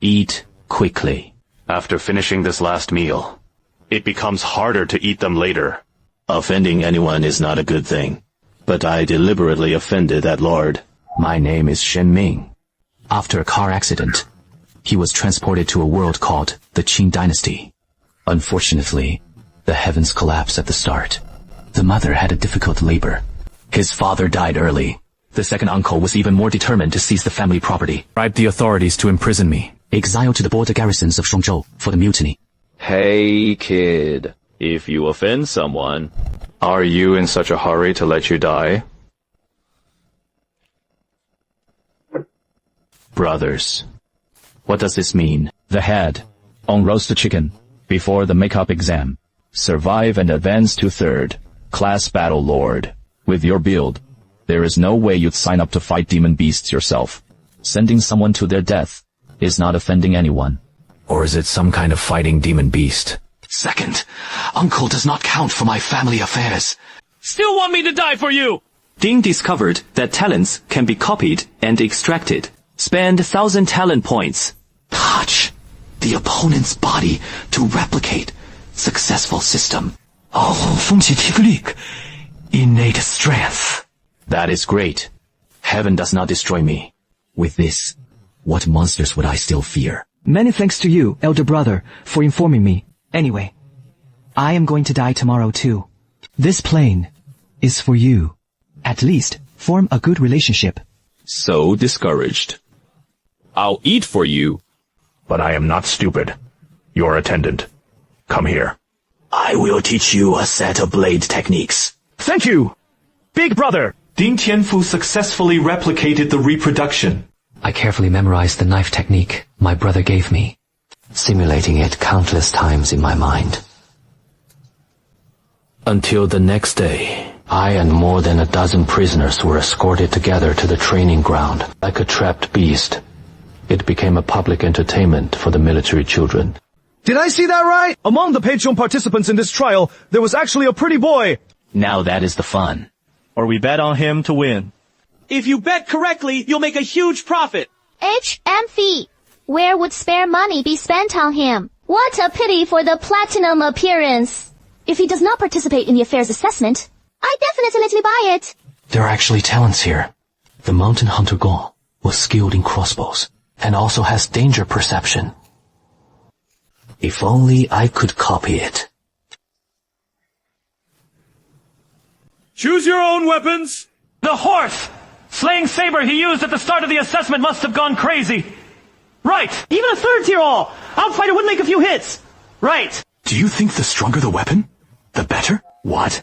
Eat quickly. After finishing this last meal, it becomes harder to eat them later. Offending anyone is not a good thing. But I deliberately offended that lord. My name is Shen Ming. After a car accident, he was transported to a world called the Qing Dynasty. Unfortunately, the heavens collapsed at the start. The mother had a difficult labor. His father died early. The second uncle was even more determined to seize the family property. Bribed the authorities to imprison me. Exiled to the border garrisons of Shongzhou for the mutiny. Hey, kid. If you offend someone, are you in such a hurry to let you die? Brothers. What does this mean? The head, on roasted chicken, before the makeup exam. Survive and advance to third. Class battle lord. With your build, there is no way you'd sign up to fight demon beasts yourself. Sending someone to their death is not offending anyone. Or is it some kind of fighting demon beast? Second, uncle does not count for my family affairs. Still want me to die for you? Ding discovered that talents can be copied and extracted. Spend 1,000 talent points. Touch the opponent's body to replicate successful system. Innate strength. That is great. Heaven does not destroy me. With this, what monsters would I still fear? Many thanks to you, elder brother, for informing me. Anyway, I am going to die tomorrow too. This plane is for you. At least, form a good relationship. So discouraged. I'll eat for you. But I am not stupid. Your attendant. Come here. I will teach you a set of blade techniques. Thank you, big brother. Ding Tianfu successfully replicated the reproduction. I carefully memorized the knife technique my brother gave me, simulating it countless times in my mind. Until the next day, I and more than a dozen prisoners were escorted together to the training ground. Like a trapped beast, it became a public entertainment for the military children. Did I see that right? Among the Peichong participants in this trial, there was actually a pretty boy. Now that is the fun. Or we bet on him to win. If you bet correctly, you'll make a huge profit. HMV. Where would spare money be spent on him? What a pity for the platinum appearance. If he does not participate in the affairs assessment, I definitely buy it. There are actually talents here. The mountain hunter Gong was skilled in crossbows and also has danger perception. If only I could copy it. Choose your own weapons. The horse! Slaying saber he used at the start of the assessment must have gone crazy. Right! Even a third-tier outsider would make a few hits. Right! Do you think the stronger the weapon, the better? What?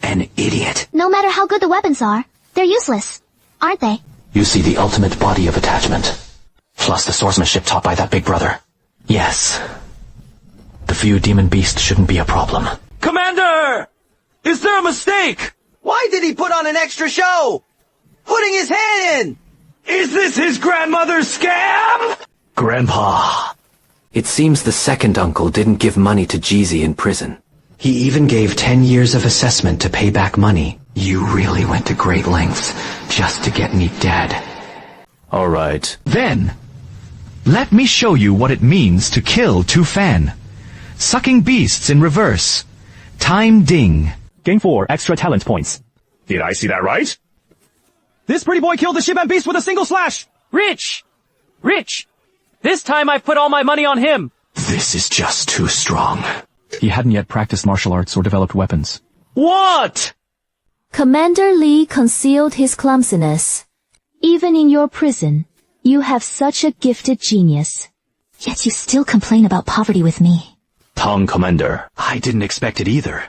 An idiot. No matter how good the weapons are, they're useless, aren't they? You see the ultimate body of attachment, plus the swordsmanship taught by that big brother. Yes. The few demon beasts shouldn't be a problem. Commander! Is there a mistake? Why did he put on an extra show? Putting his hand in! Is this his grandmother's scam? Grandpa. It seems the second uncle didn't give money to Jeezy in prison. He even gave 10 years of assessment to pay back money. You really went to great lengths just to get me dead. All right. Then, let me show you what it means to kill Tu Fan. Sucking beasts in reverse. Time ding. Gain 4 extra talent points. Did I see that right? This pretty boy killed the Shiban beast with a single slash. Rich! This time I've put all my money on him. This is just too strong. He hadn't yet practiced martial arts or developed weapons. What? Commander Li concealed his clumsiness. Even in your prison, you have such a gifted genius. Yet you still complain about poverty with me. Tong, Commander. I didn't expect it either.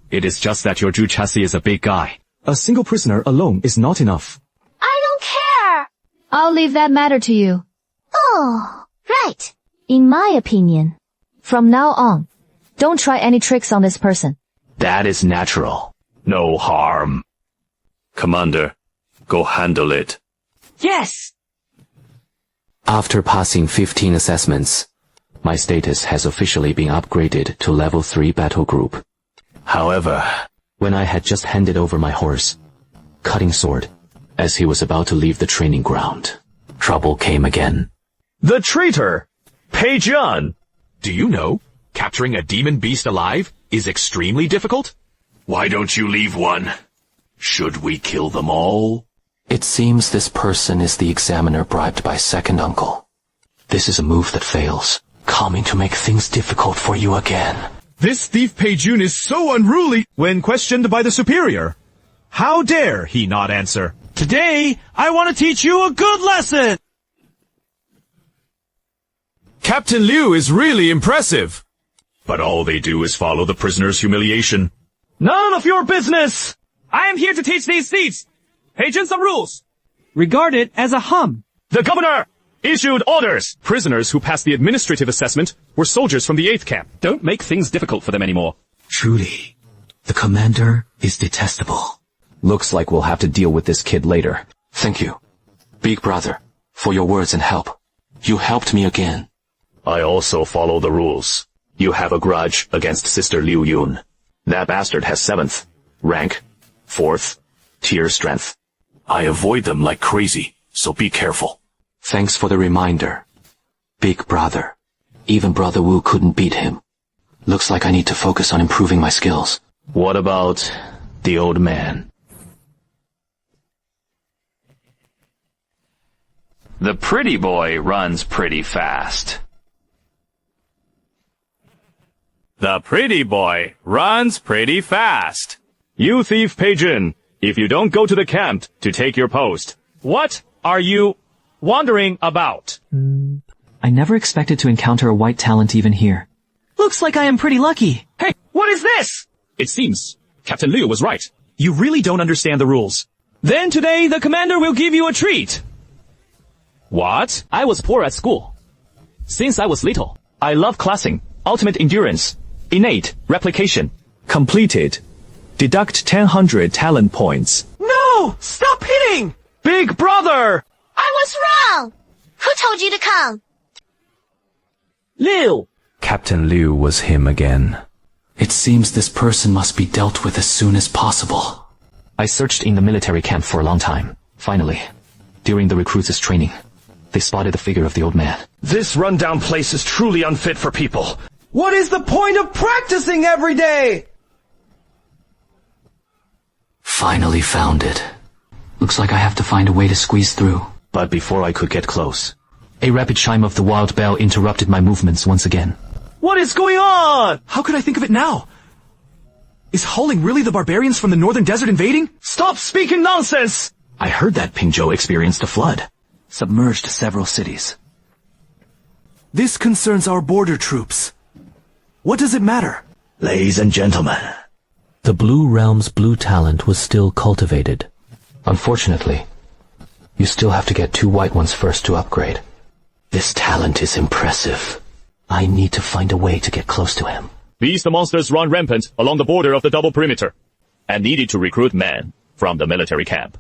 It is just that your Zhu chassis is a big guy. A single prisoner alone is not enough. I don't care. I'll leave that matter to you. Oh, right. In my opinion. From now on, don't try any tricks on this person. That is natural. No harm. Commander, go handle it. Yes! After passing 15 assessments, my status has officially been upgraded to level 3 battle group. However, when I had just handed over my horse, Cutting Sword, as he was about to leave the training ground, trouble came again. The traitor, Pei-Jian. Do you know, capturing a demon beast alive is extremely difficult? Why don't you leave one? Should we kill them all? It seems this person is the examiner bribed by second uncle. This is a move that fails, coming to make things difficult for you again. This thief Pei-Jun is so unruly when questioned by the superior. How dare he not answer? Today, I want to teach you a good lesson. Captain Liu is really impressive. But all they do is follow the prisoner's humiliation. None of your business. I am here to teach these thieves. Pei-Jun some rules. Regard it as a hum. The governor issued orders. Prisoners who passed the administrative assessment were soldiers from the 8th camp. Don't make things difficult for them anymore. Truly, the commander is detestable. Looks like we'll have to deal with this kid later. Thank you, big brother, for your words and help. You helped me again. I also follow the rules. You have a grudge against Sister Liu Yun. That bastard has 7th rank, 4th tier strength. I avoid them like crazy, so be careful. Thanks for the reminder, big brother. Even Brother Wu couldn't beat him. Looks like I need to focus on improving my skills. What about the old man? The pretty boy runs pretty fast. The pretty boy runs pretty fast. You thief Pei-Jun, if you don't go to the camp to take your post, what are you wondering about? I never expected to encounter a white talent even here. Looks like I am pretty lucky. Hey, what is this? It seems Captain Liu was right. You really don't understand the rules. Then today the commander will give you a treat. What? I was poor at school. Since I was little, I love classing, ultimate endurance, innate replication. Completed. Deduct 100 talent points. No! Stop hitting! Big brother! I was wrong! Who told you to come? Liu! Captain Liu was him again. It seems this person must be dealt with as soon as possible. I searched in the military camp for a long time. Finally, during the recruits' training, they spotted the figure of the old man. This rundown place is truly unfit for people. What is the point of practicing every day? Finally found it. Looks like I have to find a way to squeeze through. But before I could get close, A rapid chime of the wild bell interrupted my movements once again. What is going on? How could I think of it now? Is Hauling really the barbarians from the northern desert invading? Stop speaking nonsense! I heard that Pingzhou experienced a flood. Submerged several cities. This concerns our border troops. What does it matter? Ladies and gentlemen, The Blue Realm's blue talent was still cultivated. Unfortunately, you still have to get 2 white ones first to upgrade. This talent is impressive. I need to find a way to get close to him. Beast monsters run rampant along the border of the double perimeter, and needed to recruit men from the military camp.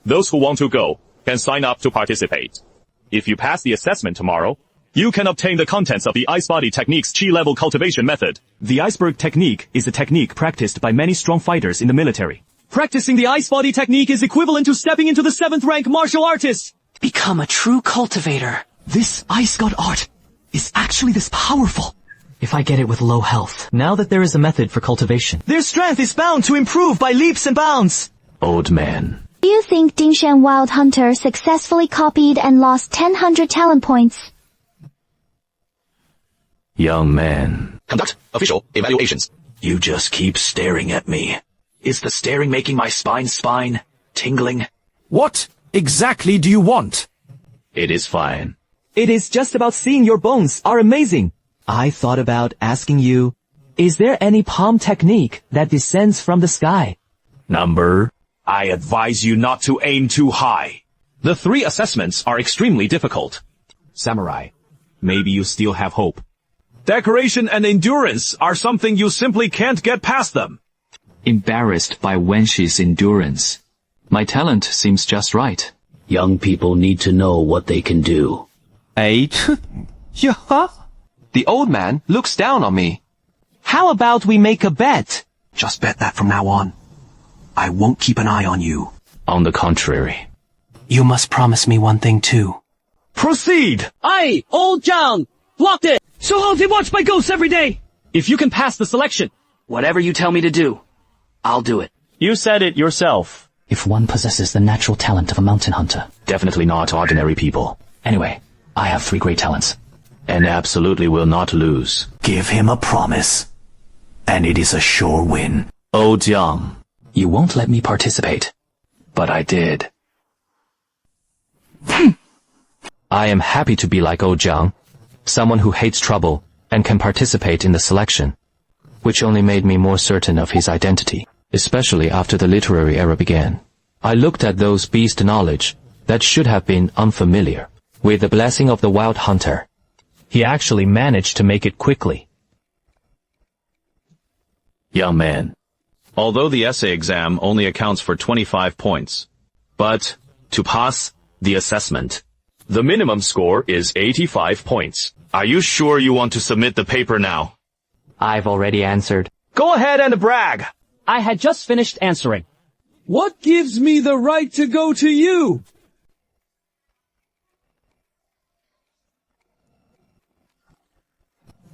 Those who want to go can sign up to participate. If you pass the assessment tomorrow, you can obtain the contents of the Ice Body Technique's Chi-level cultivation method. The iceberg technique is a technique practiced by many strong fighters in the military. Practicing the Ice Body Technique is equivalent to stepping into the 7th rank martial artist. Become a true cultivator. This ice god art is actually this powerful. If I get it with low health. Now that there is a method for cultivation. Their strength is bound to improve by leaps and bounds. old man. Do you think Dingshan Wild Hunter successfully copied and lost 1,000 talent points? Young man. Conduct official evaluations. You just keep staring at me. Is the staring making my spine tingling? What exactly do you want? It is fine. It is just about seeing your bones are amazing. I thought about asking you, is there any palm technique that descends from the sky? Number, I advise you not to aim too high. The 3 assessments are extremely difficult. Samurai, maybe you still have hope. Decoration and endurance are something you simply can't get past them. Embarrassed by Wenshi's endurance. My talent seems just right. Young people need to know what they can do. The old man looks down on me. How about we make a bet? Just bet that from now on, I won't keep an eye on you. On the contrary. You must promise me one thing too. Proceed! Aye, old Zhang! Blocked it! So how they watch my ghosts every day? If you can pass the selection. Whatever you tell me to do, I'll do it. You said it yourself. If one possesses the natural talent of a mountain hunter. Definitely not ordinary people. Anyway, I have 3 great talents. And absolutely will not lose. Give him a promise, and it is a sure win. Oh Jiang. You won't let me participate. But I did. I am happy to be like Jiang, someone who hates trouble and can participate in the selection, which only made me more certain of his identity, especially after the literary era began. I looked at those beast knowledge that should have been unfamiliar. With the blessing of the wild hunter, he actually managed to make it quickly. Young man. Although the essay exam only accounts for 25 points, but to pass the assessment, the minimum score is 85 points. Are you sure you want to submit the paper now? I've already answered. Go ahead and brag. I had just finished answering. What gives me the right to go to you?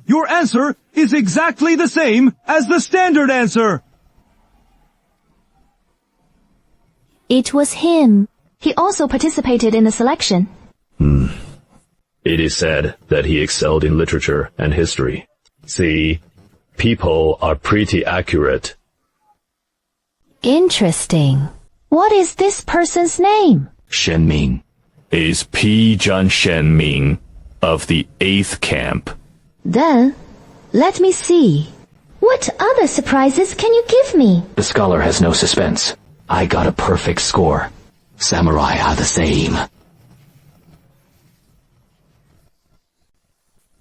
Your answer is exactly the same as the standard answer. It was him. He also participated in the selection. It is said that he excelled in literature and history. See, people are pretty accurate. Interesting. What is this person's name? Shen Ming. Is P. Zhan Shenming of the 8th camp. Then, let me see. What other surprises can you give me? The scholar has no suspense. I got a perfect score. Samurai are the same.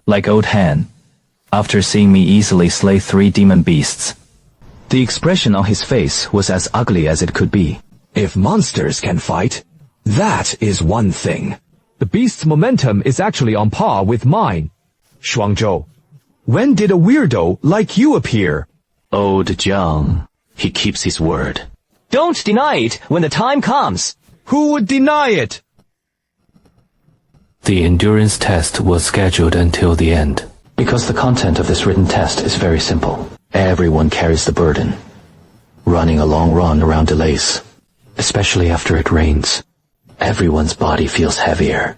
Like old Han, after seeing me easily slay 3 demon beasts. The expression on his face was as ugly as it could be. If monsters can fight, that is one thing. The beast's momentum is actually on par with mine. Shuangzhou, when did a weirdo like you appear? Old Jiang. He keeps his word. Don't deny it when the time comes. Who would deny it? The endurance test was scheduled until the end. Because the content of this written test is very simple. Everyone carries the burden. Running a long run around delays, especially after it rains. Everyone's body feels heavier.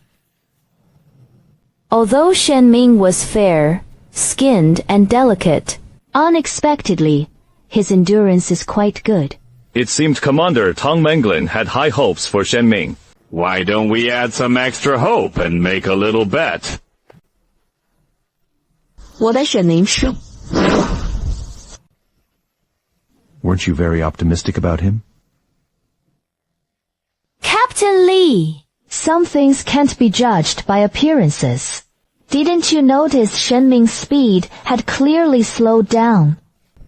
Although Shenming was fair, skinned and delicate, Unexpectedly, his endurance is quite good. It seemed Commander Tang Menglin had high hopes for Shenming. Why don't we add some extra hope and make a little bet? 我的选您是 Weren't you very optimistic about him? Captain Lee! Some things can't be judged by appearances. Didn't you notice Shenming's speed had clearly slowed down?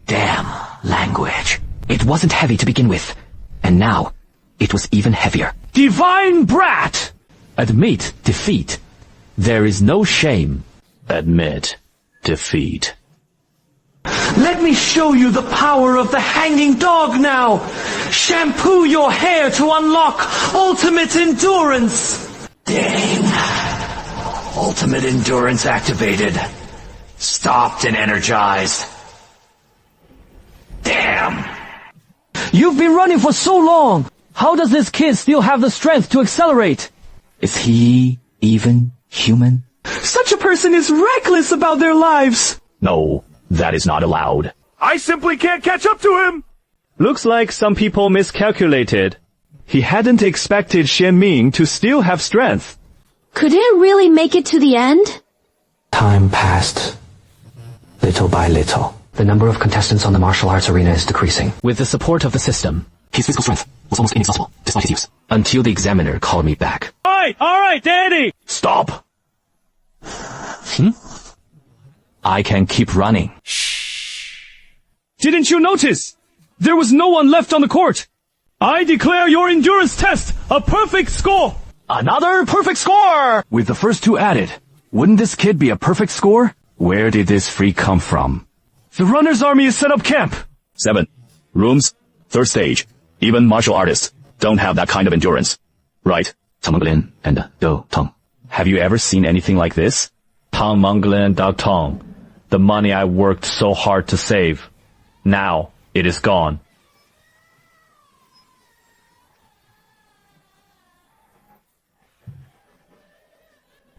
Damn language. It wasn't heavy to begin with. And now, it was even heavier. Divine brat! Admit defeat. There is no shame. Admit defeat. Let me show you the power of the hanging dog now! Shampoo your hair to unlock ultimate endurance! Dang. Ultimate endurance activated. Stopped and energized. Damn. You've been running for so long! How does this kid still have the strength to accelerate? Is he even human? Such a person is reckless about their lives! No, that is not allowed. I simply can't catch up to him! Looks like some people miscalculated. He hadn't expected Shenming to still have strength. Could it really make it to the end? Time passed. Little by little. The number of contestants on the martial arts arena is decreasing. With the support of the system, his physical strength was almost inexhaustible, despite his use. Until the examiner called me back. Alright, Daddy! Stop! I can keep running. Didn't you notice? There was no one left on the court! I declare your endurance test a perfect score! Another perfect score! With the first 2 added, wouldn't this kid be a perfect score? Where did this freak come from? The runner's army is set up camp! 7. Rooms, 3rd stage. Even martial artists don't have that kind of endurance. Right? Tang Menglin and Do Tang. Have you ever seen anything like this? Tang Manglin and Dog Tong, the money I worked so hard to save. Now, it is gone.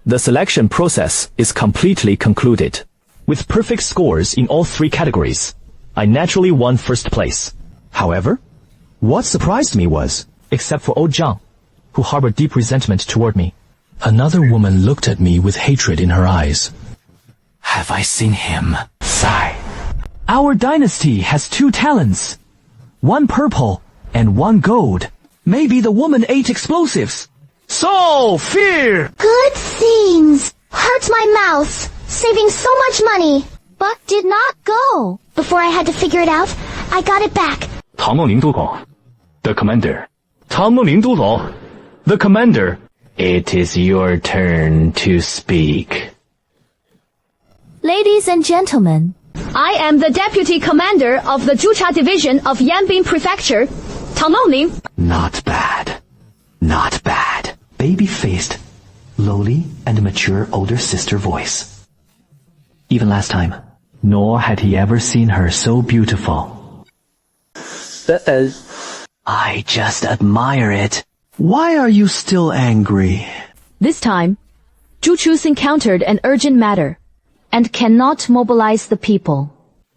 The selection process is completely concluded. With perfect scores in all 3 categories, I naturally won first place. However, what surprised me was, except for old Zhang, who harbored deep resentment toward me, another woman looked at me with hatred in her eyes. Have I seen him? Sigh. Our dynasty has 2 talents. 1 purple and 1 gold. Maybe the woman ate explosives. So, fear! Good things. Hurt my mouth. Saving so much money. But did not go. Before I had to figure it out, I got it back. 唐梦宁督总, the commander. 唐梦宁督总, the commander. It is your turn to speak. Ladies and gentlemen, I am the deputy commander of the Zhucha division of Yanbin Prefecture, Tang Mengning. Not bad. Not bad. Baby-faced, lowly and mature older sister voice. Even last time, nor had he ever seen her so beautiful. I just admire it. Why are you still angry? this time, Zhu Chu's encountered an urgent matter and cannot mobilize the people.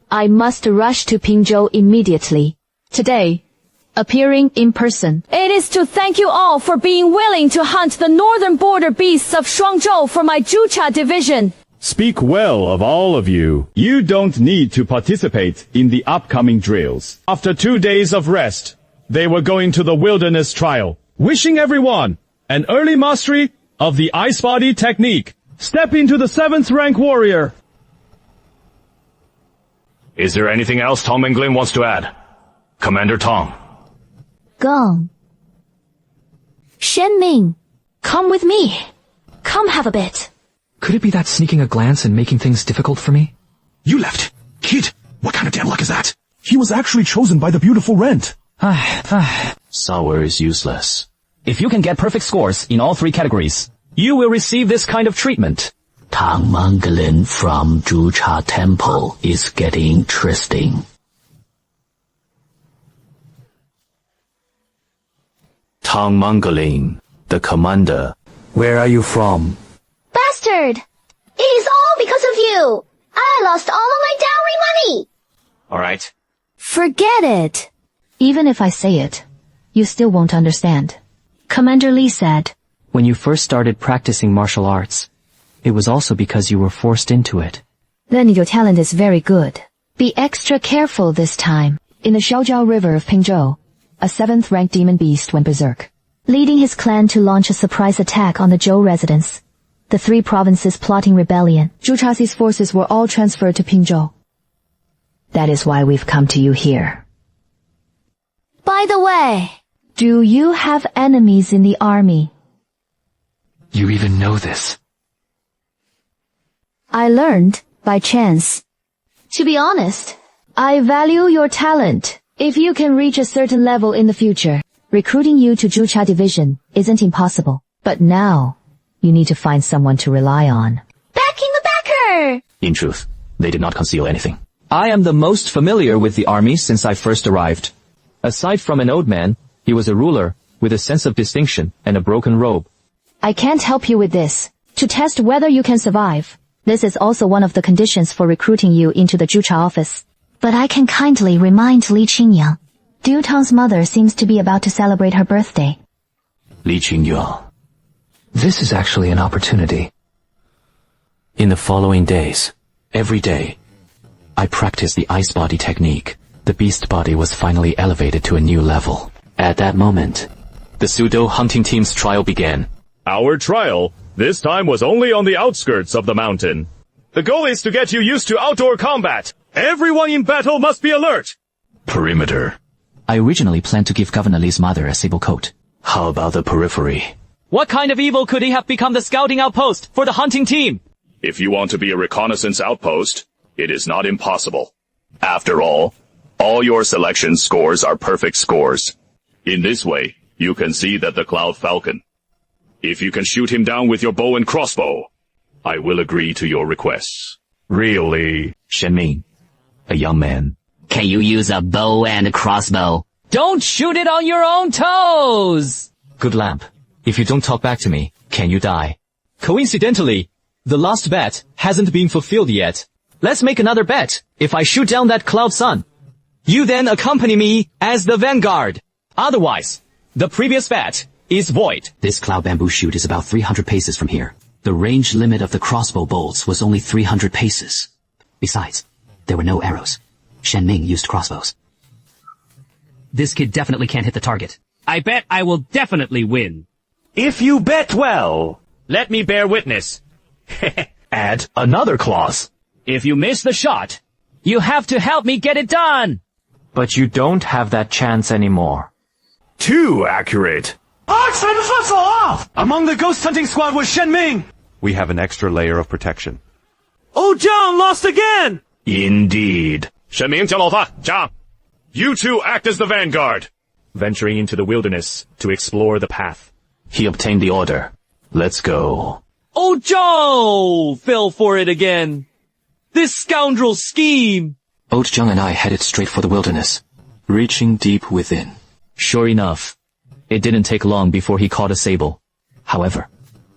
I must rush to Pingzhou immediately. Today, appearing in person, it is to thank you all for being willing to hunt the northern border beasts of Shuangzhou for my Zhucha division. Speak well of all of you. You don't need to participate in the upcoming drills. After 2 days of rest, they were going to the wilderness trial. Wishing everyone an early mastery of the ice body technique. Step into the 7th rank warrior. Is there anything else Tong Mengling wants to add? Commander Tong. Gong. Shen Ming, come with me. Come have a bit. Could it be that sneaking a glance and making things difficult for me? You left. Kid, what kind of damn luck is that? He was actually chosen by the beautiful Rent. Sour is useless. If you can get perfect scores in all 3 categories, you will receive this kind of treatment. Tang Manglin from Zhucha Temple is getting interesting. Tang Manglin, the commander. Where are you from? Bastard! It is all because of you. I lost all of my dowry money. Alright. Forget it. Even if I say it, you still won't understand. Commander Li said, When you first started practicing martial arts, it was also because you were forced into it. then your talent is very good. Be extra careful this time. In the Xiaojiao River of Pingzhou, a 7th-ranked demon beast went berserk, leading his clan to launch a surprise attack on the Zhou residence. The 3 provinces plotting rebellion. Zhu Chaxi's forces were all transferred to Pingzhou. That is why we've come to you here. By the way, do you have enemies in the army? You even know this. I learned by chance. To be honest, I value your talent. If you can reach a certain level in the future, recruiting you to Zhucha division isn't impossible. But now, you need to find someone to rely on. backing the backer! In truth, they did not conceal anything. I am the most familiar with the army since I first arrived. Aside from an old man, he was a ruler with a sense of distinction and a broken robe. I can't help you with this. To test whether you can survive, this is also one of the conditions for recruiting you into the Zhucha office. But I can kindly remind Li Qingyang. Du Tong's mother seems to be about to celebrate her birthday. Li Qingyang. This is actually an opportunity. In the following days, every day, I practiced the ice body technique. The beast body was finally elevated to a new level. At that moment, the pseudo hunting team's trial began. Our trial, this time, was only on the outskirts of the mountain. The goal is to get you used to outdoor combat. Everyone in battle must be alert. Perimeter. I originally planned to give Governor Li's mother a sable coat. How about the periphery? What kind of evil could he have become the scouting outpost for the hunting team? If you want to be a reconnaissance outpost, it is not impossible. After all your selection scores are perfect scores. In this way, you can see that the Cloud Falcon If you can shoot him down with your bow and crossbow, I will agree to your requests. Really? Shenming, a young man. Can you use a bow and a crossbow? Don't shoot it on your own toes! Good lamp. If you don't talk back to me, can you die? Coincidentally, the last bet hasn't been fulfilled yet. Let's make another bet. If I shoot down that cloud sun, you then accompany me as the vanguard. Otherwise, the previous bet is void. This cloud bamboo shoot is about 300 paces from here. The range limit of the crossbow bolts was only 300 paces. Besides, there were no arrows. Shenming used crossbows. This kid definitely can't hit the target. I bet I will definitely win. If you bet well. Let me bear witness. Add another clause. If you miss the shot, you have to help me get it done. But you don't have that chance anymore. Too accurate. Off! Among the ghost hunting squad was Shenming. We have an extra layer of protection. Oh, Zhang lost again! Indeed. Shenming, 姜老大, Zhang. You two act as the vanguard. Venturing into the wilderness to explore the path. He obtained the order. Let's go. Oh, Zhang fell for it again. This scoundrel's scheme. Old Zhang and I headed straight for the wilderness, reaching deep within. Sure enough, it didn't take long before he caught a sable. However,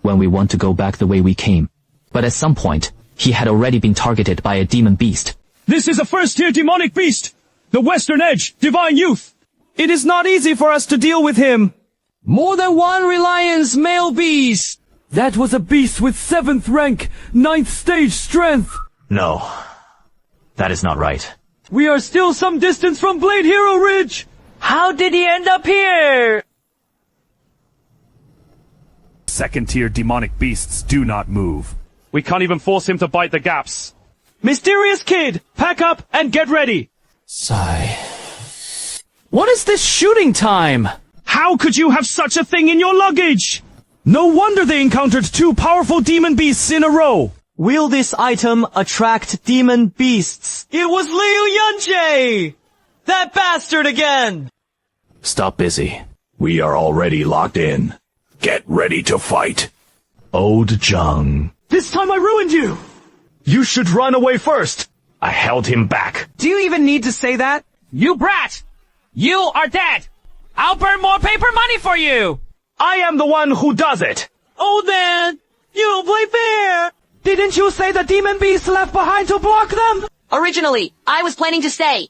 when we want to go back the way we came, but at some point, he had already been targeted by a demon beast. This is a first-tier demonic beast. The Western Edge, Divine Youth. It is not easy for us to deal with him. More than one Reliance male beast. That was a beast with 7th rank, 9th stage strength. No, that is not right. We are still some distance from Blade Hero Ridge. How did he end up here? Second-tier demonic beasts do not move. We can't even force him to bite the gaps. Mysterious Kid, pack up and get ready. Sigh. What is this shooting time? How could you have such a thing in your luggage? No wonder they encountered 2 powerful demon beasts in a row. Will this item attract demon beasts? It was Liu Yunjie! That bastard again! Stop busy. We are already locked in. Get ready to fight. Old Zhang. This time I ruined you! You should run away first. I held him back. Do you even need to say that? You brat! You are dead! I'll burn more paper money for you! I am the one who does it! Oh then, you don't play fair! Didn't you say the demon beast left behind to block them? Originally, I was planning to stay.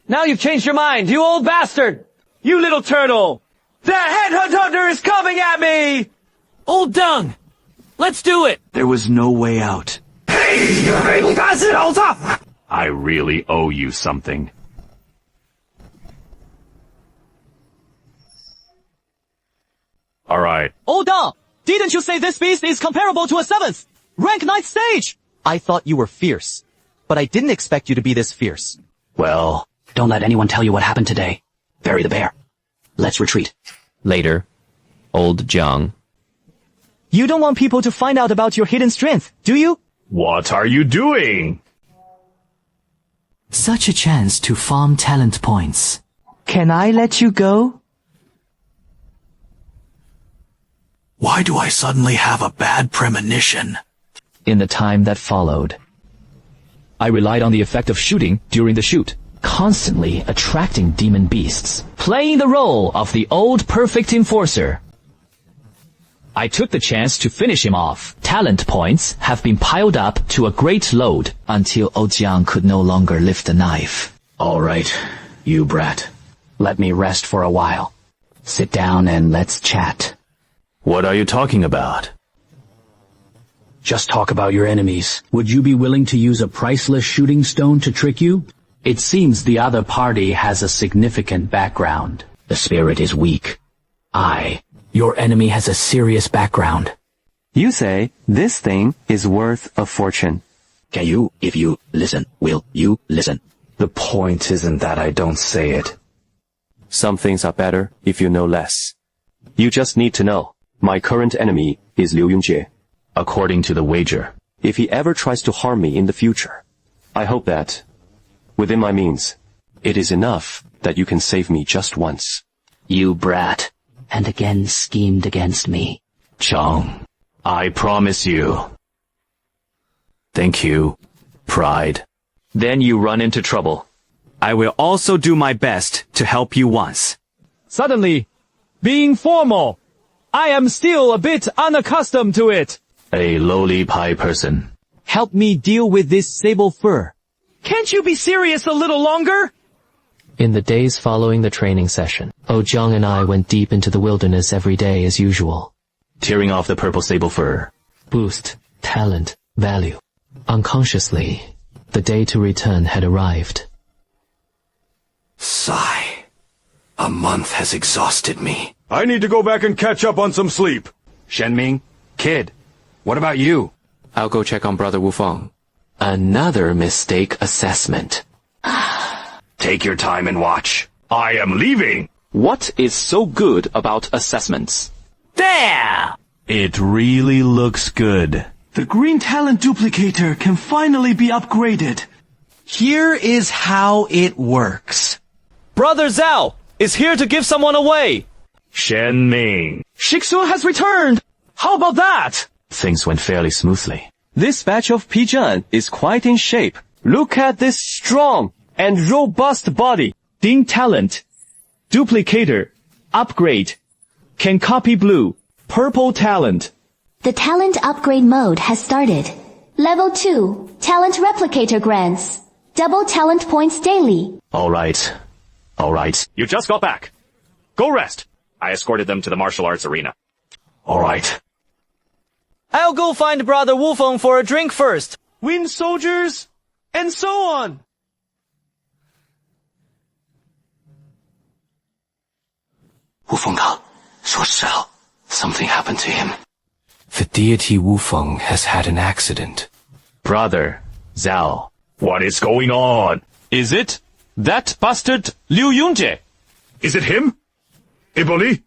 Now you've changed your mind, you old bastard! You little turtle! The headhunter is coming at me! Old Dung! Let's do it! There was no way out. I really owe you something. Alright. Old Dung! Didn't you say this beast is comparable to a 7th? Rank 9th stage! I thought you were fierce, but I didn't expect you to be this fierce. Well, don't let anyone tell you what happened today. Bury the bear. Let's retreat. Later, old Zhang. You don't want people to find out about your hidden strength, do you? What are you doing? Such a chance to farm talent points. Can I let you go? Why do I suddenly have a bad premonition? In the time that followed, I relied on the effect of shooting during the shoot, constantly attracting demon beasts, playing the role of the old perfect enforcer. I took the chance to finish him off. Talent points have been piled up to a great load until Ojiang could no longer lift the knife. All right, you brat. Let me rest for a while. Sit down and let's chat. What are you talking about? Just talk about your enemies. Would you be willing to use a priceless shooting stone to trick you? It seems the other party has a significant background. The spirit is weak. Your enemy has a serious background. You say this thing is worth a fortune. If you listen, will you listen? The point isn't that I don't say it. Some things are better if you know less. You just need to know. My current enemy is Liu Yunjie. According to the wager. If he ever tries to harm me in the future, I hope that, within my means, it is enough that you can save me just once. You brat, and again schemed against me. Chang, I promise you. Thank you, Pride. Then you run into trouble. I will also do my best to help you once. Suddenly, being formal, I am still a bit unaccustomed to it. A lowly pie person. Help me deal with this sable fur. Can't you be serious a little longer? In the days following the training session, Ojang and I went deep into the wilderness every day as usual. Tearing off the purple sable fur. Boost, talent, value. Unconsciously, the day to return had arrived. Sigh. A month has exhausted me. I need to go back and catch up on some sleep. Shenming, kid, what about you? I'll go check on Brother Wufeng. Another mistake assessment. Take your time and watch. I am leaving. What is so good about assessments? There! It really looks good. The green talent duplicator can finally be upgraded. Here is how it works. Brother Zhao is here to give someone away. Shenming. Shixu has returned. How about that? Things went fairly smoothly. This batch of Pigeon is quite in shape. Look at this strong and robust body. Ding talent. Duplicator. Upgrade. Can copy blue. Purple talent. The talent upgrade mode has started. Level 2, talent replicator grants. Double talent points daily. All right. You just got back. Go rest. I escorted them to the martial arts arena. All right. I'll go find Brother Wufeng for a drink first. Win soldiers, and so on. Wufeng, 说实了, something happened to him. The deity Wufeng has had an accident. Brother, Zhao. What is going on? Is it that bastard Liu Yunjie? Is it him? Iboli?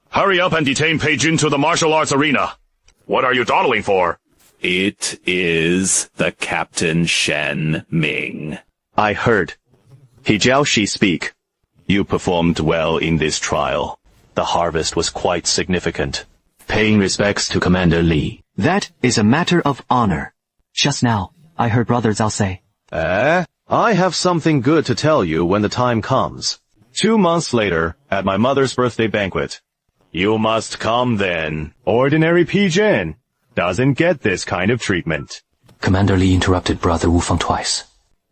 Hurry up and detain Pei Jun to the martial arts arena. What are you dawdling for? It is the Captain Shen Ming. I heard. He Jiao Shi speak. You performed well in this trial. The harvest was quite significant. Paying respects to Commander Li. That is a matter of honor. Just now, I heard Brother Zhao say. I have something good to tell you when the time comes. 2 months later, at my mother's birthday banquet. You must come then. Ordinary Pigeon doesn't get this kind of treatment. Commander Li interrupted Brother Wufeng twice.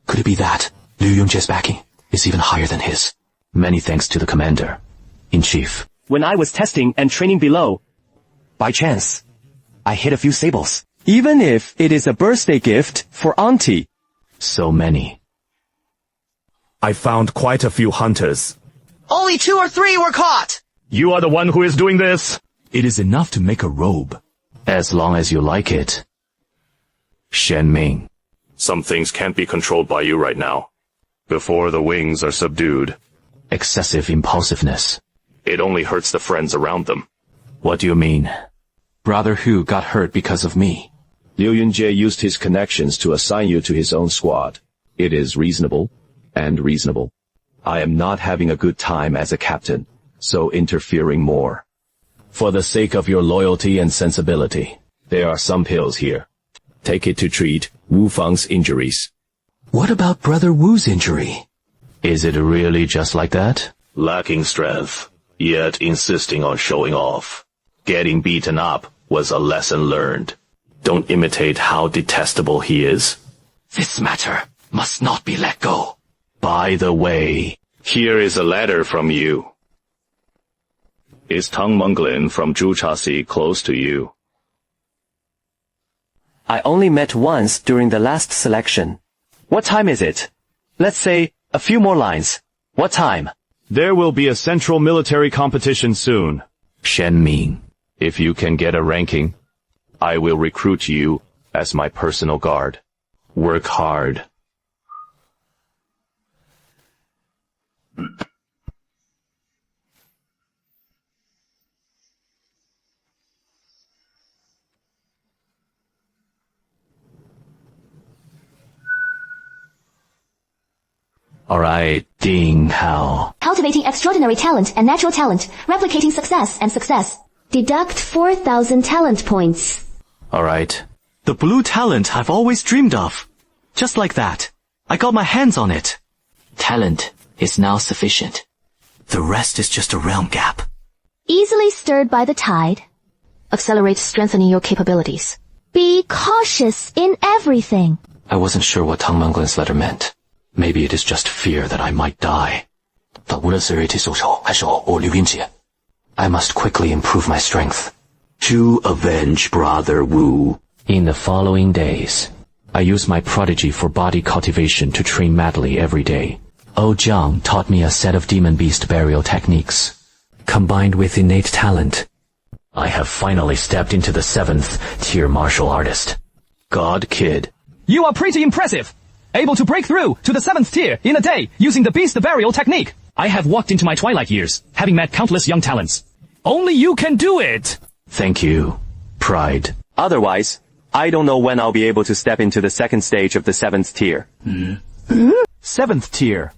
Could it be that Liu Yunjie's backing is even higher than his? Many thanks to the Commander in Chief. When I was testing and training below, by chance, I hit a few sables. Even if it is a birthday gift for Auntie. So many. I found quite a few hunters. Only 2 or 3 were caught. You are the one who is doing this? It is enough to make a robe. As long as you like it. Shen Ming. Some things can't be controlled by you right now. Before the wings are subdued. Excessive impulsiveness. It only hurts the friends around them. What do you mean? Brother Hu got hurt because of me. Liu Yunjie used his connections to assign you to his own squad. It is reasonable and reasonable. I am not having a good time as a captain, so interfering more. For the sake of your loyalty and sensibility, there are some pills here. Take it to treat Wufeng's injuries. What about Brother Wu's injury? Is it really just like that? Lacking strength, yet insisting on showing off. Getting beaten up was a lesson learned. Don't imitate how detestable he is. This matter must not be let go. By the way, here is a letter from you. Is Tang Menglin from Zhuchasi close to you? I only met once during the last selection. What time is it? Let's say a few more lines. What time? There will be a central military competition soon. Shen Ming. If you can get a ranking, I will recruit you as my personal guard. Work hard. All right, Ding Hao. Cultivating extraordinary talent and natural talent, replicating success and success. Deduct 4,000 talent points. Alright. The blue talent I've always dreamed of. Just like that. I got my hands on it. Talent is now sufficient. The rest is just a realm gap. Easily stirred by the tide. Accelerate strengthening your capabilities. Be cautious in everything. I wasn't sure what Tang Menglen's letter meant. Maybe it is just fear that I might die. But I must quickly improve my strength. To avenge Brother Wu. In the following days, I used my prodigy for body cultivation to train madly every day. Jiang taught me a set of demon beast burial techniques. Combined with innate talent, I have finally stepped into the 7th tier martial artist. God Kid. You are pretty impressive. Able to break through to the 7th tier in a day using the beast burial technique. I have walked into my twilight years, having met countless young talents. Only you can do it! Thank you, Pride. Otherwise, I don't know when I'll be able to step into the 2nd stage of the 7th tier. 7th tier.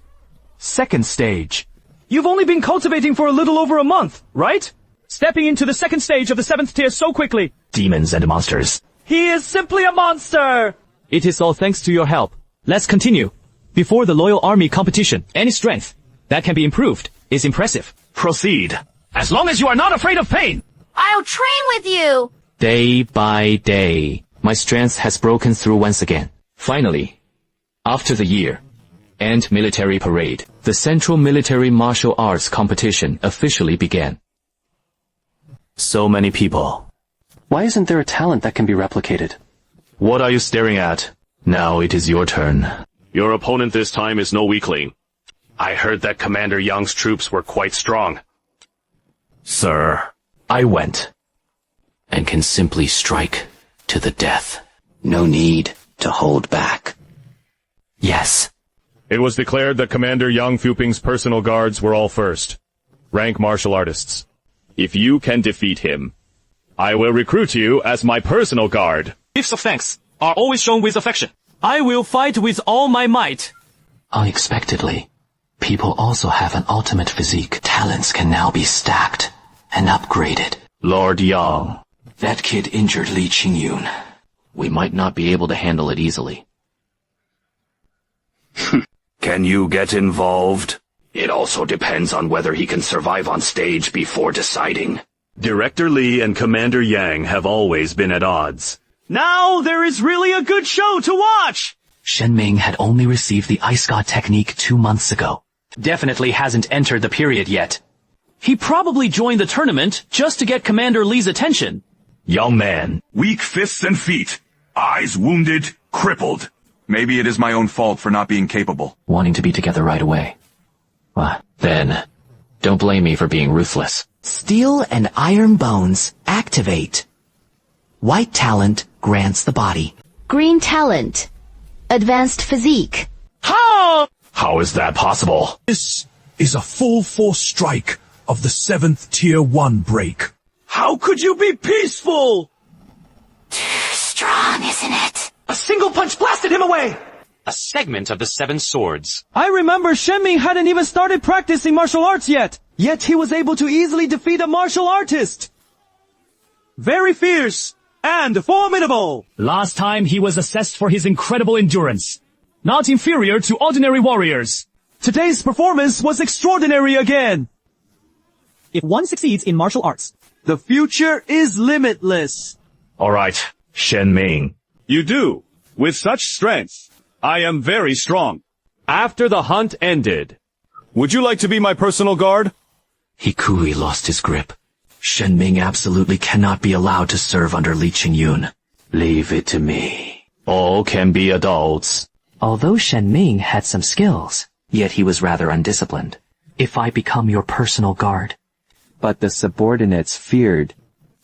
2nd stage. You've only been cultivating for a little over a month, right? Stepping into the 2nd stage of the 7th tier so quickly. Demons and monsters. He is simply a monster! It is all thanks to your help. Let's continue. Before the loyal army competition, any strength that can be improved is impressive. Proceed. As long as you are not afraid of pain. I'll train with you. Day by day, my strength has broken through once again. Finally, after the year and military parade, the Central Military Martial Arts competition officially began. So many people. Why isn't there a talent that can be replicated? What are you staring at? Now it is your turn. Your opponent this time is no weakling. I heard that Commander Young's troops were quite strong. Sir, I went. And can simply strike to the death. No need to hold back. Yes. It was declared that Commander Yang Fuping's personal guards were all first. Rank martial artists. If you can defeat him, I will recruit you as my personal guard. Gifts of thanks are always shown with affection. I will fight with all my might. Unexpectedly, people also have an ultimate physique. Talents can now be stacked and upgraded. Lord Yang. That kid injured Li Qingyun. We might not be able to handle it easily. Can you get involved? It also depends on whether he can survive on stage before deciding. Director Li and Commander Yang have always been at odds. Now there is really a good show to watch! Shen Ming had only received the Ice God technique 2 months ago. Definitely hasn't entered the period yet. He probably joined the tournament just to get Commander Li's attention. Young man. Weak fists and feet. Eyes wounded, crippled. Maybe it is my own fault for not being capable. Wanting to be together right away. Well, then, don't blame me for being ruthless. Steel and iron bones activate. White talent grants the body. Green talent. Advanced physique. How? How is that possible? This is a full force strike of the 7th tier 1 break. How could you be peaceful? Strong, isn't it? A single punch blasted him away! A segment of the 7 swords. I remember Shen Ming hadn't even started practicing martial arts yet he was able to easily defeat a martial artist! Very fierce and formidable! Last time he was assessed for his incredible endurance. Not inferior to ordinary warriors. Today's performance was extraordinary again! If one succeeds in martial arts, the future is limitless. Alright, Shen Ming. You do. With such strength, I am very strong. After the hunt ended, would you like to be my personal guard? Hikui lost his grip. Shen Ming absolutely cannot be allowed to serve under Li Qingyun. Leave it to me. All can be adults. Although Shen Ming had some skills, yet he was rather undisciplined. If I become your personal guard. But the subordinates feared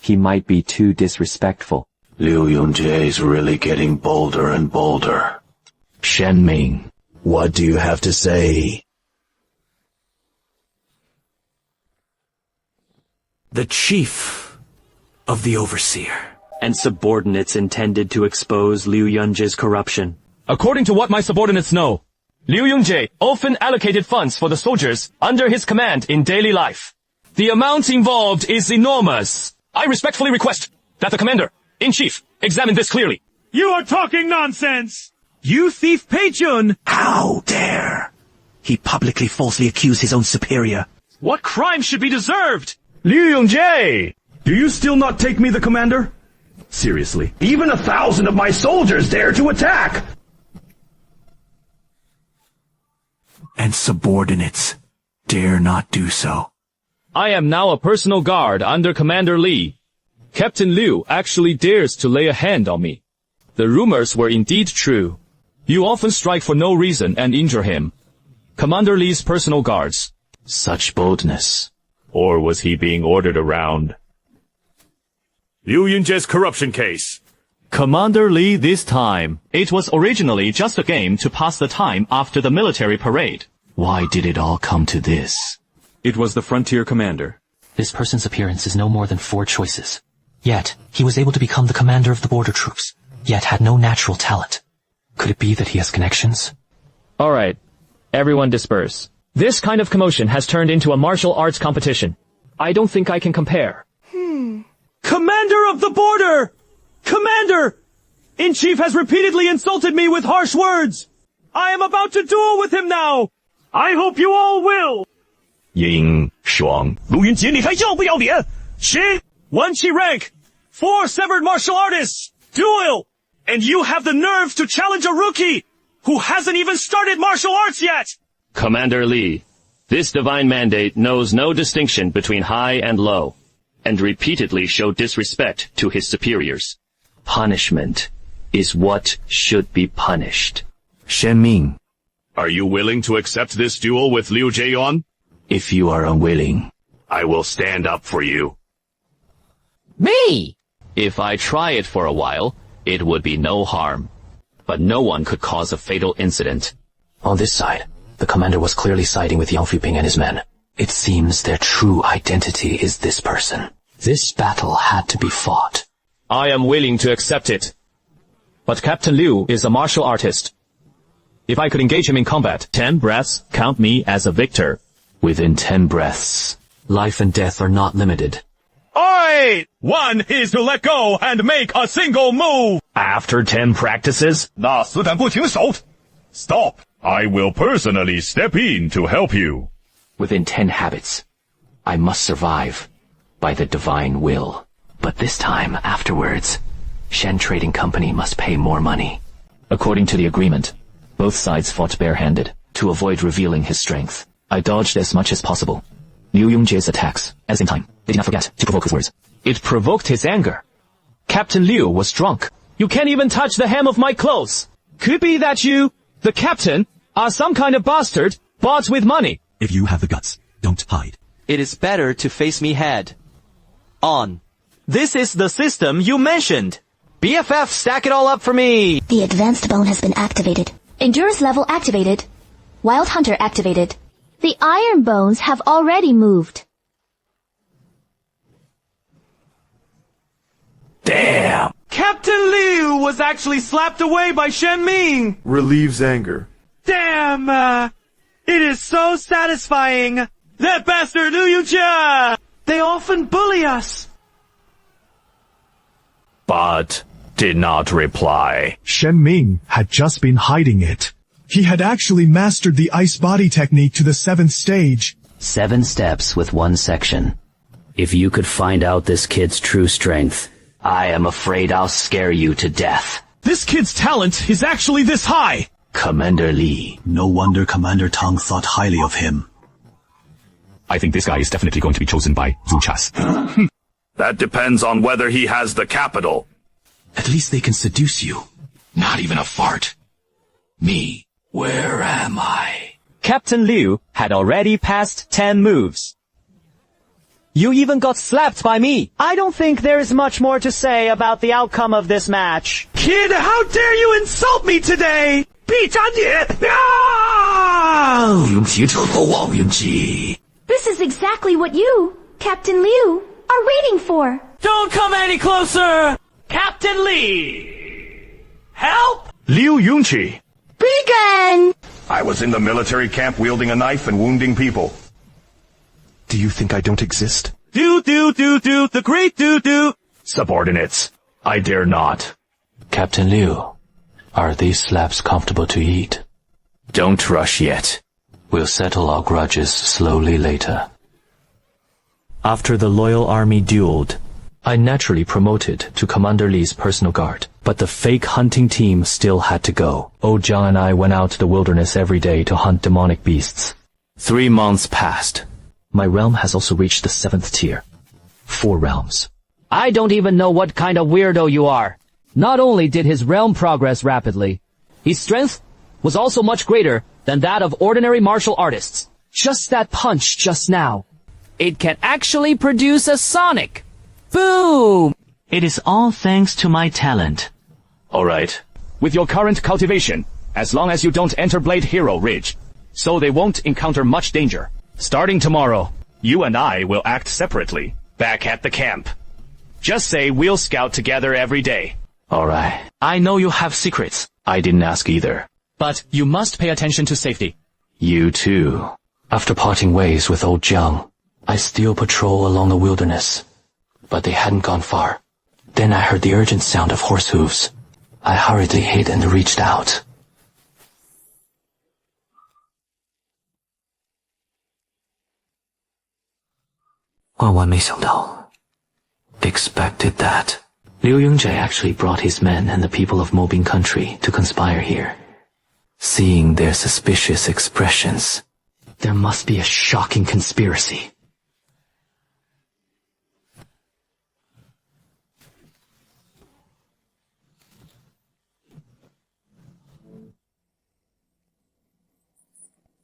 he might be too disrespectful. Liu Yunjie is really getting bolder and bolder. Shen Ming, what do you have to say? The chief of the overseer. And subordinates intended to expose Liu Yunjie's corruption. According to what my subordinates know, Liu Yunjie often allocated funds for the soldiers under his command in daily life. The amount involved is enormous. I respectfully request that the Commander-in-Chief examine this clearly. You are talking nonsense! You thief Pei-Jun! How dare! He publicly falsely accused his own superior. What crime should be deserved? Liu Yongjie! Do you still not take me the commander? Seriously, even 1,000 of my soldiers dare to attack! And subordinates dare not do so. I am now a personal guard under Commander Li. Captain Liu actually dares to lay a hand on me. The rumors were indeed true. You often strike for no reason and injure him. Commander Li's personal guards. Such boldness. Or was he being ordered around? Liu Yunjie's corruption case. Commander Li this time. It was originally just a game to pass the time after the military parade. Why did it all come to this? It was the frontier commander. This person's appearance is no more than 4 choices. Yet, he was able to become the commander of the border troops, yet had no natural talent. Could it be that he has connections? Alright, everyone disperse. This kind of commotion has turned into a martial arts competition. I don't think I can compare. Commander of the border! Commander! In-Chief has repeatedly insulted me with harsh words! I am about to duel with him now! I hope you all will! Ying Shuang. 陆云杰，你还要不要脸？谁？ One Chi rank! 4 severed martial artists! Duel! And you have the nerve to challenge a rookie who hasn't even started martial arts yet! Commander Li, this divine mandate knows no distinction between high and low, and repeatedly showed disrespect to his superiors. Punishment is what should be punished. Shen Ming, Are you willing to accept this duel with Liu Jieyuan? if you are unwilling. I will stand up for you. Me! If I try it for a while, it would be no harm. But no one could cause a fatal incident. On this side, the commander was clearly siding with Yang Fuping and his men. It seems their true identity is this person. This battle had to be fought. I am willing to accept it. But Captain Liu is a martial artist. If I could engage him in combat, 10 breaths count me as a victor. Within 10 breaths. Life and death are not limited. Alright! One is to let go and make a single move! After 10 practices? 那死等不停手! Stop! I will personally step in to help you. Within 10 habits, I must survive by the divine will. But this time, afterwards, Shen Trading Company must pay more money. According to the agreement, both sides fought barehanded. To avoid revealing his strength, I dodged as much as possible. Liu Yongjie's attacks, at the same time, they did not forget to provoke his words. It provoked his anger. Captain Liu was drunk. You can't even touch the hem of my clothes. Could be that you, the captain, are some kind of bastard bought with money. If you have the guts, don't hide. It is better to face me head on. This is the system you mentioned. BFF, stack it all up for me. The advanced bone has been activated. Endurance level activated. Wild Hunter activated. The iron bones have already moved. Damn! Captain Liu was actually slapped away by Shen Ming! Relieves anger. Damn! It is so satisfying! That bastard Liu Yunjie! They often bully us! But did not reply. Shen Ming had just been hiding it. He had actually mastered the ice body technique to the 7th stage. 7 steps with 1 section. If you could find out this kid's true strength, I am afraid I'll scare you to death. This kid's talent is actually this high! Commander Li. No wonder Commander Tang thought highly of him. I think this guy is definitely going to be chosen by Zhu Chas. That depends on whether he has the capital. At least they can seduce you. Not even a fart. Me, where am I? Captain Liu had already passed 10 moves. You even got slapped by me. I don't think there is much more to say about the outcome of this match. Kid, how dare you insult me today? 必斩你! This is exactly what you, Captain Liu, are waiting for. Don't come any closer! Captain Li! Help! Liu Yunqi. Begin! I was in the military camp wielding a knife and wounding people. Do you think I don't exist? The great do. Subordinates, I dare not. Captain Liu, are these slabs comfortable to eat? Don't rush yet. We'll settle our grudges slowly later. After the loyal army dueled, I naturally promoted to Commander Li's personal guard, but the fake hunting team still had to go. Old Jiang and I went out to the wilderness every day to hunt demonic beasts. 3 months passed. My realm has also reached the 7th tier. 4 realms. I don't even know what kind of weirdo you are. Not only did his realm progress rapidly, his strength was also much greater than that of ordinary martial artists. Just that punch just now. It can actually produce a sonic. Boom! It is all thanks to my talent. Alright. With your current cultivation, as long as you don't enter Blade Hero Ridge, so they won't encounter much danger. Starting tomorrow, you and I will act separately, back at the camp. Just say we'll scout together every day. Alright. I know you have secrets, I didn't ask either. but you must pay attention to safety. You too. After parting ways with old Jiang, I still patrol along the wilderness, but they hadn't gone far. Then I heard the urgent sound of horse hooves. I hurriedly hid and reached out. Expected that. Liu Yungjie actually brought his men and the people of Mobing country to conspire here. Seeing their suspicious expressions, there must be a shocking conspiracy.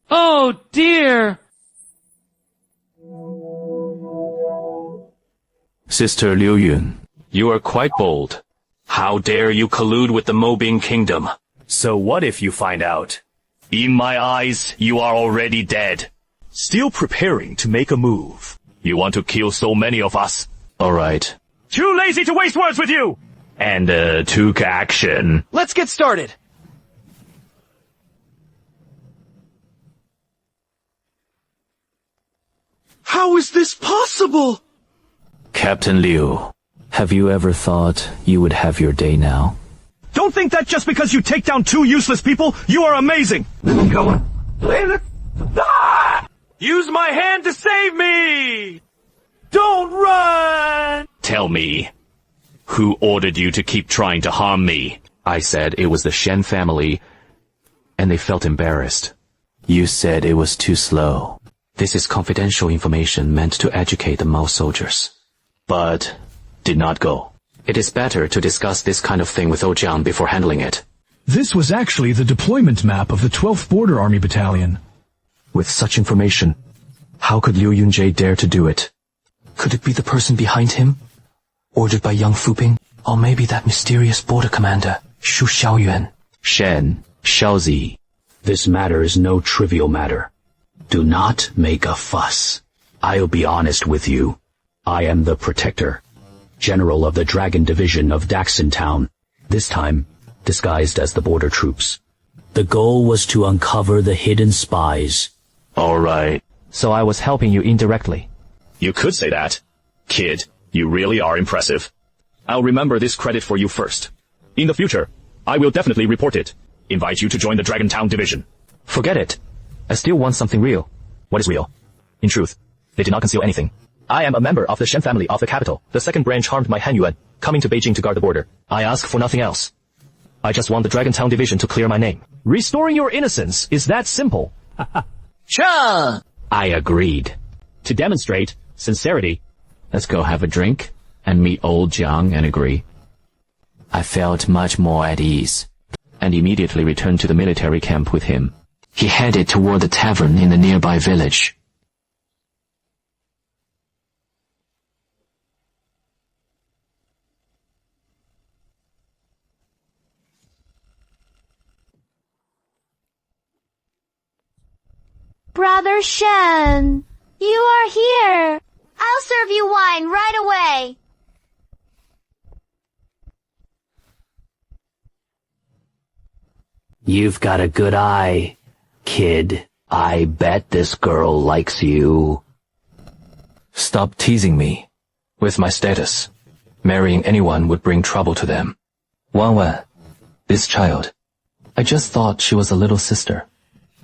Oh dear! Sister Liu Yun, You are quite bold. How dare you collude with the Mobing Kingdom? So what if you find out? In my eyes, you are already dead. Still preparing to make a move. You want to kill so many of us? alright. Too lazy to waste words with you! And, took action. Let's get started. How is this possible? Captain Liu, Have you ever thought you would have your day now? Don't think that just because you take down 2 useless people, you are amazing! Go on. Use my hand to save me! Don't run! Tell me, who ordered you to keep trying to harm me? I said it was the Shen family, and they felt embarrassed. You said it was too slow. This is confidential information meant to educate the Mao soldiers. But did not go. It is better to discuss this kind of thing with Ojiang before handling it. This was actually the deployment map of the 12th Border Army Battalion. With such information, how could Liu Yunjie dare to do it? Could it be the person behind him? Ordered by young Fuping? Or maybe that mysterious border commander, Shu Xiaoyuan? Shen, Xiaozi. This matter is no trivial matter. Do not make a fuss. I'll be honest with you. I am the Protector, General of the Dragon Division of Daxon Town, this time disguised as the border troops. The goal was to uncover the hidden spies. Alright. So I was helping you indirectly. You could say that. Kid, you really are impressive. I'll remember this credit for you first. In the future, I will definitely report it. Invite you to join the Dragon Town Division. Forget it. I still want something real. What is real? In truth, they did not conceal anything. I am a member of the Shen family of the capital. The second branch harmed my Han Yuan, coming to Beijing to guard the border. I ask for nothing else. I just want the Dragon Town Division to clear my name. Restoring your innocence is that simple. Cha! I agreed. To demonstrate sincerity, Let's go have a drink and meet old Jiang and agree. I felt much more at ease, and immediately returned to the military camp with him. He headed toward the tavern in the nearby village. Brother Shen, you are here. I'll serve you wine right away. You've got a good eye, kid. I bet this girl likes you. Stop teasing me. With my status, marrying anyone would bring trouble to them. Wan, this child, I just thought she was a little sister.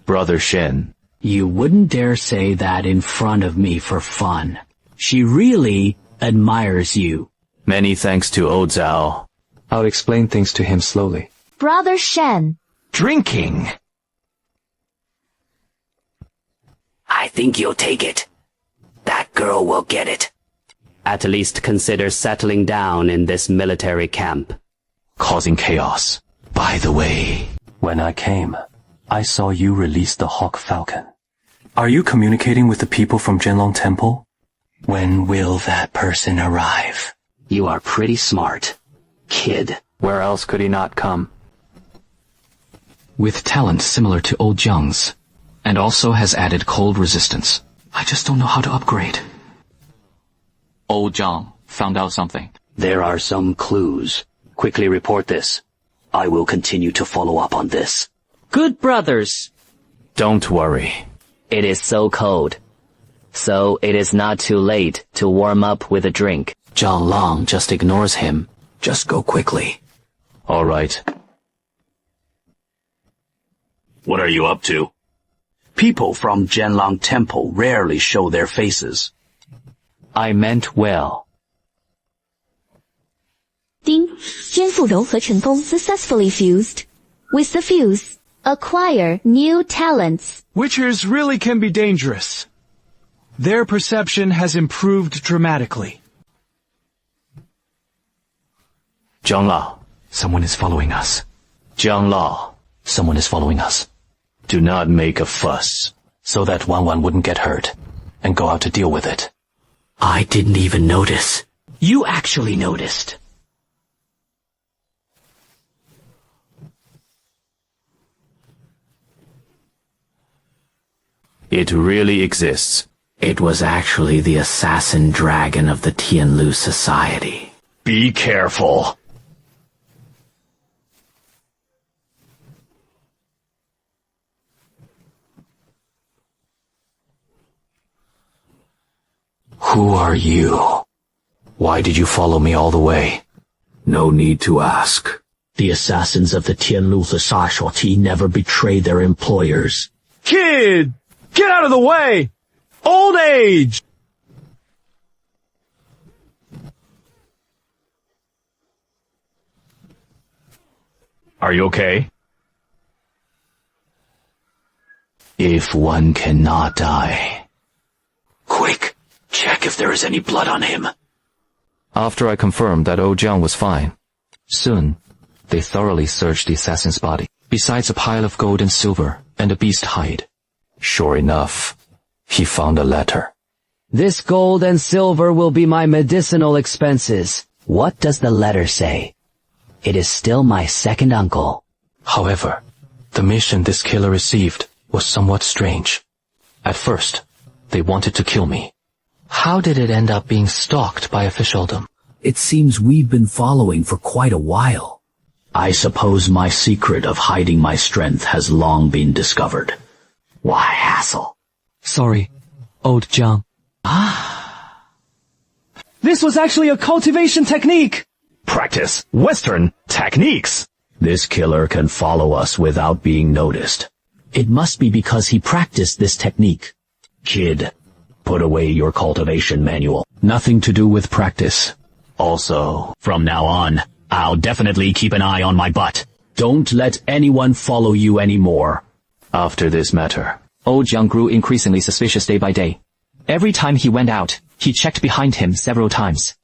Brother Shen. You wouldn't dare say that in front of me for fun. She really admires you. Many thanks to old Zhao. I'll explain things to him slowly. Brother Shen. Drinking. I think you'll take it. That girl will get it. At least consider settling down in this military camp. Causing chaos. By the way, When I came, I saw you release the Hawk Falcon. Are you communicating with the people from Zhenlong Temple? When will that person arrive? You are pretty smart, kid. Where else could he not come? With talent similar to old Jiang's, and also has added cold resistance. I just don't know how to upgrade. Old Jiang found out something. There are some clues. Quickly report this. I will continue to follow up on this. Good brothers. don't worry. It is so cold. So it is not too late to warm up with a drink. Zhang Lang just ignores him. Just go quickly. All right. What are you up to? People from Zhenlong Temple rarely show their faces. I meant well. 丁，天赋融合成功 successfully fused. With the fuse, acquire new talents. Witchers really can be dangerous. Their perception has improved dramatically. Zhang Lao, someone is following us. Zhang Lao, someone is following us. Do not make a fuss. So that Wan wouldn't get hurt, and go out to deal with it. I didn't even notice. You actually noticed. It really exists. It was actually the assassin dragon of the Tianlu Society. Be careful. Who are you? Why did you follow me all the way? No need to ask. The assassins of the Tianlu Society never betray their employers. Kid! Get out of the way! Old age! Are you okay? If one cannot die. Quick, check if there is any blood on him. After I confirmed that old Jiang was fine, soon, they thoroughly searched the assassin's body, besides a pile of gold and silver and a beast hide. Sure enough, he found a letter. This gold and silver will be my medicinal expenses. What does the letter say? It is still my second uncle. However, the mission this killer received was somewhat strange. At first, they wanted to kill me. How did it end up being stalked by officialdom? It seems we've been following for quite a while. I suppose my secret of hiding my strength has long been discovered. Why hassle? Sorry, old Jiang. This was actually a cultivation technique! Practice Western techniques. This killer can follow us without being noticed. It must be because he practiced this technique. Kid, put away your cultivation manual. Nothing to do with practice. Also, from now on, I'll definitely keep an eye on my butt. Don't let anyone follow you anymore. After this matter, Old Jiang grew increasingly suspicious day by day. Every time he went out, he checked behind him several times.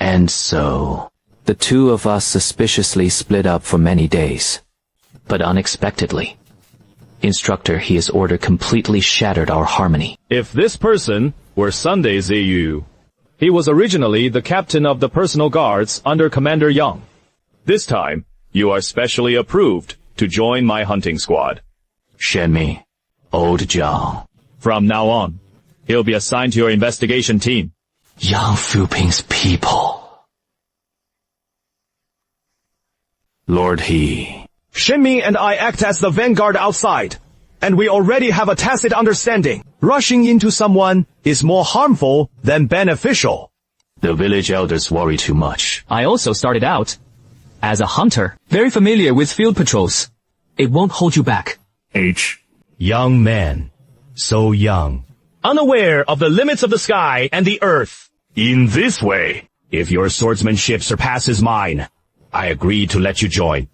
and so, the two of us suspiciously split up for many days. But unexpectedly, Instructor, his order completely shattered our harmony. If this person were Sunday Ziyu, he was originally the captain of the personal guards under Commander Yang. This time, you are specially approved to join my hunting squad. Shenmi, old Jiang. From now on, he'll be assigned to your investigation team. Yang Fuping's people. Lord He. Shenmi and I act as the vanguard outside. and we already have a tacit understanding. Rushing into someone is more harmful than beneficial. The village elders worry too much. I also started out as a hunter, very familiar with field patrols. It won't hold you back. Young man. So young. Unaware of the limits of the sky and the earth. In this way, if your swordsmanship surpasses mine, I agree to let you join.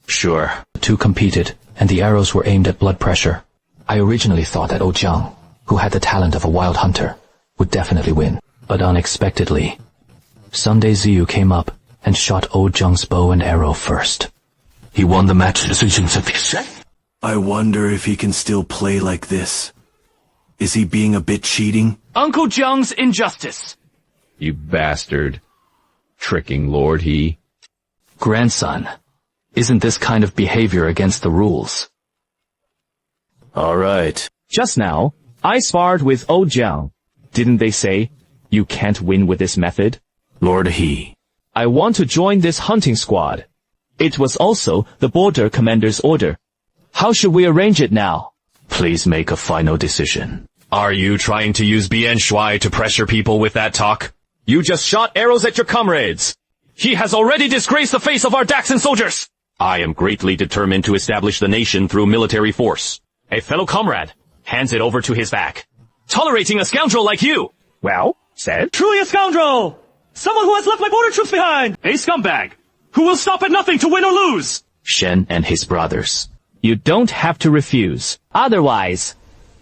Sure. The two competed, and the arrows were aimed at blood pressure. I originally thought that Oh Jiang, who had the talent of a wild hunter, would definitely win. But unexpectedly, Sunday Ziyu came up and shot Oh Jiang's bow and arrow first. He won the match. I wonder if he can still play like this. Is he being a bit cheating? Uncle Jiang's injustice. You bastard. Tricking Lord He. Grandson, isn't this kind of behavior against the rules? All right. Just now, I sparred with Oh Jiang. Didn't they say, you can't win with this method? Lord He. I want to join this hunting squad. It was also the border commander's order. How should we arrange it now? Please make a final decision. Are you trying to use Bian Shuai to pressure people with that talk? You just shot arrows at your comrades. He has already disgraced the face of our Daxon soldiers. I am greatly determined to establish the nation through military force. A fellow comrade hands it over to his back. Tolerating a scoundrel like you. Well, said. Truly a scoundrel! Someone who has left my border troops behind! A scumbag! Who will stop at nothing to win or lose! Shen and his brothers. You don't have to refuse. Otherwise,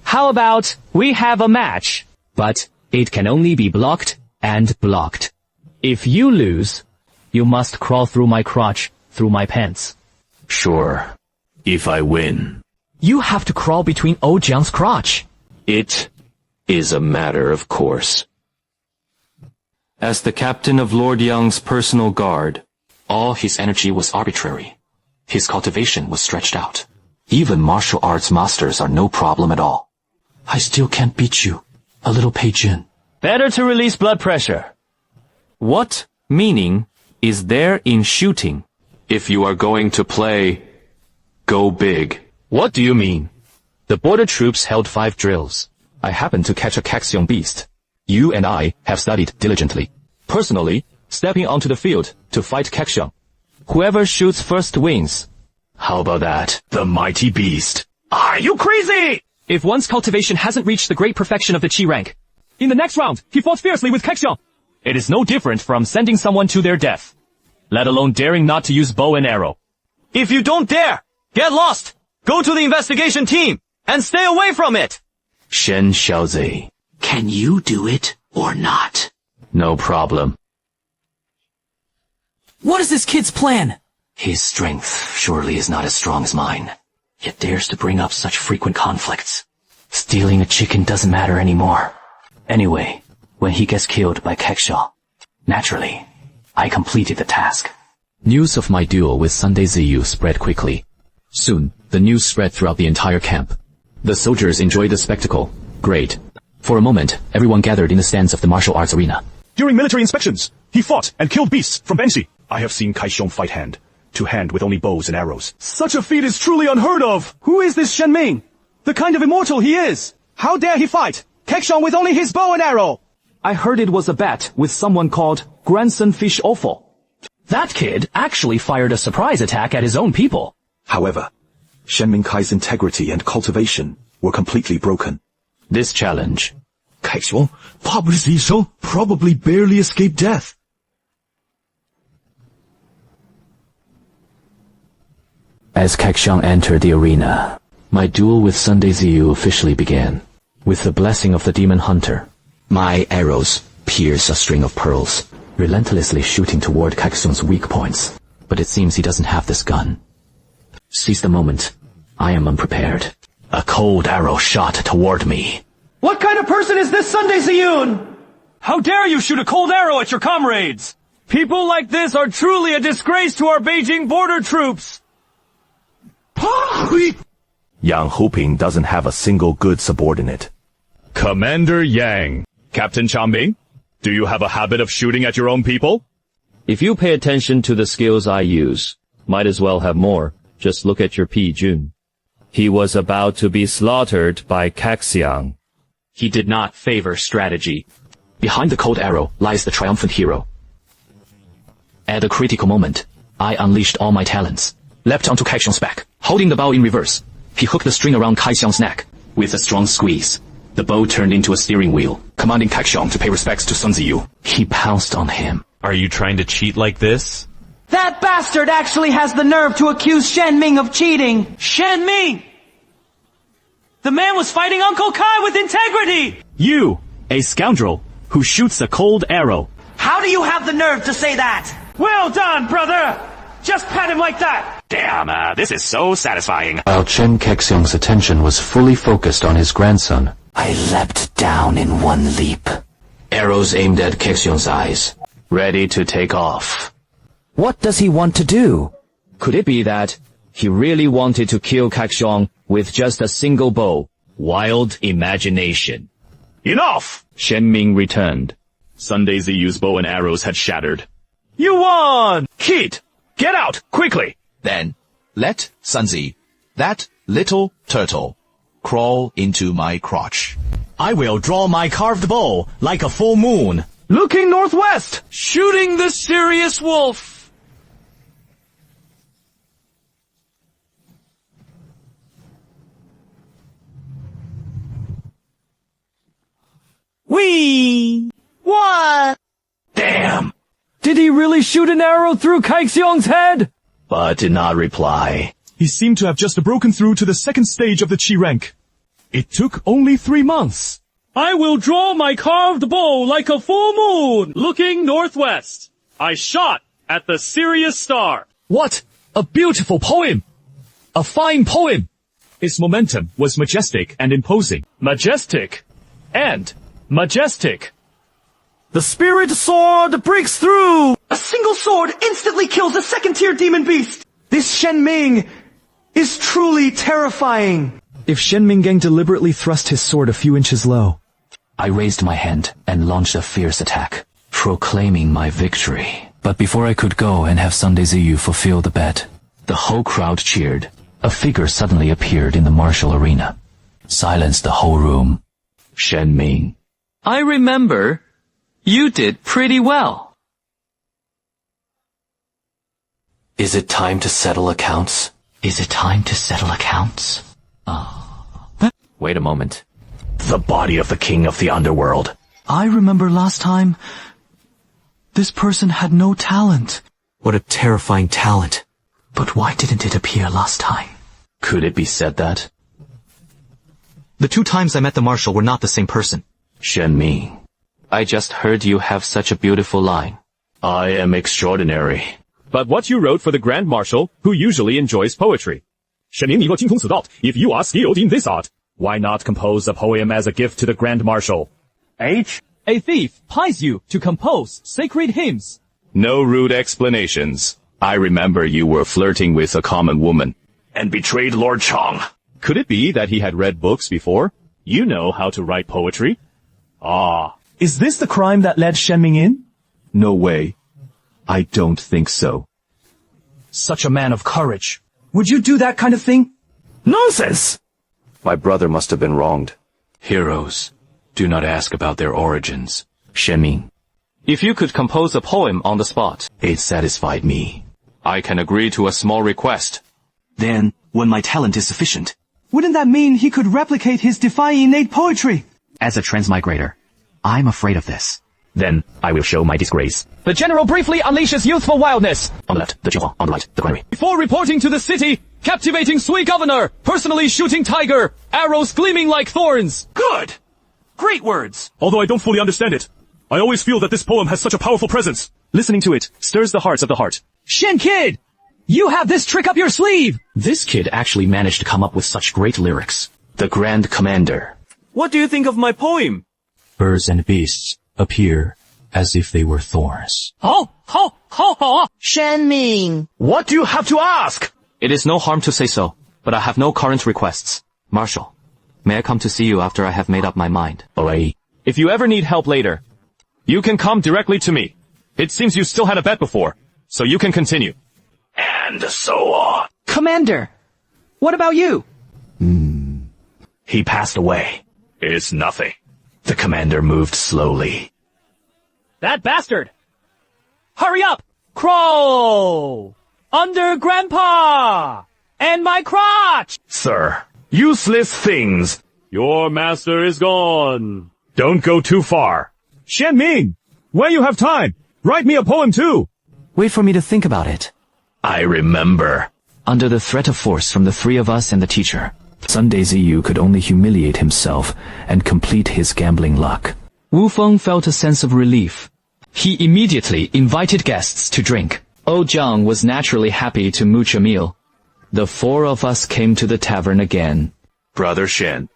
how about we have a match? But it can only be blocked and blocked. If you lose, you must crawl through my crotch, through my pants. Sure. If I win. You have to crawl between Oh Jiang's crotch. It is a matter of course. As the captain of Lord Yang's personal guard, all his energy was arbitrary. His cultivation was stretched out. Even martial arts masters are no problem at all. I still can't beat you, a little Pei Jun. Better to release blood pressure. What meaning is there in shooting? If you are going to play, go big. What do you mean? The border troops held 5 drills. I happened to catch a Kaxiong beast. You and I have studied diligently. Personally, stepping onto the field to fight Kaxiong. Whoever shoots first wins. How about that? The mighty beast. Are you crazy? If one's cultivation hasn't reached the great perfection of the Qi rank. In the next round, he fought fiercely with Kaxiong. It is no different from sending someone to their death. Let alone daring not to use bow and arrow. If you don't dare, get lost. Go to the investigation team and stay away from it. Shen Xiaozhi. Can you do it or not? No problem. What is this kid's plan? His strength surely is not as strong as mine, yet dares to bring up such frequent conflicts. Stealing a chicken doesn't matter anymore. Anyway, when he gets killed by Kekshaw, naturally, I completed the task. News of my duel with Sunday Ziyu spread quickly. Soon, the news spread throughout the entire camp. The soldiers enjoyed the spectacle. Great. For a moment, everyone gathered in the stands of the martial arts arena. During military inspections, he fought and killed beasts from Benxi. I have seen Kaxiong fight hand to hand with only bows and arrows. Such a feat is truly unheard of. Who is this Shen Ming? The kind of immortal he is. How dare he fight Kaxiong with only his bow and arrow? I heard it was a bet with someone called Grandson Fish Offal. That kid actually fired a surprise attack at his own people. However, Shen Mingkai's integrity and cultivation were completely broken. This challenge. Kaxiong, probably barely escaped death. As Kaxiong entered the arena, my duel with Sunday Ziyu officially began. With the blessing of the demon hunter, my arrows pierce a string of pearls, relentlessly shooting toward Kaxiong's weak points. But it seems he doesn't have this gun. Seize the moment. I am unprepared. A cold arrow shot toward me. What kind of person is this Sunday Ziyun? How dare you shoot a cold arrow at your comrades? People like this are truly a disgrace to our Beijing border troops. Yang Huping doesn't have a single good subordinate. Commander Yang. Captain Changming, do you have a habit of shooting at your own people? If you pay attention to the skills I use, might as well have more. Just look at your Pi Jun. He was about to be slaughtered by Caxiang. He did not favor strategy. Behind the cold arrow lies the triumphant hero. At a critical moment, I unleashed all my talents, leapt onto Kaxiang's back, holding the bow in reverse. He hooked the string around Kaxiang's neck. With a strong squeeze, the bow turned into a steering wheel, commanding Kaxiang to pay respects to Sun Ziyu. He pounced on him. Are you trying to cheat like this? That bastard actually has the nerve to accuse Shen Ming of cheating! Shen Ming! The man was fighting Uncle Kai with integrity! You, a scoundrel, who shoots a cold arrow. How do you have the nerve to say that? Well done, brother! Just pat him like that! Damn, this is so satisfying. While Chen Kexiong's attention was fully focused on his grandson, I leapt down in one leap. Arrows aimed at Kexiong's eyes, ready to take off. What does he want to do? Could it be that he really wanted to kill Kaxiang with just a single bow? Wild imagination. Enough! Shen Ming returned. Sunday Ziyu's bow and arrows had shattered. You won! Kid, get out, quickly! Then, let Sunzi, that little turtle, crawl into my crotch. I will draw my carved bow like a full moon. Looking northwest! Shooting the serious wolf! Whee! What? Damn! Did he really shoot an arrow through Kaxiang's head? But did not reply. He seemed to have just broken through to the second stage of the Qi rank. It took only 3 months. I will draw my carved bow like a full moon, looking northwest. I shot at the Sirius star. What? A beautiful poem! A fine poem! Its momentum was majestic and imposing. Majestic and majestic. The spirit sword breaks through! A single sword instantly kills a second-tier demon beast! This Shen Ming is truly terrifying. If Shen Minggang deliberately thrust his sword a few inches low, I raised my hand and launched a fierce attack, proclaiming my victory. But before I could go and have Sunday Ziyu fulfill the bet, the whole crowd cheered. A figure suddenly appeared in the martial arena, silenced the whole room. Shen Ming. I remember. You did pretty well. Is it time to settle accounts? Is it time to settle accounts? Wait a moment. The body of the king of the underworld. I remember last time, this person had no talent. What a terrifying talent. But why didn't it appear last time? Could it be said that? The 2 times I met the marshal were not the same person. Shen Ming. I just heard you have such a beautiful line. I am extraordinary. But what you wrote for the Grand Marshal, who usually enjoys poetry. 沈明你若精通此道, if you are skilled in this art, why not compose a poem as a gift to the Grand Marshal? H? A thief plies you to compose sacred hymns. No rude explanations. I remember you were flirting with a common woman and betrayed Lord Chong. Could it be that he had read books before? You know how to write poetry. Ah. Is this the crime that led Shen Ming in? No way. I don't think so. Such a man of courage. Would you do that kind of thing? Nonsense! My brother must have been wronged. Heroes, do not ask about their origins. Shen Ming. If you could compose a poem on the spot, It satisfied me. I can agree to a small request. Then, when my talent is sufficient, Wouldn't that mean he could replicate his defying innate poetry? as a transmigrator, I'm afraid of this. Then I will show my disgrace. The general briefly unleashes youthful wildness. On the left, the Jinhua. On the right, the granary. Before reporting to the city, captivating Sui Governor, personally shooting tiger, arrows gleaming like thorns. Good! Great words! Although I don't fully understand it, I always feel that this poem has such a powerful presence. Listening to it stirs the hearts of the heart. Shen Kid! You have this trick up your sleeve! This kid actually managed to come up with such great lyrics. The Grand Commander. What do you think of my poem? Birds and beasts appear as if they were thorns. Shen Ming! What do you have to ask? It is no harm to say so, but I have no current requests. Marshal, may I come to see you after I have made up my mind? Alright. If you ever need help later, you can come directly to me. It seems you still had a bet before, so you can continue. And so on. Commander, what about you? He passed away. It's nothing. The commander moved slowly. That bastard! Hurry up! Crawl! Under Grandpa! And my crotch! Sir, useless things. Your master is gone. Don't go too far. Shen Ming, when you have time, write me a poem too. Wait for me to think about it. I remember. Under the threat of force from the three of us and the teacher, Sunday Ziyu could only humiliate himself and complete his gambling luck. Wu Feng felt a sense of relief. He immediately invited guests to drink. Oh Jiang was naturally happy to mooch a meal. The four of us came to the tavern again. Brother Shen.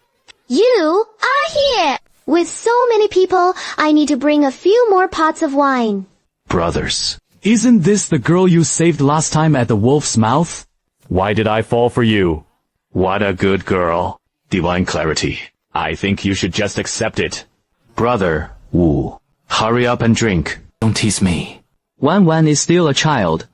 You are here! With so many people, I need to bring a few more pots of wine. Brothers. Isn't this the girl you saved last time at the wolf's mouth? Why did I fall for you? What a good girl. Divine clarity. I think you should just accept it. Brother Wu, hurry up and drink. Don't tease me. Wan Wan is still a child.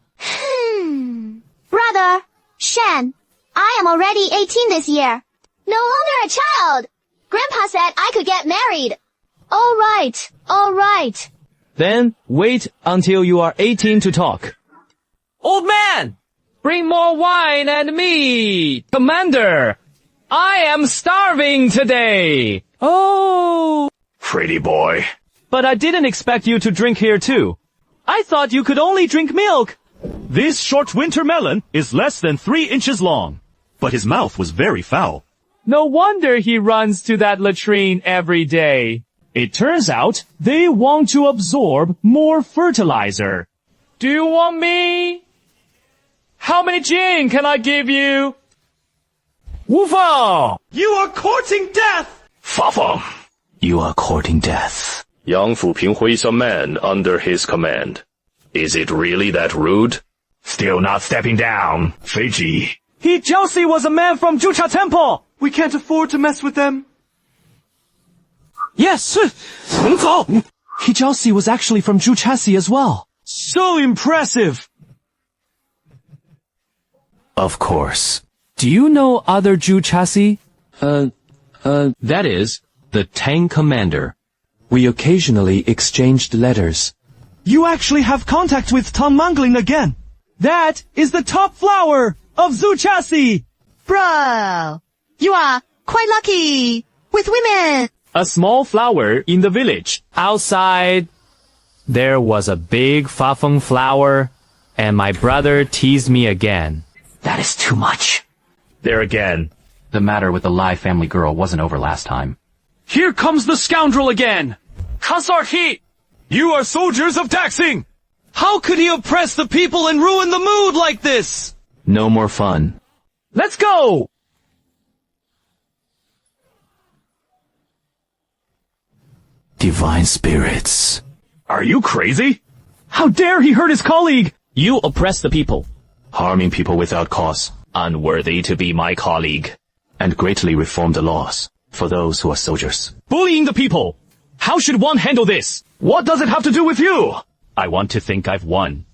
Brother, Shen, I am already 18 this year. No longer a child. Grandpa said I could get married. All right. Then wait until you are 18 to talk. Old man! Bring more wine and meat! Commander! I am starving today! Oh! Pretty boy. But I didn't expect you to drink here too. I thought you could only drink milk. This short winter melon is less than 3 inches long. But his mouth was very foul. No wonder he runs to that latrine every day. It turns out they want to absorb more fertilizer. Do you want me? How many gin can I give you? Wu Feng! You are courting death! Fa Feng. You are courting death. Yang Fuping is a man under his command. Is it really that rude? Still not stepping down, Fei Ji. He Jiaoxi was a man from Zhucha Temple! We can't afford to mess with them. Yes! He Jiaoxi was actually from Zhuchasi as well. So impressive! Of course. Do you know other Zhuchasi? That is, the Tang Commander. We occasionally exchanged letters. You actually have contact with Tom Mangling again. That is the top flower of Zhuchasi! Bro, you are quite lucky with women. A small flower in the village. Outside, there was a big Fafeng flower, and my brother teased me again. That is too much. There again. The matter with the Lai family girl wasn't over last time. Here comes the scoundrel again! Consort He! You are soldiers of Daxing! How could he oppress the people and ruin the mood like this? No more fun. Let's go! Divine spirits. Are you crazy? How dare he hurt his colleague! You oppress the people. Harming people without cause. Unworthy to be my colleague. And greatly reform the laws for those who are soldiers. Bullying the people! How should one handle this? What does it have to do with you? I want to think I've won.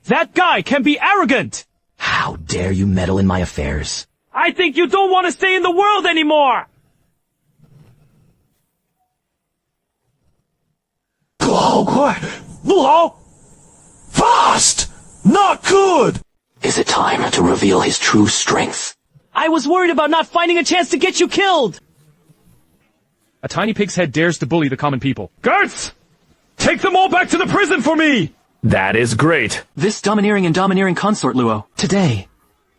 That guy can be arrogant! How dare you meddle in my affairs? I think you don't want to stay in the world anymore! 狗好快，不好 ！Fast, not good. Is it time to reveal his true strength? I was worried about not finding a chance to get you killed! A tiny pig's head dares to bully the common people. Guards! Take them all back to the prison for me! That is great. This domineering and domineering consort, Luo. Today,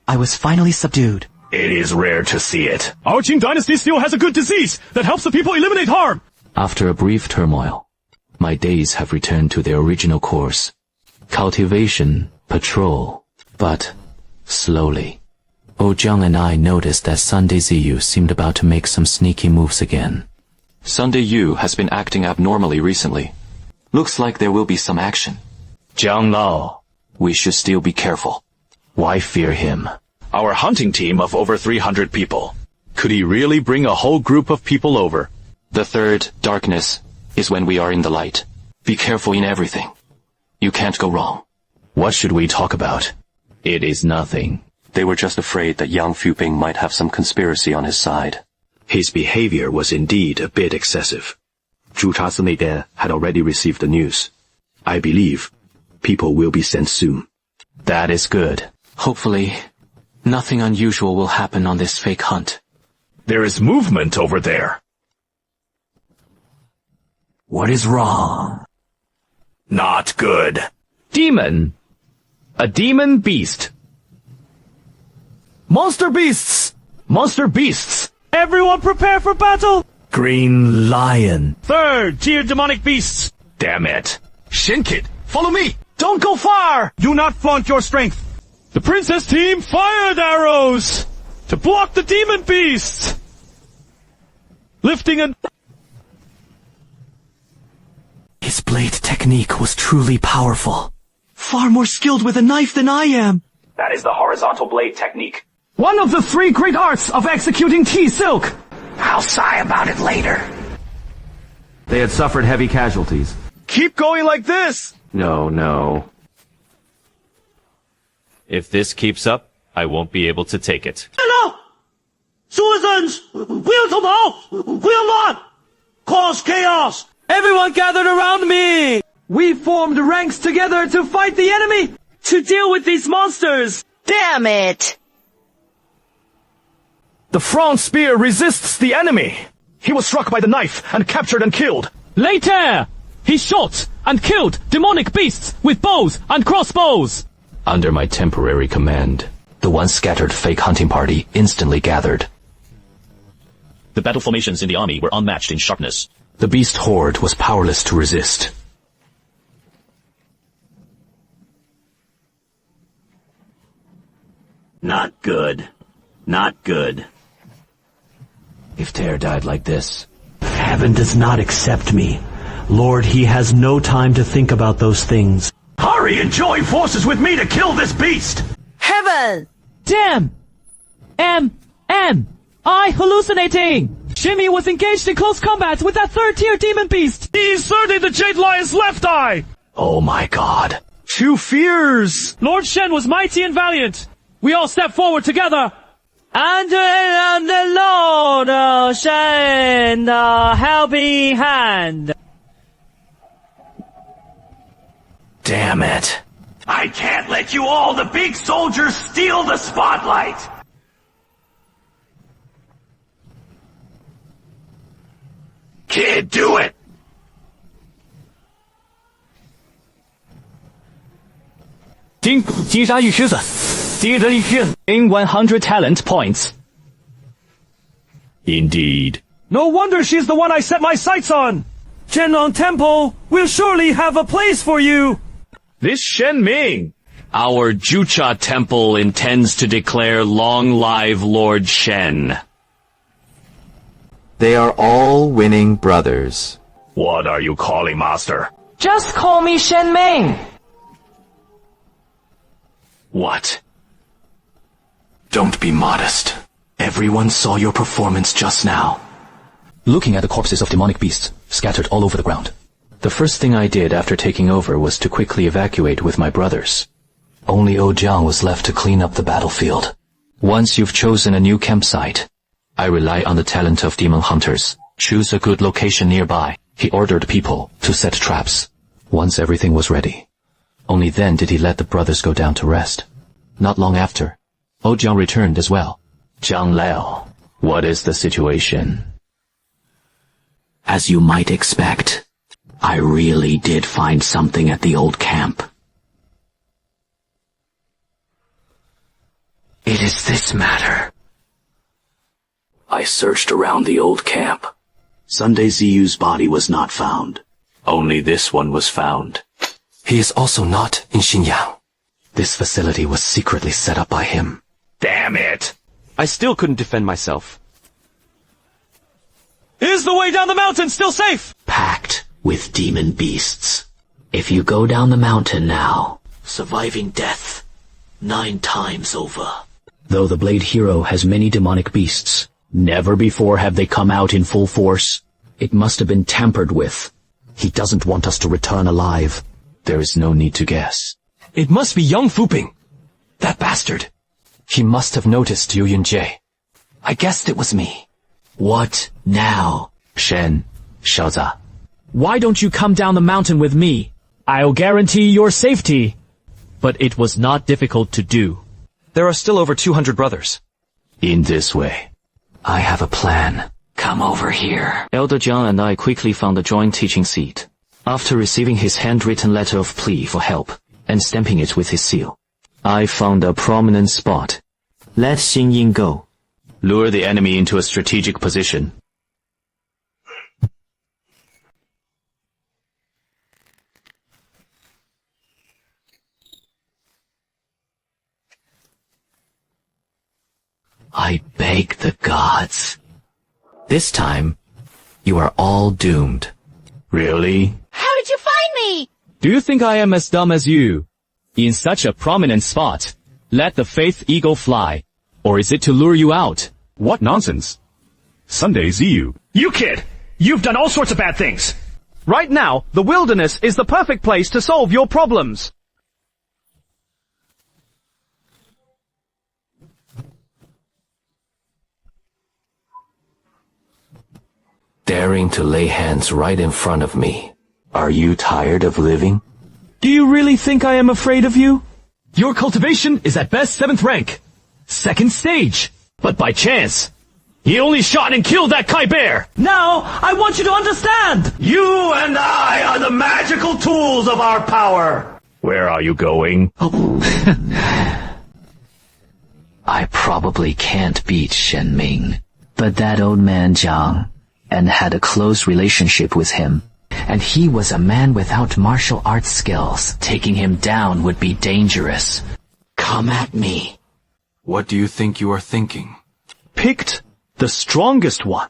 I was finally subdued. It is rare to see it. Our Qing dynasty still has a good disease that helps the people eliminate harm! After a brief turmoil, my days have returned to their original course. Cultivation, patrol, but slowly. Ojiang and I noticed that Sunday Ziyu seemed about to make some sneaky moves again. Sunday Yu has been acting abnormally recently. Looks like there will be some action. Jiang Lao. We should still be careful. Why fear him? Our hunting team of over 300 people. Could he really bring a whole group of people over? The third, darkness, is when we are in the light. Be careful in everything. You can't go wrong. What should we talk about? It is nothing. They were just afraid that Yang Fuping might have some conspiracy on his side. His behavior was indeed a bit excessive. 朱查斯那边 had already received the news. I believe people will be sent soon. That is good. Hopefully, nothing unusual will happen on this fake hunt. There is movement over there. What is wrong? Not good. Demon. A demon beast. Monster beasts! Monster beasts. Everyone prepare for battle! Green lion. Third tier demonic beasts. Damn it. Shinkid, follow me. Don't go far! Do not flaunt your strength. The princess team fired arrows to block the demon beasts. Lifting and... His blade technique was truly powerful. Far more skilled with a knife than I am. That is the horizontal blade technique. One of the 3 great arts of executing T-Silk. I'll sigh about it later. They had suffered heavy casualties. Keep going like this. No. If this keeps up, I won't be able to take it. No! Citizens! 不要逃跑! 不要乱! Cause chaos! Everyone gathered around me! We formed ranks together to fight the enemy! To deal with these monsters! Damn it! The Franz spear resists the enemy. He was struck by the knife and captured and killed. Later! He shot and killed demonic beasts with bows and crossbows! Under my temporary command, the once scattered fake hunting party instantly gathered. The battle formations in the army were unmatched in sharpness. The beast horde was powerless to resist. Not good. Not good. If Ter died like this, heaven does not accept me. Lord, he has no time to think about those things. Hurry and join forces with me to kill this beast! Heaven! Damn! I hallucinating! Shimmy was engaged in close combat with that 3rd tier demon beast! He inserted the Jade Lion's left eye! Oh my god. 2 fears! Lord Shen was mighty and valiant! We all step forward together! And the Lord Shen, the helping hand! Damn it. I can't let you all, the big soldiers, steal the spotlight! Kid, do it! Gain 100 talent points. Indeed. No wonder she's the one I set my sights on! Zhenlong Temple will surely have a place for you! This Shen Ming. Our Jucha Temple intends to declare long live Lord Shen. They are all winning brothers. What are you calling, Master? Just call me Shen Ming. What? Don't be modest. Everyone saw your performance just now. Looking at the corpses of demonic beasts scattered all over the ground. The first thing I did after taking over was to quickly evacuate with my brothers. Only Ojiang was left to clean up the battlefield. Once you've chosen a new campsite, I rely on the talent of demon hunters. Choose a good location nearby. He ordered people to set traps. Once everything was ready, only then did he let the brothers go down to rest. Not long after, Ojiang returned as well. Jiang Lao, what is the situation? As you might expect, I really did find something at the old camp. It is this matter. I searched around the old camp. Sunday Ziyu's body was not found. Only this one was found. He is also not in Xinyang. This facility was secretly set up by him. Damn it! I still couldn't defend myself. Is the way down the mountain still safe? Packed with demon beasts. If you go down the mountain now, surviving death 9 times over. Though the Blade Hero has many demonic beasts, never before have they come out in full force. It must have been tampered with. He doesn't want us to return alive. There is no need to guess. It must be young Fuping. That bastard. He must have noticed Yu Yunjie. I guessed it was me. What now? Shen, 小子, Why don't you come down the mountain with me? I'll guarantee your safety. But it was not difficult to do. There are still over 200 brothers. In this way. I have a plan. Come over here. Elder Jiang and I quickly found a joint teaching seat. After receiving his handwritten letter of plea for help and stamping it with his seal, I found a prominent spot. let Xing Ying go. Lure the enemy into a strategic position. I beg the gods. This time, you are all doomed. Really? How did you find me? Do you think I am as dumb as you? In such a prominent spot, let the faith eagle fly. Or is it to lure you out? What nonsense. Sunday Ziyu. You kid! You've done all sorts of bad things. Right now, the wilderness is the perfect place to solve your problems. Daring to lay hands right in front of me. Are you tired of living? Do you really think I am afraid of you? Your cultivation is at best 7th rank. 2nd stage. But by chance, he only shot and killed that Kai Bear. Now, I want you to understand. You and I are the magical tools of our power. Where are you going? I probably can't beat Shen Ming, but that old man Jiang, and had a close relationship with him, and he was a man without martial arts skills. Taking him down would be dangerous. Come at me. What do you think you are thinking? Picked the strongest one.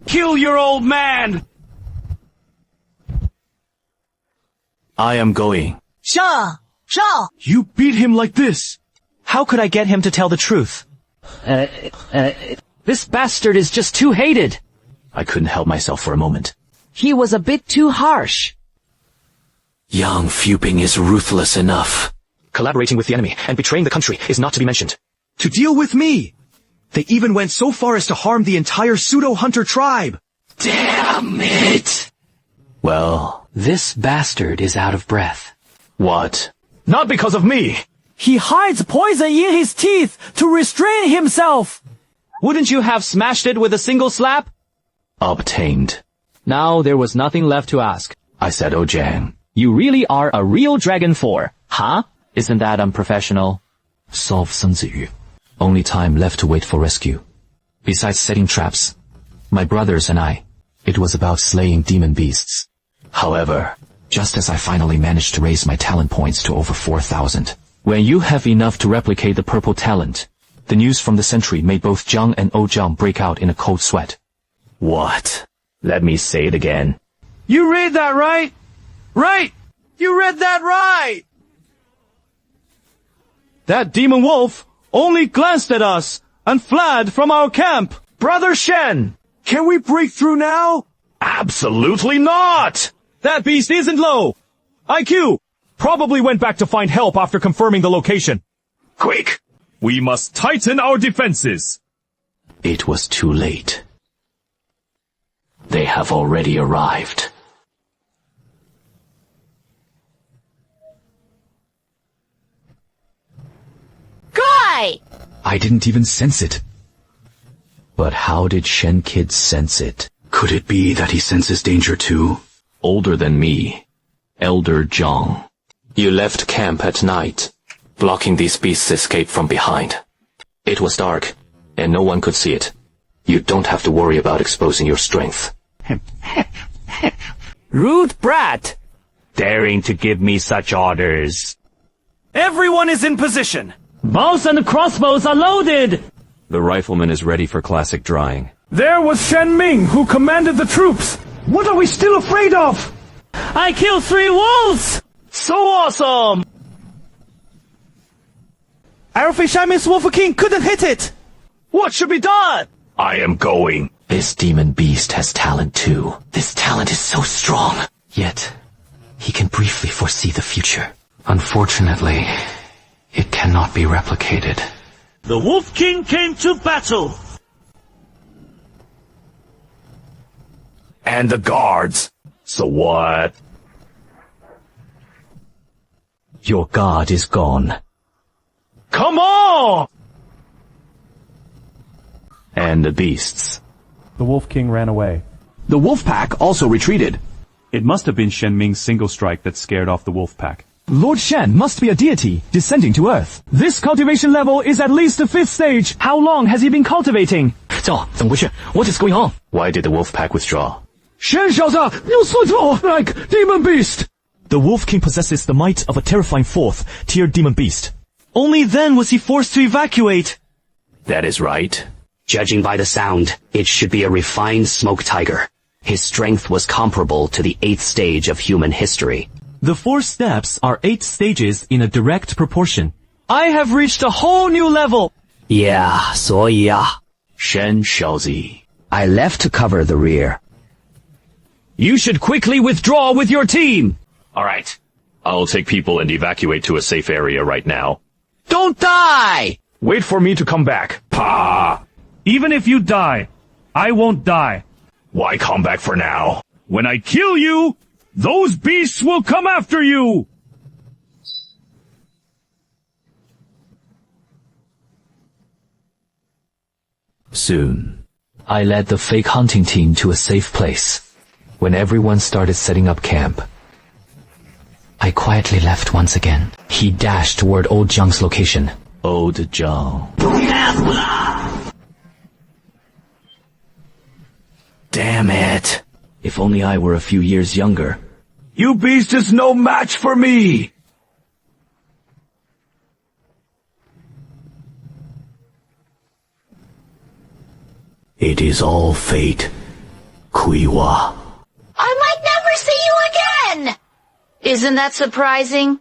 Kill your old man! I am going. Sure. You beat him like this. How could I get him to tell the truth? This bastard is just too hated. I couldn't help myself for a moment. He was a bit too harsh. Yang Fuping is ruthless enough. Collaborating with the enemy and betraying the country is not to be mentioned. To deal with me! They even went so far as to harm the entire pseudo-hunter tribe! Damn it! Well, this bastard is out of breath. What? Not because of me. He hides poison in his teeth to restrain himself! Wouldn't you have smashed it with a single slap? Obtained. Now there was nothing left to ask. I said Ojang. You really are a real Dragon 4, huh? Isn't that unprofessional? Solve Sun Ziyu. Only time left to wait for rescue. Besides setting traps, my brothers and I, it was about slaying demon beasts. However, Just as I finally managed to raise my talent points to over 4,000. When you have enough to replicate the purple talent, the news from the sentry made both Jiang and Ojang break out in a cold sweat. What? Let me say it again. You read that right? Right! You read that right! That demon wolf only glanced at us and fled from our camp. Brother Shen! Can we break through now? Absolutely not! That beast isn't low. IQ probably went back to find help after confirming the location. Quick! We must tighten our defenses. It was too late. They have already arrived. Guy! I didn't even sense it. But how did Shen Kid sense it? Could it be that he senses danger too? Older than me, Elder Jiang. You left camp at night, blocking these beasts' escape from behind. It was dark, and no one could see it. You don't have to worry about exposing your strength. Rude brat! Daring to give me such orders. Everyone is in position! Bows and crossbows are loaded! The rifleman is ready for classic drying. There was Shen Ming who commanded the troops. What are we still afraid of? I killed 3 wolves! So awesome! Arrowfish Shaman's Wolf King couldn't hit it! What should be done? I am going. This demon beast has talent too. This talent is so strong. Yet, he can briefly foresee the future. Unfortunately, It cannot be replicated. The Wolf King came to battle. And the guards. So what? Your guard is gone. Come on! And the beasts. The Wolf King ran away. The wolf pack also retreated. It must have been Shen Ming's single strike that scared off the wolf pack. Lord Shen must be a deity descending to Earth. This cultivation level is at least the 5th stage. How long has he been cultivating? 赵，怎么回事? What is going on? Why did the wolf pack withdraw? Shen 小子, you switch like demon beast. The Wolf King possesses the might of a terrifying 4th-tier demon beast. Only then was he forced to evacuate. That is right. Judging by the sound, it should be a refined smoke tiger. His strength was comparable to the 8th stage of human history. The 4 steps are 8 stages in a direct proportion. I have reached a whole new level. Yeah, 所以啊, Shen Xiaozi. I left to cover the rear. You should quickly withdraw with your team. All right. I'll take people and evacuate to a safe area right now. Don't die! Wait for me to come back. Pa! Even if you die, I won't die. Why come back for now? When I kill you, those beasts will come after you! Soon, I led the fake hunting team to a safe place. When everyone started setting up camp, I quietly left once again. He dashed toward Old Jiang's location. Old Jiang. Damn it. If only I were a few years younger. You beast is no match for me! It is all fate, Kuiwa. I might never see you again! Isn't that surprising?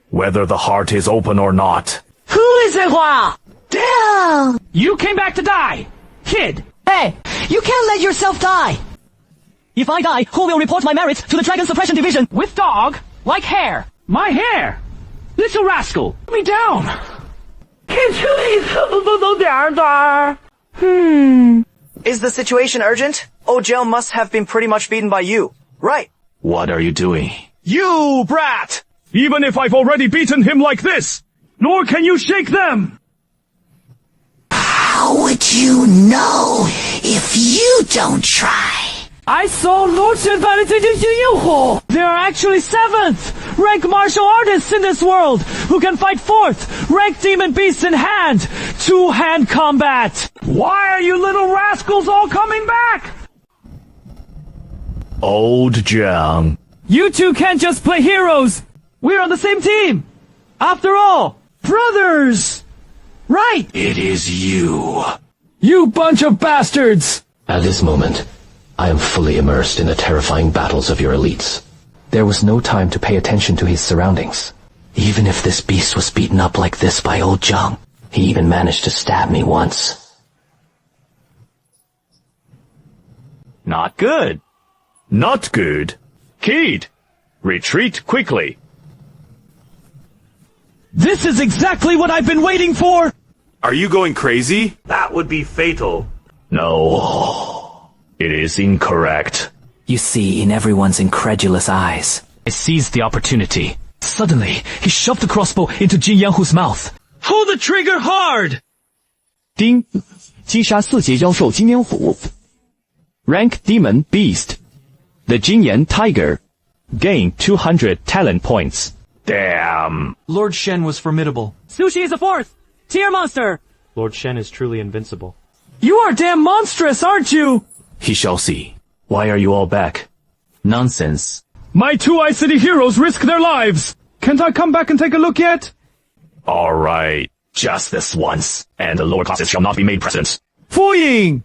Whether the heart is open or not. Who is it, Hua? Damn! You came back to die! Kid! Hey, you can't let yourself die! If I die, who will report my merits to the Dragon Suppression Division? With dog? Like hair? My hair! Little rascal! Put me down! Can't you Is the situation urgent? Ojel must have been pretty much beaten by you. Right. What are you doing? You brat! Even if I've already beaten him like this, nor can you shake them! How would you know if you don't try? I saw Lord Shen. There are actually 7th rank martial artists in this world who can fight 4th rank demon beasts in hand, 2-hand combat. Why are you little rascals all coming back? Old Jiang. You two can't just play heroes. We're on the same team. After all, brothers. Right. It is you. You bunch of bastards. At this moment, I am fully immersed in the terrifying battles of your elites. There was no time to pay attention to his surroundings. Even if this beast was beaten up like this by old Jiang, he even managed to stab me once. Not good. Not good. Kid, retreat quickly. This is exactly what I've been waiting for. Are you going crazy? That would be fatal. No. It is incorrect. You see in everyone's incredulous eyes. I seized the opportunity. Suddenly, he shoved the crossbow into Jin Yanghu's mouth. Pull the trigger hard! 丁，击杀4阶妖兽金烟虎。Rank Demon Beast. The Jinyan Tiger. Gain 200 talent points. Damn. Lord Shen was formidable. Sushi is a 4th tier monster. Lord Shen is truly invincible. You are damn monstrous, aren't you? He shall see. Why are you all back? Nonsense. My 2 Ice City heroes risk their lives! Can't I come back and take a look yet? All right. Just this once, and the lower classes shall not be made present. Fu Ying!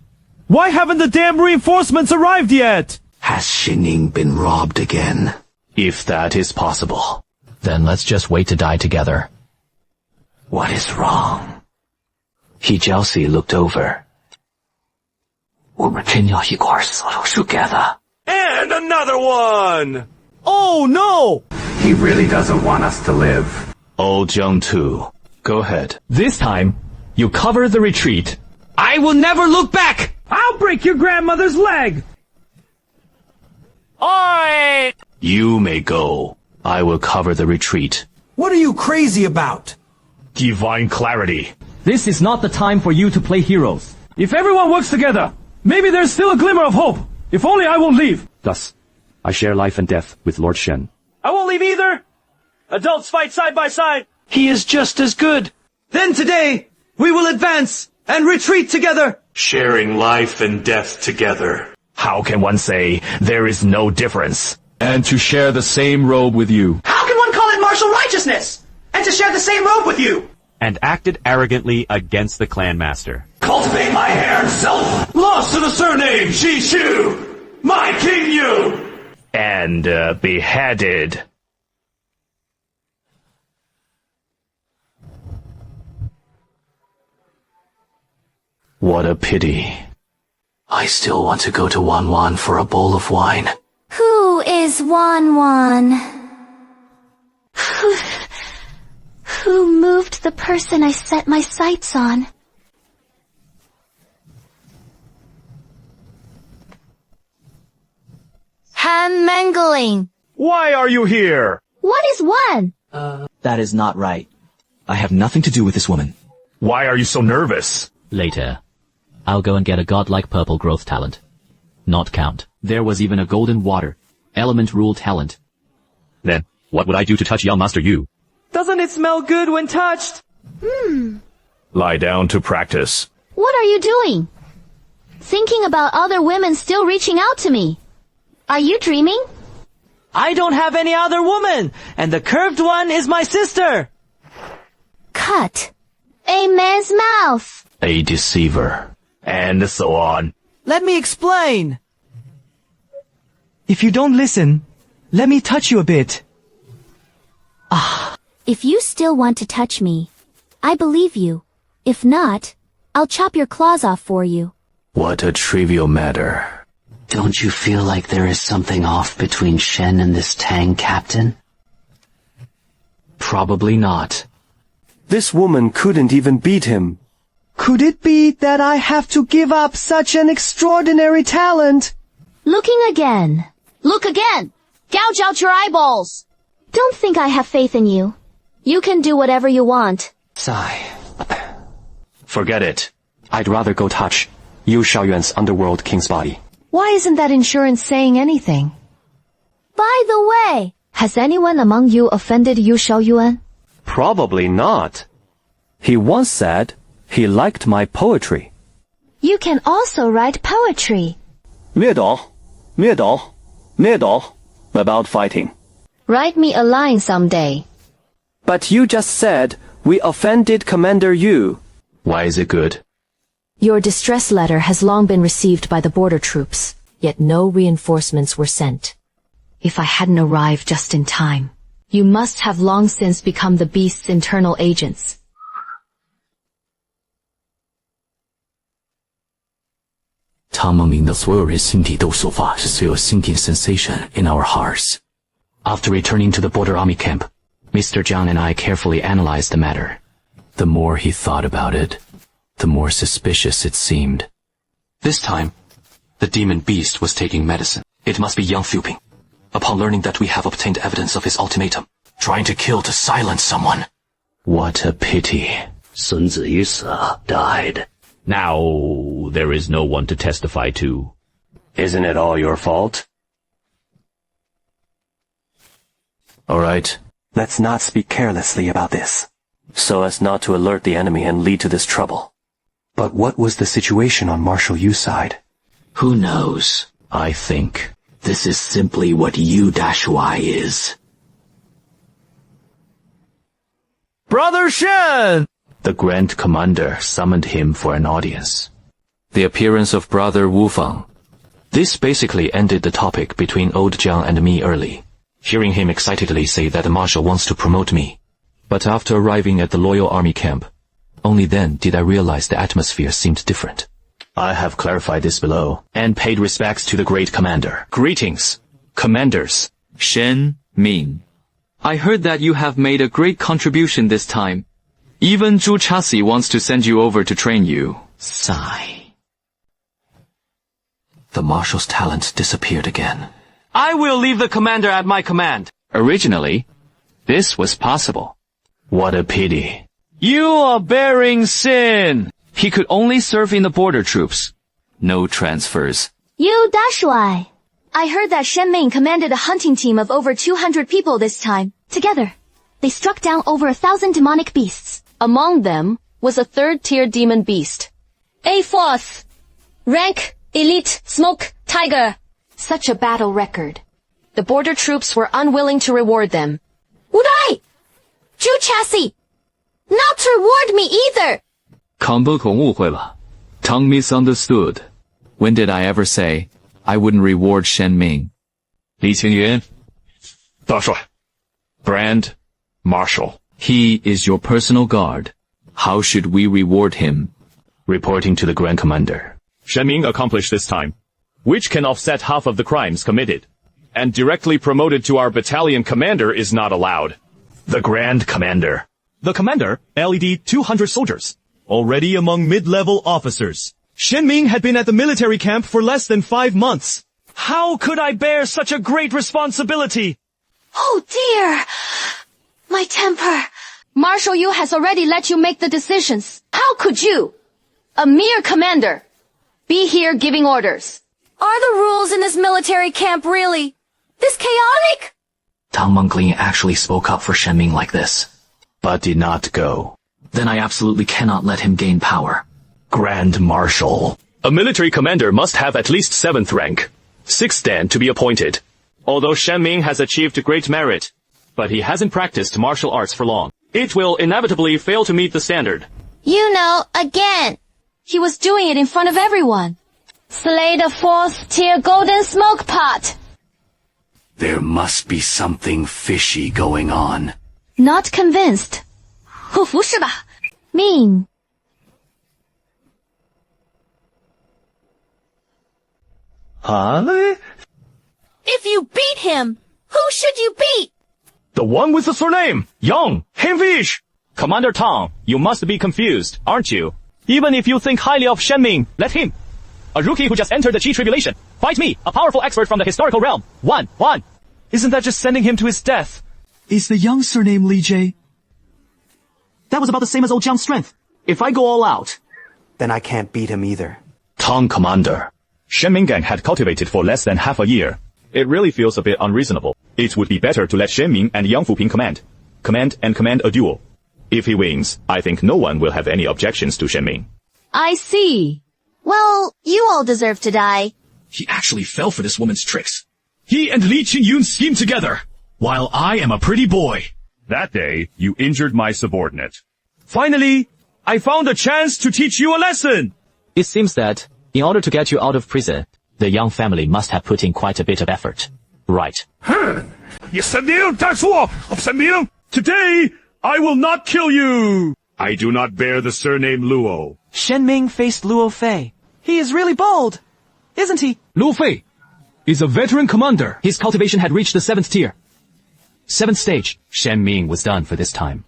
Why haven't the damn reinforcements arrived yet? Has Shining been robbed again? If that is possible, then let's just wait to die together. What is wrong? He Jiaoxi looked over. 我们真要一块死路 together. And another one! Oh no! He really doesn't want us to live. Old Jiang too. Go ahead. This time, you cover the retreat. I will never look back! I'll break your grandmother's leg! Oi! You may go. I will cover the retreat. What are you crazy about? Divine clarity. This is not the time for you to play heroes. If everyone works together, maybe there's still a glimmer of hope. If only I won't leave. Thus, I share life and death with Lord Shen. I won't leave either. Adults fight side by side. He is just as good. Then today, we will advance and retreat together. Sharing life and death together. How can one say there is no difference? And to share the same robe with you. How can one call it martial righteousness? And to share the same robe with you? And acted arrogantly against the clan master. Cultivate my hair self. Lost to the surname Shishu. My King Yu. And beheaded. What a pity. I still want to go to Wanwan for a bowl of wine. Who is Wanwan? Who moved the person I set my sights on? Han Mengling. Why are you here? What is one? That is not right. I have nothing to do with this woman. Why are you so nervous? Later, I'll go and get a godlike purple growth talent. Not count. There was even a golden water, element rule talent. Then, what would I do to touch young Master Yu? Doesn't it smell good when touched? Lie down to practice. What are you doing? Thinking about other women still reaching out to me. Are you dreaming? I don't have any other woman, and the curved one is my sister. Cut. A man's mouth. A deceiver. And so on. Let me explain. If you don't listen, let me touch you a bit. If you still want to touch me, I believe you. If not, I'll chop your claws off for you. What a trivial matter. Don't you feel like there is something off between Shen and this Tang captain? Probably not. This woman couldn't even beat him. Could it be that I have to give up such an extraordinary talent? Looking again. Look again. Gouge out your eyeballs. Don't think I have faith in you. You can do whatever you want. Sigh. Forget it. I'd rather go touch Yu Xiaoyuan's underworld king's body. Why isn't that insurance saying anything? By the way, has anyone among you offended Yu Xiaoyuan? Probably not. He once said he liked my poetry. You can also write poetry. 略懂,略懂,略懂 about fighting. Write me a line someday. But you just said we offended Commander Yu. Why is it good? Your distress letter has long been received by the border troops, yet no reinforcements were sent. If I hadn't arrived just in time, you must have long since become the beast's internal agents. Sensation in our hearts. After returning to the border army camp, Mr. Jiang and I carefully analyzed the matter. The more he thought about it, the more suspicious it seemed. This time, the demon beast was taking medicine. It must be Yang Fuping. Upon learning that we have obtained evidence of his ultimatum, trying to kill to silence someone. What a pity. Sun Ziyusa died. Now, there is no one to testify to. Isn't it all your fault? All right. Let's not speak carelessly about this, so as not to alert the enemy and lead to this trouble. But what was the situation on Marshal Yu's side? Who knows? I think this is simply what U-Y is. Brother Shen! The Grand Commander summoned him for an audience. The appearance of Brother Wu Feng. This basically ended the topic between old Jiang and me early. Hearing him excitedly say that the Marshal wants to promote me. But after arriving at the loyal army camp, only then did I realize the atmosphere seemed different. I have clarified this below, and paid respects to the great commander. Greetings, commanders. Shen Ming. I heard that you have made a great contribution this time. Even Zhu Chasi wants to send you over to train you. Sigh. The marshal's talent disappeared again. I will leave the commander at my command. Originally, this was possible. What a pity. You are bearing sin. He could only serve in the border troops. No transfers. You Dashuai. I heard that Shen Ming commanded a hunting team of over 200 people this time. Together, they struck down over 1,000 demonic beasts. Among them was a third-tier demon beast. A4th. Rank, elite, smoke, tiger. Such a battle record. The border troops were unwilling to reward them. Would I? Zhu Chasi! Not to reward me either! Combo 同误会了. Tongue misunderstood. When did I ever say I wouldn't reward Shen Ming? Li Qingyuan. 大帅. Brand Marshal. He is your personal guard. How should we reward him? Reporting to the Grand Commander. Shen Ming accomplished this time, which can offset half of the crimes committed. And directly promoted to our battalion commander is not allowed. The Grand Commander. The commander, LED 200 soldiers. Already among mid-level officers. Shen Ming had been at the military camp for less than 5 months. How could I bear such a great responsibility? Oh dear! My temper. Marshal Yu has already let you make the decisions. How could you, a mere commander, be here giving orders? Are the rules in this military camp really this chaotic? Tang Mengling actually spoke up for Shen Ming like this. But did not go. Then I absolutely cannot let him gain power. Grand Marshal. A military commander must have at least 7th rank. 6th dan to be appointed. Although Shen Ming has achieved great merit, but he hasn't practiced martial arts for long. It will inevitably fail to meet the standard. You know, again. He was doing it in front of everyone. Slay the 4th-tier golden smoke pot. There must be something fishy going on. Not convinced. 不服是吧? Ming. Huh? If you beat him, who should you beat? The one with the surname, Young, Himfish. Commander Tang, you must be confused, aren't you? Even if you think highly of Shen Ming, let him. A rookie who just entered the Qi Tribulation. Fight me, a powerful expert from the historical realm. 1-1. Isn't that just sending him to his death? Is the Young surname Li Jie? That was about the same as old Jiang's strength. If I go all out, Then I can't beat him either. Tang Commander. Shen Ming Gang had cultivated for less than half a year. It really feels a bit unreasonable. It would be better to let Shen Ming and Yang Fuping command. Command a duel. If he wins, I think no one will have any objections to Shen Ming. I see. Well, you all deserve to die. He actually fell for this woman's tricks. He and Li Qingyun schemed together, while I am a pretty boy. That day, you injured my subordinate. Finally, I found a chance to teach you a lesson. It seems that, in order to get you out of prison, the Young family must have put in quite a bit of effort. Right. Today, I will not kill you. I do not bear the surname Luo. Shen Ming faced Luo Fei. He is really bold, isn't he? Luo Fei is a veteran commander. His cultivation had reached the 7th tier. 7th stage. Shen Ming was done for this time.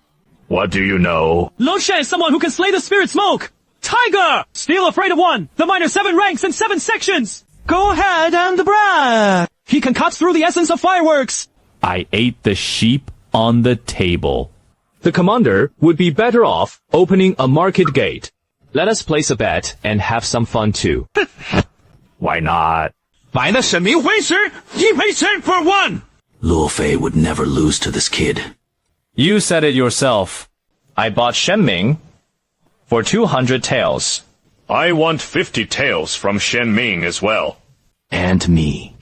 What do you know? Lo Shen is someone who can slay the spirit smoke. Tiger! Still afraid of one. The minor 7 ranks and 7 sections. Go ahead and brag. He can cut through the essence of fireworks. I ate the sheep on the table. The commander would be better off opening a market gate. Let us place a bet and have some fun too. Why not? 来的神明会师，1赔10 for 1. Luo Fei would never lose to this kid. You said it yourself. I bought Shen Ming for 200 taels. I want 50 taels from Shen Ming as well. And me.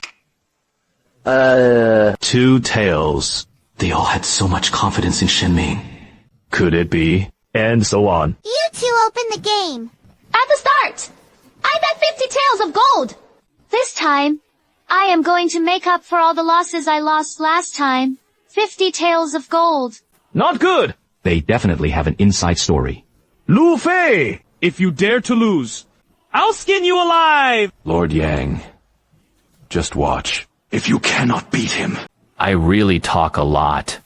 2 taels. They all had so much confidence in Shen Ming. Could it be? And so on. You two open the game. At the start, I bet 50 taels of gold. This time, I am going to make up for all the losses I lost last time. 50 taels of gold. Not good. They definitely have an inside story. Lu Fei, if you dare to lose, I'll skin you alive. Lord Yang, just watch. If you cannot beat him, I really talk a lot.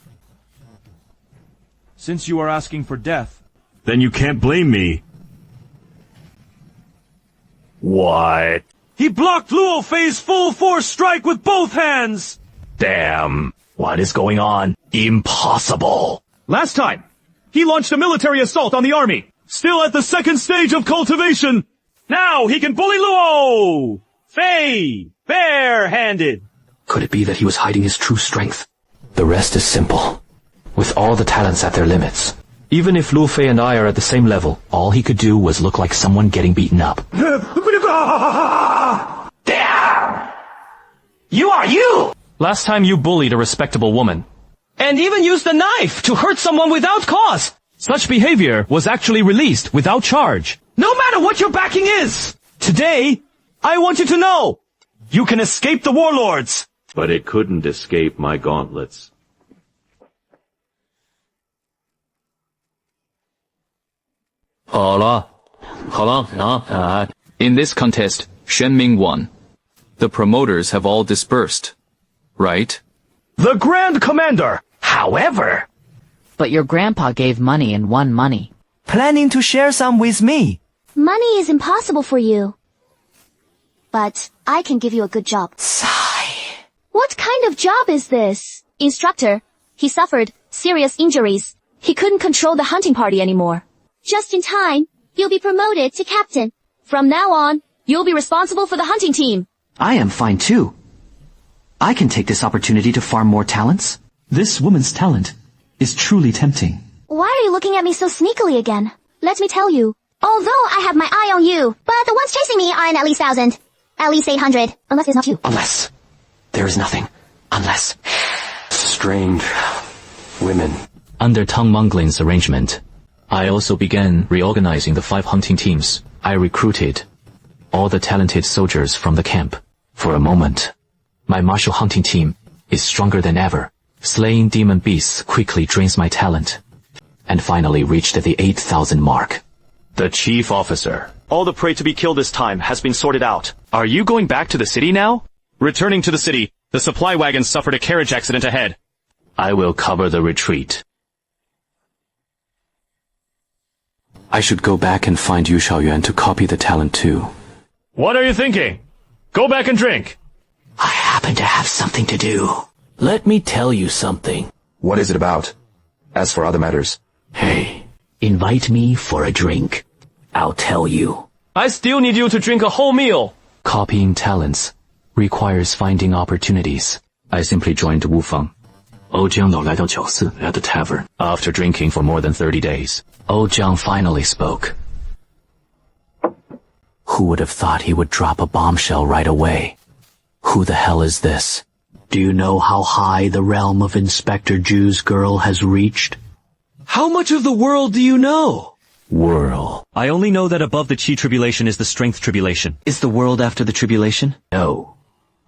Since you are asking for death, Then you can't blame me. What? he blocked Luo Fei's full force strike with both hands! Damn. What is going on? Impossible. Last time, he launched a military assault on the army, still at the second stage of cultivation. Now he can bully Luo Fei, bare-handed. Could it be that he was hiding his true strength? The rest is simple. With all the talents at their limits, even if Lu Fei and I are at the same level, all he could do was look like someone getting beaten up. Damn! You are you! Last time you bullied a respectable woman. And even used a knife to hurt someone without cause. Such behavior was actually released without charge. No matter what your backing is, today, I want you to know, you can escape the warlords. But it couldn't escape my gauntlets. In this contest, Shen Ming won. The promoters have all dispersed, right? The Grand Commander, however. But your grandpa gave money and won money. Planning to share some with me. Money is impossible for you. But I can give you a good job. Sigh. What kind of job is this? Instructor, he suffered serious injuries. He couldn't control the hunting party anymore. Just in time, you'll be promoted to captain. From now on, you'll be responsible for the hunting team. I am fine too. I can take this opportunity to farm more talents. This woman's talent is truly tempting. Why are you looking at me so sneakily again? Let me tell you. Although I have my eye on you, but the ones chasing me are in at least 1,000. At least 800. Unless it's not you. Unless. There is nothing. Unless. Strange. Women. Under Tang Mongling's arrangement, I also began reorganizing the 5 hunting teams. I recruited all the talented soldiers from the camp. For a moment, my martial hunting team is stronger than ever. Slaying demon beasts quickly drains my talent, and finally reached the 8,000 mark. The chief officer. All the prey to be killed this time has been sorted out. Are you going back to the city now? Returning to the city, the supply wagon suffered a carriage accident ahead. I will cover the retreat. I should go back and find Yu Shaoyuan to copy the talent too. What are you thinking? Go back and drink. I happen to have something to do. Let me tell you something. What is it about? As for other matters. Hey, invite me for a drink. I'll tell you. I still need you to drink a whole meal. Copying talents requires finding opportunities. I simply joined Wu Feng. Old Jiang 老来到酒肆 at the tavern. After drinking for more than 30 days, Old Jiang finally spoke. Who would have thought he would drop a bombshell right away? Who the hell is this? Do you know how high the realm of Inspector Ju's girl has reached? How much of the world do you know? Whirl. I only know that above the Chi Tribulation is the Strength Tribulation. Is the world after the tribulation? No.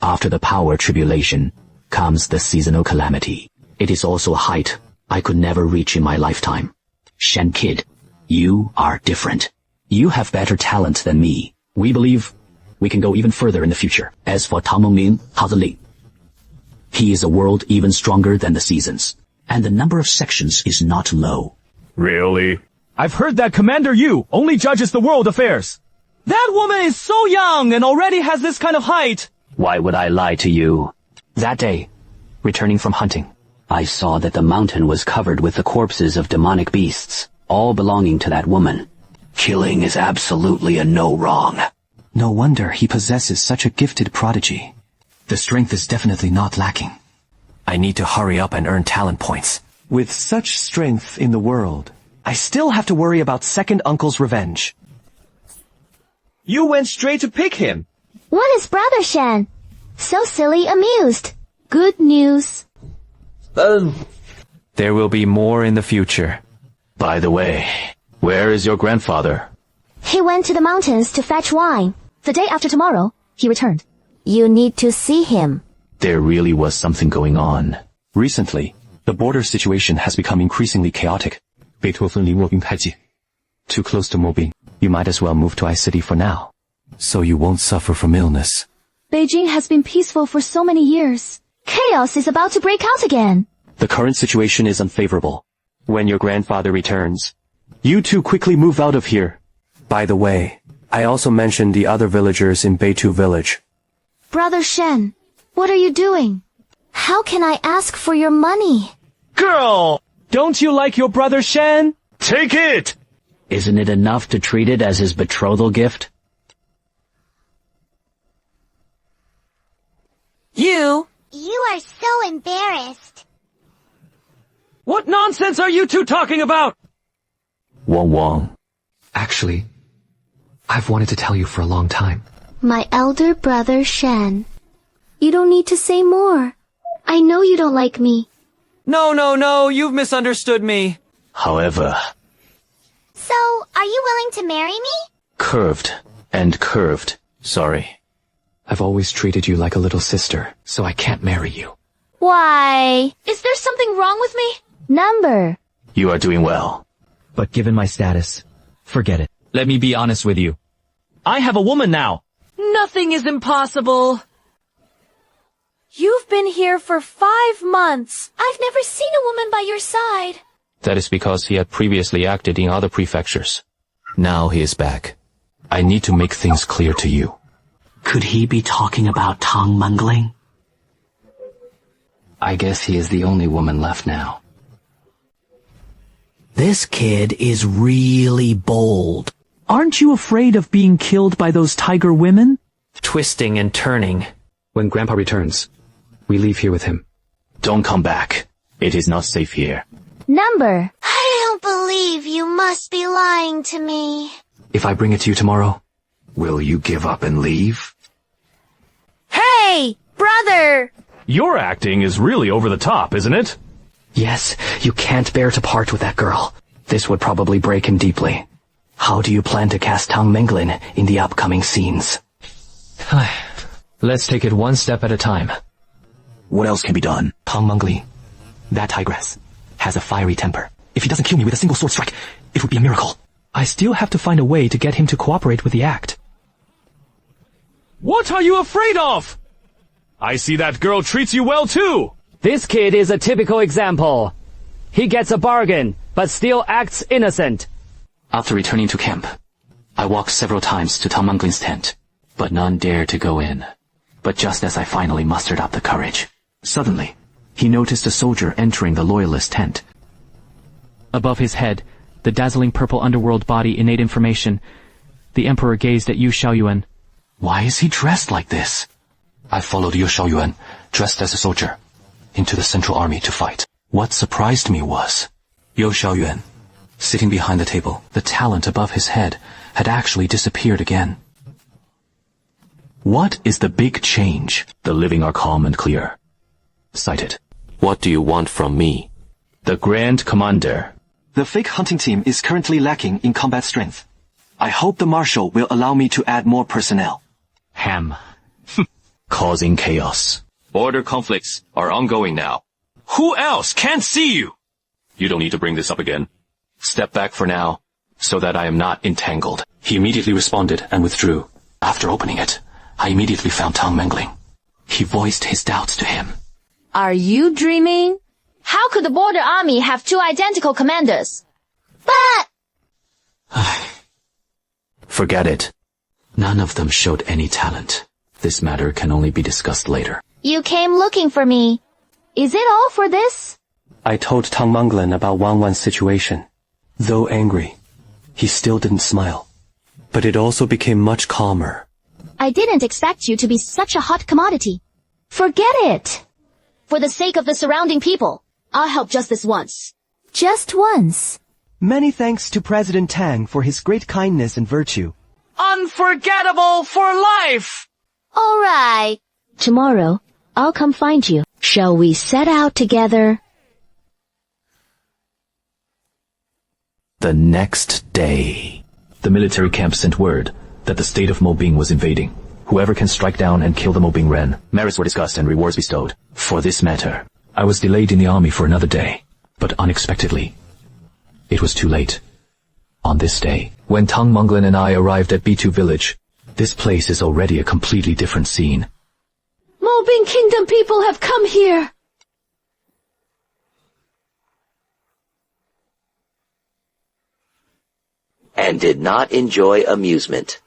After the power tribulation comes the seasonal calamity. It is also a height I could never reach in my lifetime. Shen Kid, you are different. You have better talent than me. We believe we can go even further in the future. As for Tang Mengming, Li, he is a world even stronger than the seasons. And the number of sections is not low. Really? I've heard that Commander Yu only judges the world affairs. That woman is so young and already has this kind of height. Why would I lie to you? That day, returning from hunting, I saw that the mountain was covered with the corpses of demonic beasts, all belonging to that woman. Killing is absolutely a no wrong. No wonder he possesses such a gifted prodigy. The strength is definitely not lacking. I need to hurry up and earn talent points. With such strength in the world, I still have to worry about second uncle's revenge. You went straight to pick him. What is Brother Shen? So silly amused. Good news. There will be more in the future. By the way, where is your grandfather? He went to the mountains to fetch wine. The day after tomorrow, he returned. You need to see him. There really was something going on. Recently, the border situation has become increasingly chaotic. 北托分离莫兵太近. Too close to Mobing. You might as well move to I-City for now. So you won't suffer from illness. Beijing has been peaceful for so many years. Chaos is about to break out again. The current situation is unfavorable. When your grandfather returns. You two quickly move out of here. By the way, I also mentioned the other villagers in Beitu village. Brother Shen, what are you doing? How can I ask for your money? Girl! Don't you like your brother Shen? Take it! Isn't it enough to treat it as his betrothal gift? You are so embarrassed. What nonsense are you two talking about? Wong Wong. Actually, I've wanted to tell you for a long time. My elder brother Shen. You don't need to say more. I know you don't like me. No, you've misunderstood me. However, So, are you willing to marry me? curved and curved. Sorry. I've always treated you like a little sister, so I can't marry you. Why? Is there something wrong with me? Number. You are doing well. But given my status, forget it. Let me be honest with you. I have a woman now. Nothing is impossible. You've been here for 5 months. I've never seen a woman by your side. That is because he had previously acted in other prefectures. Now he is back. I need to make things clear to you. Could he be talking about tongue mungling? I guess he is the only woman left now. This kid is really bold. Aren't you afraid of being killed by those tiger women? Twisting and turning. When Grandpa returns, we leave here with him. Don't come back. It is not safe here. Number. I don't believe you must be lying to me. If I bring it to you tomorrow, Will you give up and leave? Hey, brother! Your acting is really over the top, isn't it? yes, you can't bear to part with that girl. This would probably break him deeply. How do you plan to cast Tang Menglin in the upcoming scenes? Let's take it one step at a time. What else can be done? Tang Mengli, that tigress, has a fiery temper. If he doesn't kill me with a single sword strike, it would be a miracle. I still have to find a way to get him to cooperate with the act. What are you afraid of? I see that girl treats you well too. This kid is a typical example. He gets a bargain, but still acts innocent. After returning to camp, I walked several times to Tang Menglin's tent, but none dared to go in. But just as I finally mustered up the courage, suddenly, he noticed a soldier entering the loyalist tent. Above his head, the dazzling purple underworld body innate information. The Emperor gazed at Yu Xiaoyuan. Why is he dressed like this? I followed Yu Xiaoyuan, dressed as a soldier, into the central army to fight. What surprised me was Yu Xiaoyuan, sitting behind the table. The talent above his head had actually disappeared again. What is the big change? The living are calm and clear. Cite it. What do you want from me? The Grand Commander. The fake hunting team is currently lacking in combat strength. I hope the Marshal will allow me to add more personnel. Ham. Causing chaos. Border conflicts are ongoing now. Who else can't see you? You don't need to bring this up again. Step back for now, so that I am not entangled. He immediately responded and withdrew. After opening it, I immediately found Tang Mengling. He voiced his doubts to him. Are you dreaming? How could the border army have 2 identical commanders? But... Forget it. None of them showed any talent. This matter can only be discussed later. You came looking for me. Is it all for this? I told Tang Menglin about Wang Wan's situation. Though angry, he still didn't smile. But it also became much calmer. I didn't expect you to be such a hot commodity. Forget it. For the sake of the surrounding people, I'll help just this once. Just once? Many thanks to President Tang for his great kindness and virtue. Unforgettable for life! All right. Tomorrow, I'll come find you. Shall we set out together? The next day, the military camp sent word that the state of Mobing was invading. Whoever can strike down and kill the Mobing Ren, merits were discussed and rewards bestowed. For this matter, I was delayed in the army for another day, but unexpectedly, it was too late. On this day, when Tang Menglin and I arrived at B2 village, this place is already a completely different scene. Mobing Kingdom people have come here. and did not enjoy amusement.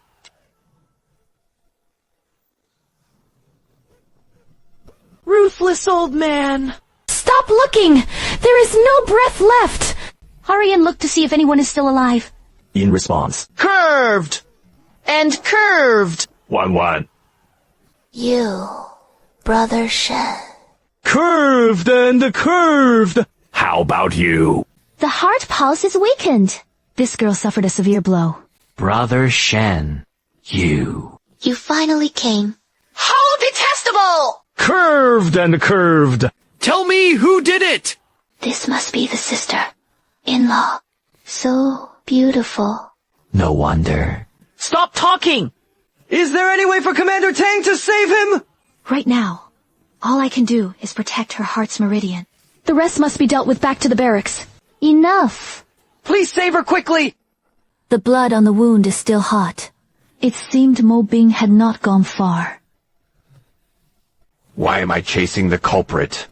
Ruthless old man. Stop looking! There is no breath left! Hurry and look to see if anyone is still alive. In response, Curved! And curved! 1-1. You, Brother Shen. Curved and curved! How about you? The heart pulse is weakened. This girl suffered a severe blow. Brother Shen, you. You finally came. How detestable! Curved and curved. Tell me who did it! This must be the sister-in-law. So beautiful. No wonder. Stop talking! Is there any way for Commander Tang to save him? Right now, all I can do is protect her heart's meridian. The rest must be dealt with back to the barracks. Enough! Please save her quickly! The blood on the wound is still hot. It seemed Mo Bing had not gone far. Why am I chasing the culprit?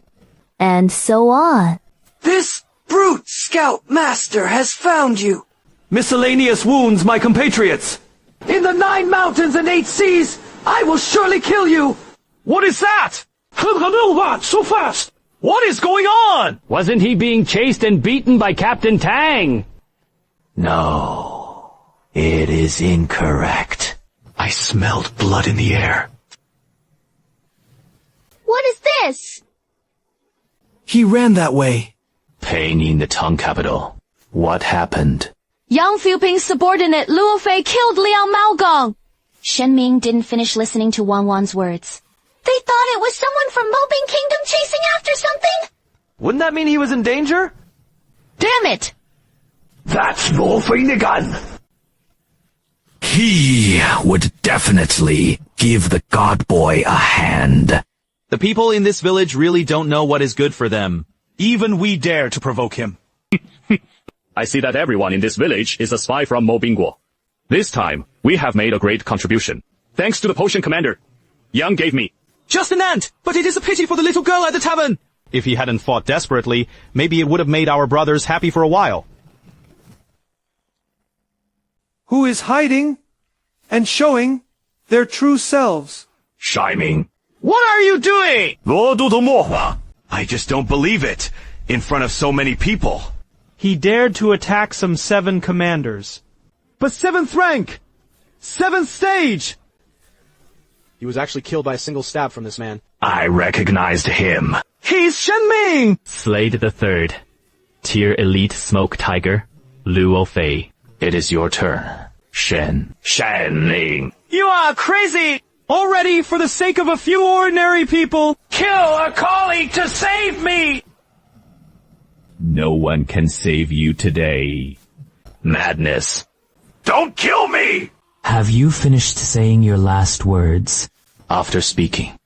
And so on. This brute scout master has found you! Miscellaneous wounds, my compatriots! In the 9 mountains and 8 seas, I will surely kill you! What is that? So fast! What is going on? Wasn't he being chased and beaten by Captain Tang? No, it is incorrect. I smelled blood in the air. What is this? He ran that way. Pain in the Tang capital. What happened? Yang Fuping's subordinate Luo Fei killed Liang Maogong. Shen Ming didn't finish listening to Wang Wan's words. They thought it was someone from Mobing Kingdom chasing after something? Wouldn't that mean he was in danger? Damn it! That's Luo Fei again. He would definitely give the God Boy a hand. The people in this village really don't know what is good for them. Even we dare to provoke him. I see that everyone in this village is a spy from Mo Bingguo. This time, we have made a great contribution. Thanks to the potion commander. Yang gave me. Just an ant, but it is a pity for the little girl at the tavern. If he hadn't fought desperately, maybe it would have made our brothers happy for a while. Who is hiding and showing their true selves? Shiming. What are you doing? I just don't believe it. In front of so many people. He dared to attack some 7 commanders. But 7th rank! 7th stage! He was actually killed by a single stab from this man. I recognized him. He's Shen Ming! Slade the Third. Tier Elite Smoke Tiger, Luo Fei. It is your turn, Shen. Ming. You are crazy! Already, for the sake of a few ordinary people, Kill a colleague to save me! No one can save you today. Madness. Don't kill me! Have you finished saying your last words? After speaking.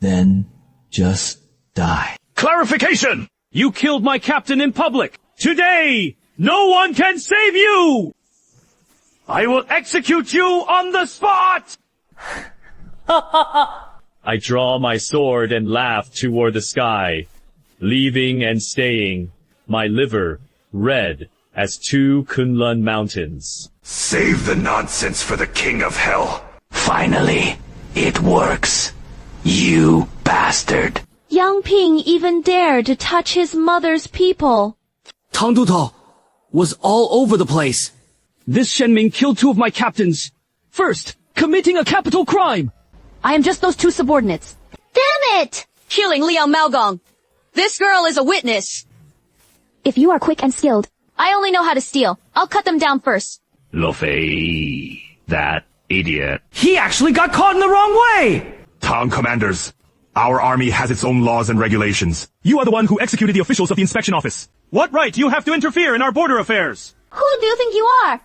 Then just die. Clarification! You killed my captain in public. Today, no one can save you! I will execute you on the spot! I draw my sword and laugh toward the sky, leaving and staying, my liver red as 2 Kunlun mountains. Save the nonsense for the King of Hell. Finally, it works. You bastard. Yang Ping even dared to touch his mother's people. Tang Dutao was all over the place. This Shen Ming killed 2 of my captains. First, committing a capital crime. I am just those 2 subordinates. Damn it! Killing Liang Maogong. This girl is a witness. If you are quick and skilled, I only know how to steal. I'll cut them down first. Luo Fei, that idiot. he actually got caught in the wrong way! Tang commanders, our army has its own laws and regulations. You are the one who executed the officials of the inspection office. What right do you have to interfere in our border affairs? Who do you think you are?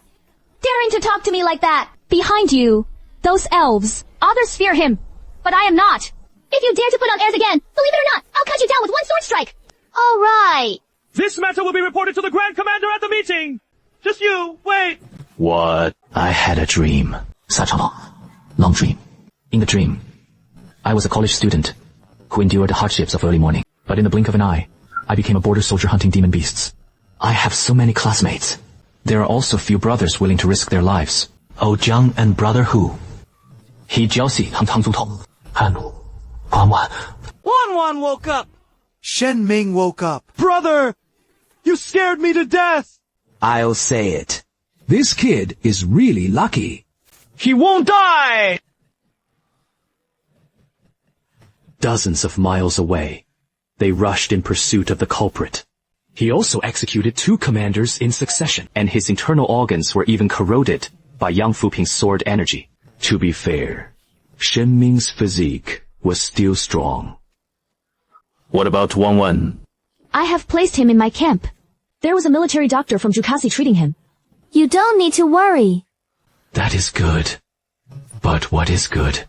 Daring to talk to me like that? Behind you, those elves. Others fear him, but I am not. If you dare to put on airs again, believe it or not, I'll cut you down with 1 sword strike. All right. This matter will be reported to the Grand Commander at the meeting. Just you, wait. What? I had a dream. Such a long dream. In the dream, I was a college student who endured the hardships of early morning, but in the blink of an eye, I became a border soldier hunting demon beasts. I have so many classmates. There are also few brothers willing to risk their lives. Oh, Jiang and brother Hu. He Jiaoxi Hang Tang Zutong. Han Wan Wan. Wan Wan woke up. Shen Ming woke up. Brother! You scared me to death! I'll say it. This kid is really lucky. He won't die! Dozens of miles away, they rushed in pursuit of the culprit. He also executed 2 commanders in succession, and his internal organs were even corroded by Yang Fuping's sword energy. To be fair, Shen Ming's physique was still strong. What about Wan Wan? I have placed him in my camp. There was a military doctor from Jukasi treating him. You don't need to worry. That is good. But what is good?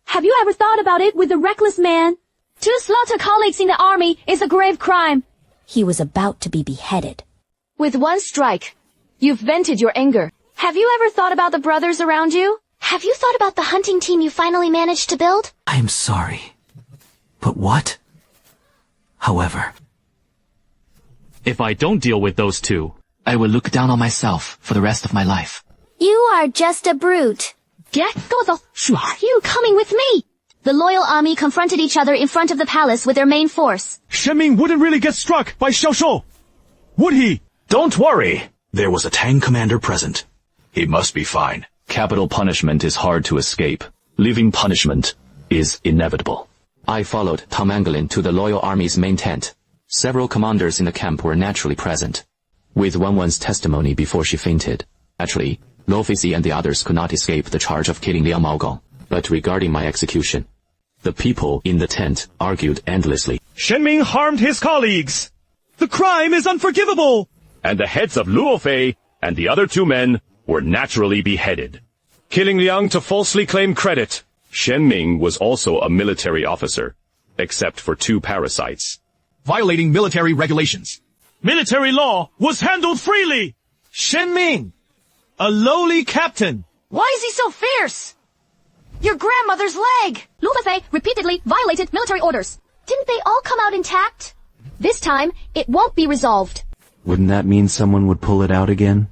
Have you ever thought about it with the reckless man? To slaughter colleagues in the army is a grave crime. He was about to be beheaded. With one strike, you've vented your anger. Have you ever thought about the brothers around you? Have you thought about the hunting team you finally managed to build? I am sorry. But what? However, if I don't deal with those 2, I will look down on myself for the rest of my life. You are just a brute. Get go. Are you coming with me? The loyal army confronted each other in front of the palace with their main force. Shen Ming wouldn't really get struck by Xiao Shou, would he? Don't worry. There was a Tang commander present. He must be fine. Capital punishment is hard to escape. Living punishment is inevitable. I followed Tom Angelin to the loyal army's main tent. Several commanders in the camp were naturally present. With Wan Wan's testimony before she fainted, actually, Lo Feizi and the others could not escape the charge of killing Liang Maogong. But regarding my execution, the people in the tent argued endlessly. Shen Ming harmed his colleagues. The crime is unforgivable. And the heads of Luo Fei and the other 2 men were naturally beheaded. Killing Liang to falsely claim credit. Shen Ming was also a military officer, except for 2 parasites. Violating military regulations. Military law was handled freely. Shen Ming, a lowly captain. Why is he so fierce? Your grandmother's leg! Lu Fei repeatedly violated military orders. Didn't they all come out intact? This time, it won't be resolved. Wouldn't that mean someone would pull it out again?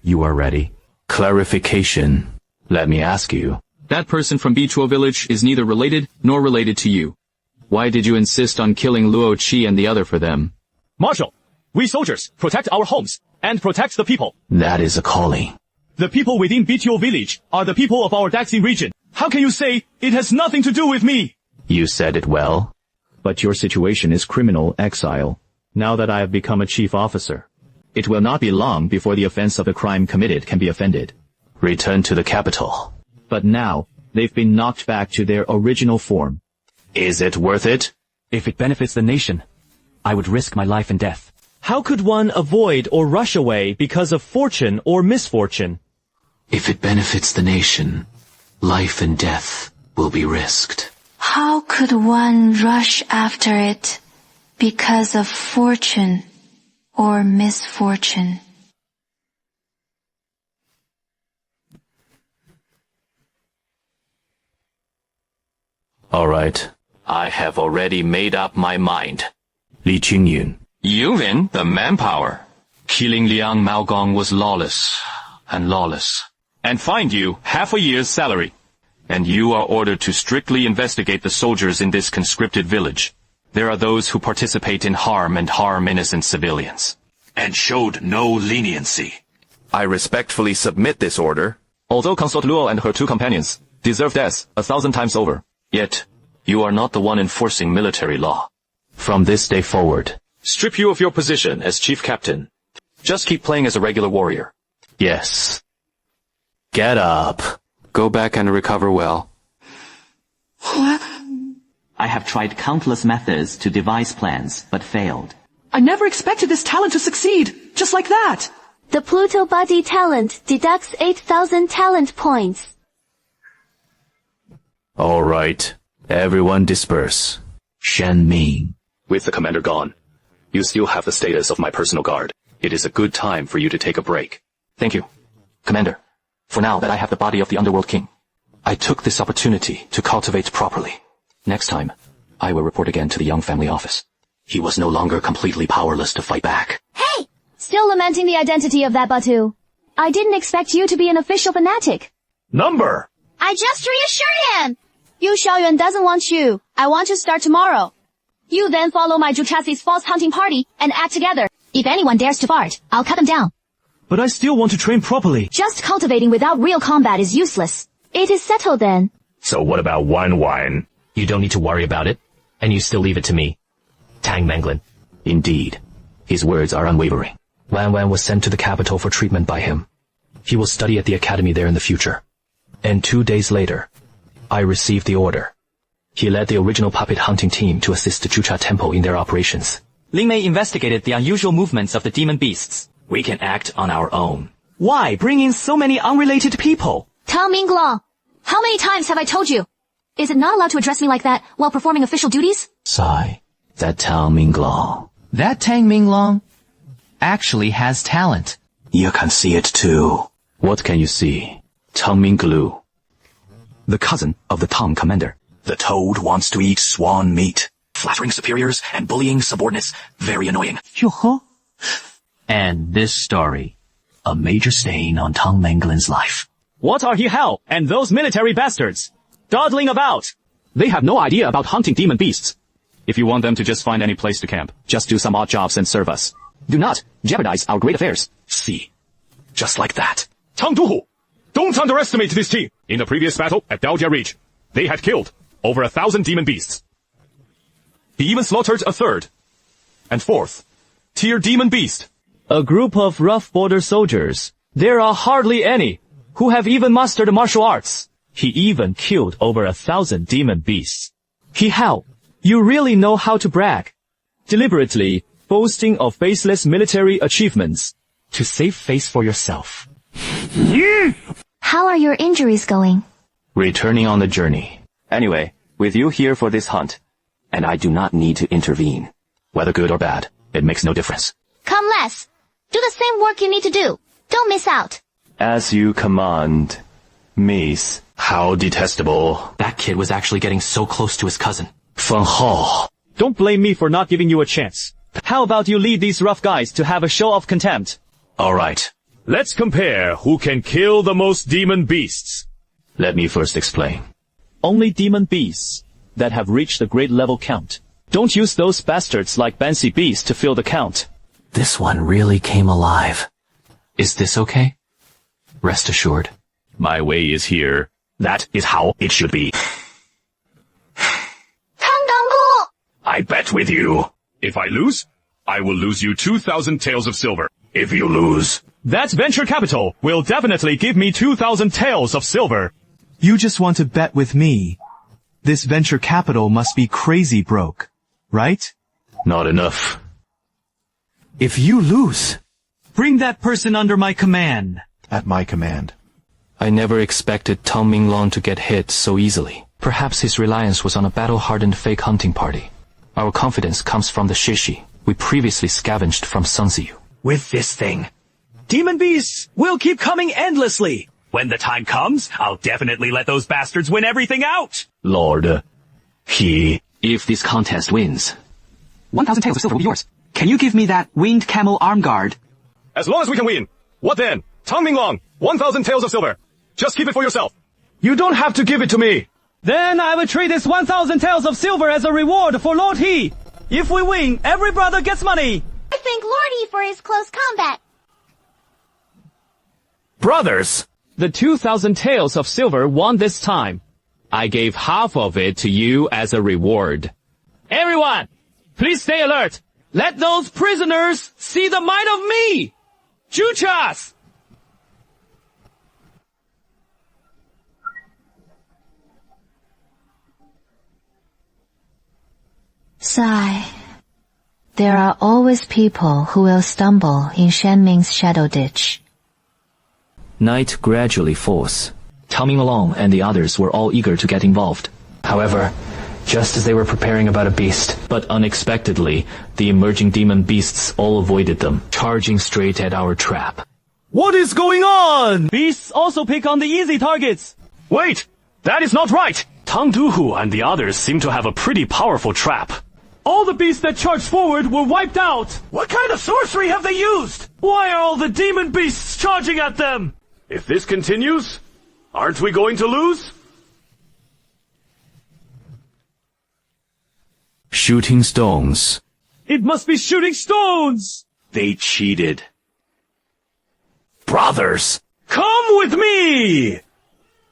You are ready. Clarification. Let me ask you. That person from Bichuo village is neither related nor related to you. Why did you insist on killing Luo Qi and the other for them? Marshal, we soldiers protect our homes and protect the people. That is a calling. The people within Bichuo village are the people of our Daxing region. How can you say it has nothing to do with me? You said it well. But your situation is criminal exile. Now that I have become a chief officer, it will not be long before the offense of the crime committed can be offended. Return to the capital. But now, they've been knocked back to their original form. Is it worth it? If it benefits the nation, I would risk my life and death. How could one avoid or rush away because of fortune or misfortune? If it benefits the nation, life and death will be risked. How could one rush after it because of fortune or misfortune? All right. I have already made up my mind. Li Qingyun. Yuvin, the manpower. Killing Liang Maogong was lawless and lawless. And fined you half a year's salary. And you are ordered to strictly investigate the soldiers in this conscripted village. There are those who participate in harm and harm innocent civilians. And showed no leniency. I respectfully submit this order. Although Consort Luo and her 2 companions deserve death 1,000 times over, yet you are not the one enforcing military law. From this day forward, strip you of your position as chief captain. Just keep playing as a regular warrior. Yes. Get up. Go back and recover well. What? I have tried countless methods to devise plans, but failed. I never expected this talent to succeed, just like that. The Pluto body talent deducts 8,000 talent points. All right. Everyone disperse. Shen Ming. With the commander gone, you still have the status of my personal guard. It is a good time for you to take a break. Thank you, Commander. For now that I have the body of the Underworld King, I took this opportunity to cultivate properly. Next time, I will report again to the Young Family Office. he was no longer completely powerless to fight back. Hey! Still lamenting the identity of that Batu. I didn't expect you to be an official fanatic. Number! I just reassured him! Yu Xiaoyuan doesn't want you. I want to start tomorrow. You then follow my Zhuchassi's false hunting party and act together. If anyone dares to fart, I'll cut them down. But I still want to train properly. Just cultivating without real combat is useless. It is settled then. So what about Wan? You don't need to worry about it, and you still leave it to me. Tang Menglin. Indeed. His words are unwavering. Wan was sent to the capital for treatment by him. He will study at the academy there in the future. And 2 days later, I received the order. He led the original puppet hunting team to assist the Chucha Temple in their operations. Ling Mei investigated the unusual movements of the demon beasts. We can act on our own. Why bring in so many unrelated people? Tao Minglong, how many times have I told you? Is it not allowed to address me like that while performing official duties? Sigh. That Tao Minglong. That Tang Minglong actually has talent. You can see it too. What can you see? Tang Minglu. The cousin of the Tang commander. The toad wants to eat swan meat. Flattering superiors and bullying subordinates. Very annoying. And this story. A major stain on Tang Menglin's life. What are He Hao and those military bastards? Dawdling about. They have no idea about hunting demon beasts. If you want them to just find any place to camp, just do some odd jobs and serve us. Do not jeopardize our great affairs. See. Just like that. Tang Duhu, don't underestimate this team. In the previous battle at Daojia Ridge, they had killed over 1,000 demon beasts. He even slaughtered a third and fourth tier demon beast. A group of rough border soldiers. There are hardly any who have even mastered martial arts. He even killed over 1,000 demon beasts. He Hao, you really know how to brag. Deliberately boasting of baseless military achievements to save face for yourself. How are your injuries going? Returning on the journey. Anyway, with you here for this hunt, and I do not need to intervene. Whether good or bad, it makes no difference. Come less. Do the same work you need to do. Don't miss out. As you command, Miss. How detestable. That kid was actually getting so close to his cousin. Feng Hao. Don't blame me for not giving you a chance. How about you lead these rough guys to have a show of contempt? All right. Let's compare who can kill the most demon beasts. Let me first explain. Only demon beasts that have reached the great level count. Don't use those bastards like Bansi Beast to fill the count. This one really came alive. Is this okay? Rest assured. My way is here. That is how it should be. I bet with you. If I lose, I will lose you 2,000 taels of silver. If you lose, that venture capital will definitely give me 2,000 taels of silver. You just want to bet with me. This venture capital must be crazy broke, right? Not enough. If you lose, bring that person under my command. At my command. I never expected Tang Minglong to get hit so easily. Perhaps his reliance was on a battle-hardened fake hunting party. Our confidence comes from the shishi we previously scavenged from Sun Ziyu. With this thing, demon beasts will keep coming endlessly. When the time comes, I'll definitely let those bastards win everything out. Lord, If this contest wins, 1,000 taels of silver will be yours. Can you give me that winged camel arm guard? as long as we can win. What then? Tang Minglong, 1,000 taels of silver. Just keep it for yourself. You don't have to give it to me. Then I will treat this 1,000 taels of silver as a reward for Lord He. If we win, every brother gets money. I thank Lord Yi for his close combat. Brothers, The 2,000 taels of silver won this time. I gave half of it to you as a reward. Everyone, please stay alert. Let those prisoners see the might of me. Chuchas! Sigh. There are always people who will stumble in Shenming's shadow ditch. Night gradually falls. Tao Minglong and the others were all eager to get involved. However, just as they were preparing about a beast, But unexpectedly, the emerging demon beasts all avoided them. charging straight at our trap. What is going on? Beasts also pick on the easy targets. Wait, that is not right. Tang Duhu and the others seem to have a pretty powerful trap. All the beasts that charged forward were wiped out! What kind of sorcery have they used? Why are all the demon beasts charging at them? If this continues, aren't we going to lose? Shooting stones. It must be shooting stones! They cheated. Brothers, come with me!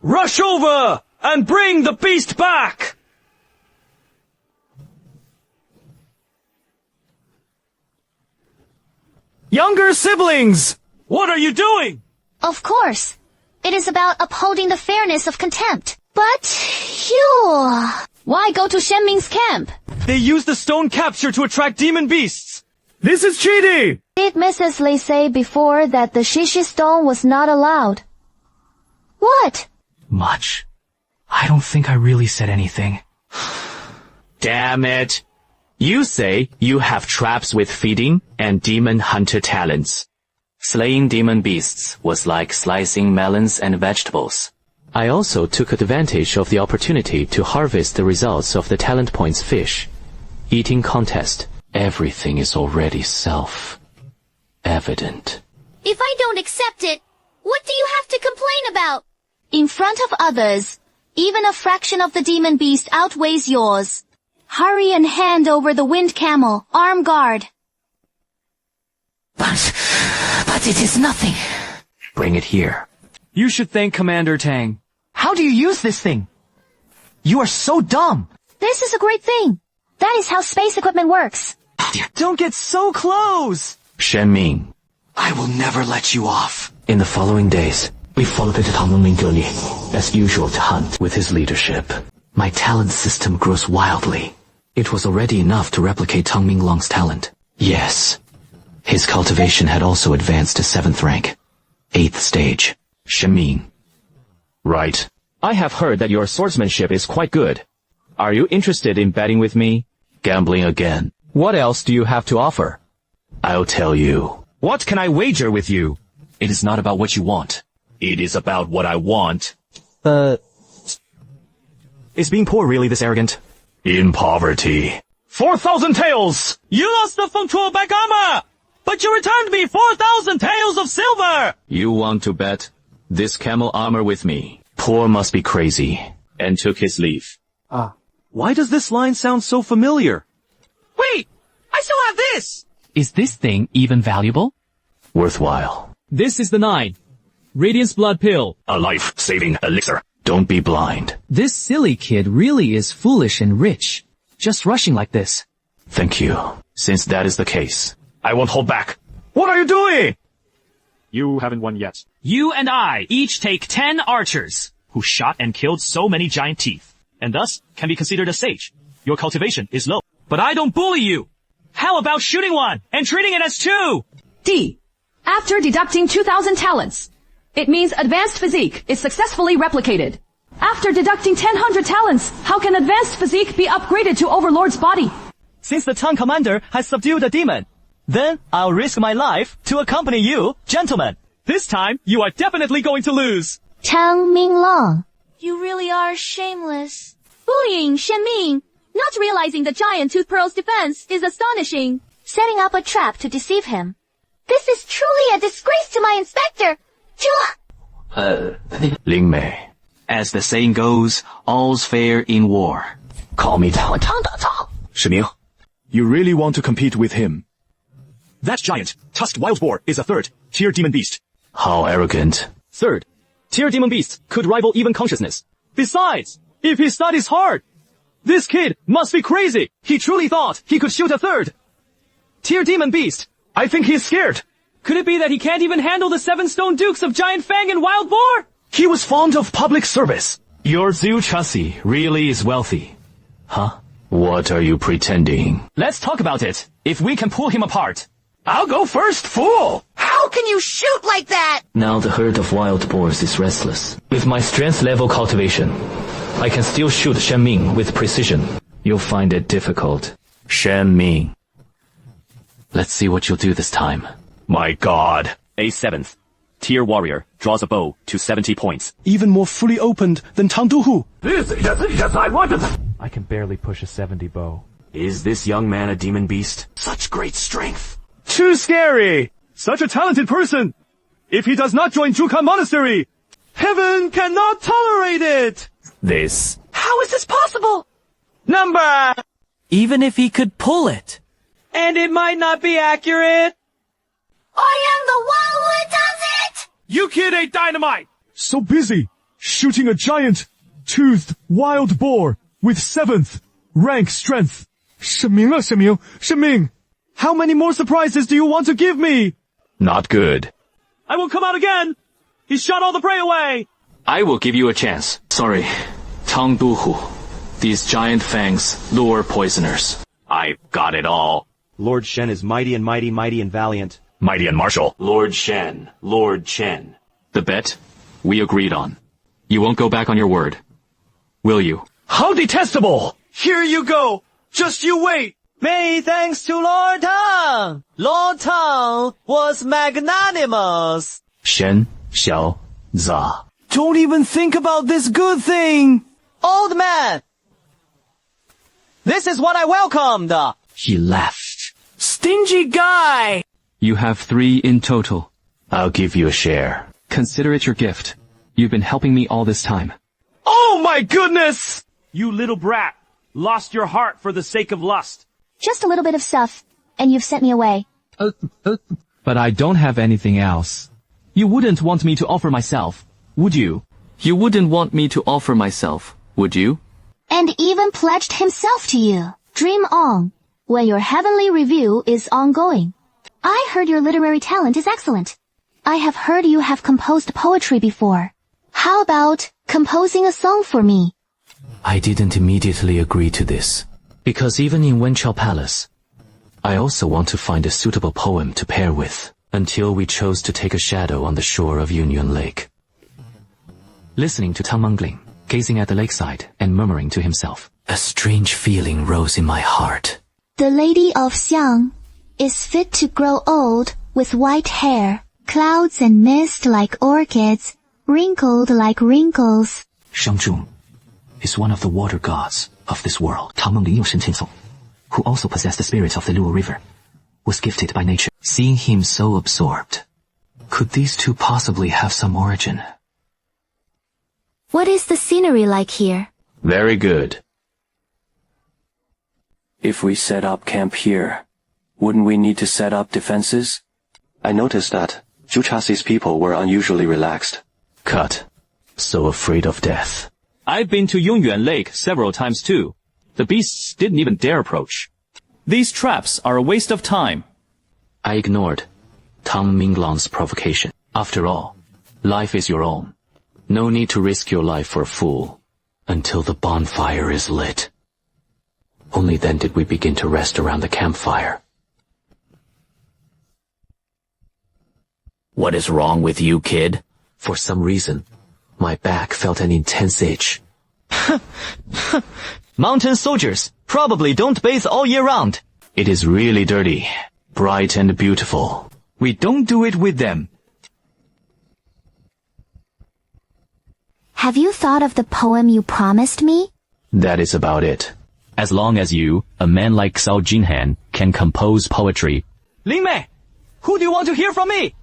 Rush over and bring the beast back! Younger siblings! What are you doing? Of course. It is about upholding the fairness of contempt. But you... Why go to Shenming's camp? They used the stone capture to attract demon beasts. This is cheating! Did Mrs. Lee say before that the Shishi stone was not allowed? What? Much. I don't think I really said anything. Damn it. You say you have traps with feeding and demon hunter talents. Slaying demon beasts was like slicing melons and vegetables. I also took advantage of the opportunity to harvest the results of the talent points fish. Eating contest. Everything is already self-evident. If I don't accept it, what do you have to complain about? In front of others, even a fraction of the demon beast outweighs yours. Hurry and hand over the wind camel, arm guard. But it is nothing. Bring it here. You should thank Commander Tang. How do you use this thing? You are so dumb. This is a great thing. That is how space equipment works. Don't get so close! Shenming. I will never let you off. In the following days, we followed the Tangming as usual to hunt with his leadership. My talent system grows wildly. It was already enough to replicate Tang Minglong's talent. Yes. His cultivation had also advanced to 7th rank. 8th stage. Shenming. Right. I have heard that your swordsmanship is quite good. Are you interested in betting with me? Gambling again. What else do you have to offer? I'll tell you. What can I wager with you? It is not about what you want. It is about what I want. Is being poor really this arrogant? In poverty. 4,000 taels! You lost the Fengtuo back armor! But you returned me 4,000 taels of silver! You want to bet this camel armor with me? Poor must be crazy. And took his leave. Why does this line sound so familiar? Wait! I still have this! Is this thing even valuable? Worthwhile. This is the 9. Radiance Blood Pill. A life-saving elixir. Don't be blind. This silly kid really is foolish and rich. Just rushing like this. Thank you. Since that is the case, I won't hold back. What are you doing? You haven't won yet. You and I each take 10 archers who shot and killed so many giant teeth, and thus can be considered a sage. Your cultivation is low, but I don't bully you. How about shooting one and treating it as 2? D. After deducting 2,000 talents, it means advanced physique is successfully replicated. After deducting 1,000 talents, how can advanced physique be upgraded to Overlord's body? Since the Tang Commander has subdued a demon, then I'll risk my life to accompany you, gentlemen. This time, you are definitely going to lose. Tang Minglong. You really are shameless. Bullying Shenming, not realizing the giant Tooth Pearl's defense is astonishing. Setting up a trap to deceive him. This is truly a disgrace to my inspector. Ling Mei. As the saying goes, all's fair in war. Call me Tang. Shiming, you really want to compete with him? That giant, tusked wild boar, is a 3rd-tier demon beast. How arrogant. 3rd-tier demon beasts could rival even consciousness. Besides, if he studies hard, this kid must be crazy. He truly thought he could shoot a 3rd-tier demon beast. I think he's scared. Could it be that he can't even handle the 7 stone dukes of Giant Fang and Wild Boar? He was fond of public service. Your Zhu Chassi really is wealthy. Huh? What are you pretending? Let's talk about it. If we can pull him apart. I'll go first, fool! How can you shoot like that? Now the herd of wild boars is restless. With my strength level cultivation, I can still shoot Shenming with precision. You'll find it difficult. Shenming. Let's see what you'll do this time. My god. A 7th. Tier warrior draws a bow to 70 points. Even more fully opened than Tang Duhu. This is just I wanted. I can barely push a 70 bow. Is this young man a demon beast? Such great strength. Too scary! Such a talented person! If he does not join Jukan Monastery, heaven cannot tolerate it! This. How is this possible? Number! Even if he could pull it. And it might not be accurate. I am the one who does it! You kid ate dynamite! So busy shooting a giant, toothed wild boar with 7th rank strength. 沈明了，沈明，沈明. How many more surprises do you want to give me? Not good. I will come out again. He shot all the prey away. I will give you a chance. Sorry. Tang Duhu. These giant fangs lure poisoners. I got it all. Lord Shen is mighty and valiant. Mighty and martial. Lord Shen, Lord Chen. The bet we agreed on. You won't go back on your word. Will you? How detestable! Here you go. Just you wait. Many thanks to Lord Tang. Lord Tang was magnanimous. Shen, Xiao, Za. Don't even think about this good thing. Old man. This is what I welcomed. He laughed. Stingy guy. You have 3 in total. I'll give you a share. Consider it your gift. You've been helping me all this time. Oh my goodness! You little brat. Lost your heart for the sake of lust. Just a little bit of stuff, and you've sent me away. But I don't have anything else. You wouldn't want me to offer myself, would you? You wouldn't want me to offer myself, would you? And even pledged himself to you. Dream on, when your heavenly review is ongoing. I heard your literary talent is excellent. I have heard you have composed poetry before. How about composing a song for me? I didn't immediately agree to this, because even in Wenchao Palace, I also want to find a suitable poem to pair with, until we chose to take a shadow on the shore of Yunyuan Lake. Listening to Tang Mengling, gazing at the lakeside and murmuring to himself, a strange feeling rose in my heart. The lady of Xiang is fit to grow old with white hair, clouds and mist like orchids, wrinkled like wrinkles. Shangzhong is one of the water gods of this world. Tang Mengling Yongshen Tinsong, who also possessed the spirit of the Luo River, was gifted by nature. Seeing him so absorbed, could these two possibly have some origin? What is the scenery like here? Very good. If we set up camp here, wouldn't we need to set up defenses? I noticed that Zhu Chaxi's people were unusually relaxed. Cut. So afraid of death. I've been to Yongyuan Lake several times too. The beasts didn't even dare approach. These traps are a waste of time. I ignored Tang Minglang's provocation. After all, life is your own. No need to risk your life for a fool until the bonfire is lit. Only then did we begin to rest around the campfire. What is wrong with you, kid? For some reason, my back felt an intense itch. Mountain soldiers probably don't bathe all year round. It is really dirty, bright and beautiful. We don't do it with them. Have you thought of the poem you promised me? That is about it. As long as you, a man like Cao Jinhan, can compose poetry. Ling Mei, who do you want to hear from me?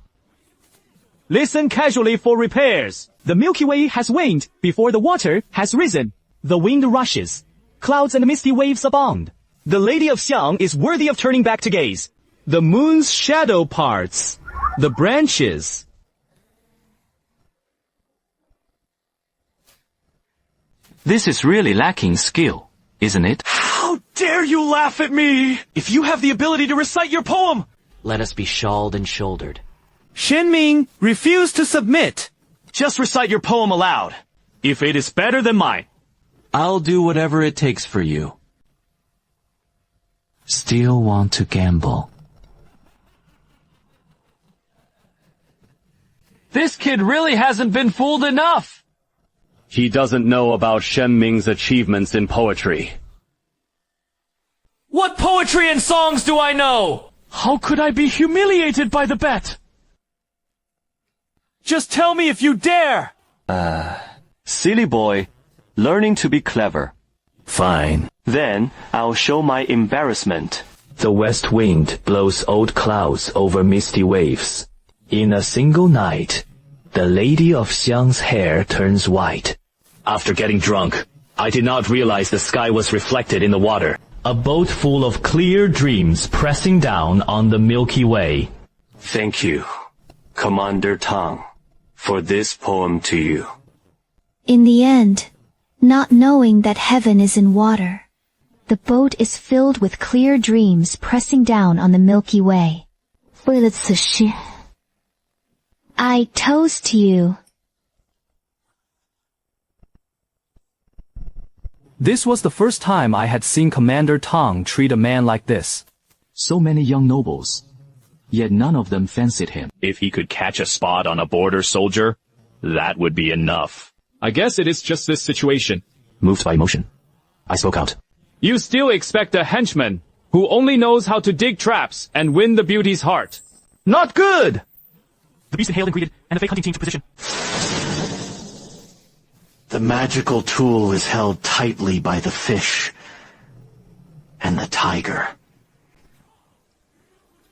Listen casually for repairs. The Milky Way has waned before the water has risen. The wind rushes. Clouds and misty waves abound. The Lady of Xiang is worthy of turning back to gaze. The moon's shadow parts. The branches. This is really lacking skill, isn't it? How dare you laugh at me! If you have the ability to recite your poem! Let us be shawled and shouldered. Shenming refused to submit. Just recite your poem aloud. If it is better than mine. I'll do whatever it takes for you. Still want to gamble. This kid really hasn't been fooled enough. He doesn't know about Shenming's achievements in poetry. What poetry and songs do I know? How could I be humiliated by the bet? Just tell me if you dare! Silly boy, learning to be clever. Fine. Then I'll show my embarrassment. The west wind blows old clouds over misty waves. In a single night, the lady of Xiang's hair turns white. After getting drunk, I did not realize the sky was reflected in the water. A boat full of clear dreams pressing down on the Milky Way. Thank you, Commander Tang, for this poem to you. In the end, not knowing that heaven is in water, the boat is filled with clear dreams pressing down on the Milky Way. 为了此事, I toast you. This was the first time I had seen Commander Tang treat a man like this. So many young nobles, yet none of them fancied him. If he could catch a spot on a border soldier, that would be enough. I guess it is just this situation. Moved by emotion, I spoke out. You still expect a henchman who only knows how to dig traps and win the beauty's heart. Not good! The beast inhaled and greeted, and the fake hunting team took position. The magical tool is held tightly by the fish and the tiger.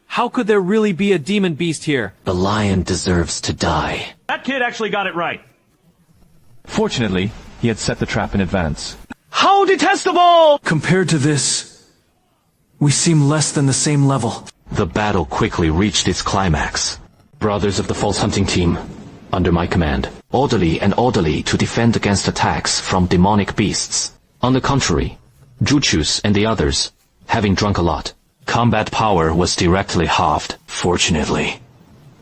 How could there really be a demon beast here? The lion deserves to die. That kid actually got it right. Fortunately, he had set the trap in advance. How detestable! Compared to this, we seem less than the same level. The battle quickly reached its climax. Brothers of the false hunting team, under my command, orderly to defend against attacks from demonic beasts. On the contrary, Juchus and the others, having drunk a lot, combat power was directly halved. Fortunately,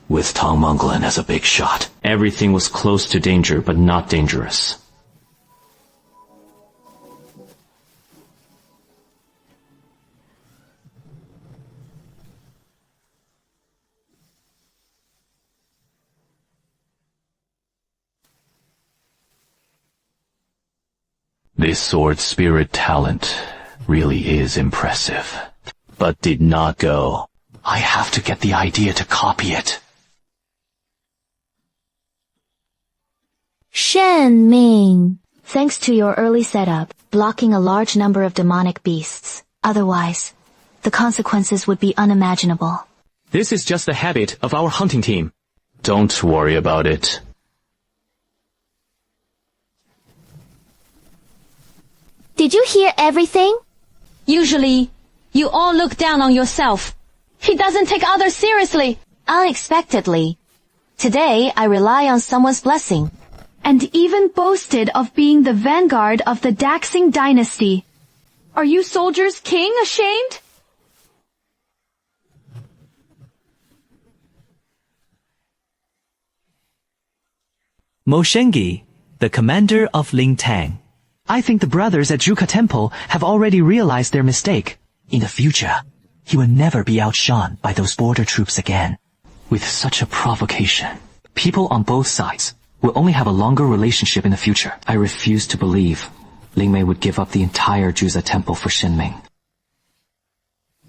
with Tong Mongolin as a big shot. Everything was close to danger, but not dangerous. This sword spirit talent really is impressive, but did not go. I have to get the idea to copy it. Shen Ming, thanks to your early setup, blocking a large number of demonic beasts. Otherwise, the consequences would be unimaginable. This is just the habit of our hunting team. Don't worry about it. Did you hear everything? Usually, you all look down on yourself. He doesn't take others seriously. Unexpectedly. Today, I rely on someone's blessing. And even boasted of being the vanguard of the Daxing dynasty. Are you soldiers' king ashamed? Mo Shengi, the commander of Ling Tang. I think the brothers at Zhuka Temple have already realized their mistake. In the future, he will never be outshone by those border troops again. With such a provocation, people on both sides will only have a longer relationship in the future. I refuse to believe Ling Mei would give up the entire Zhuza Temple for Shenming.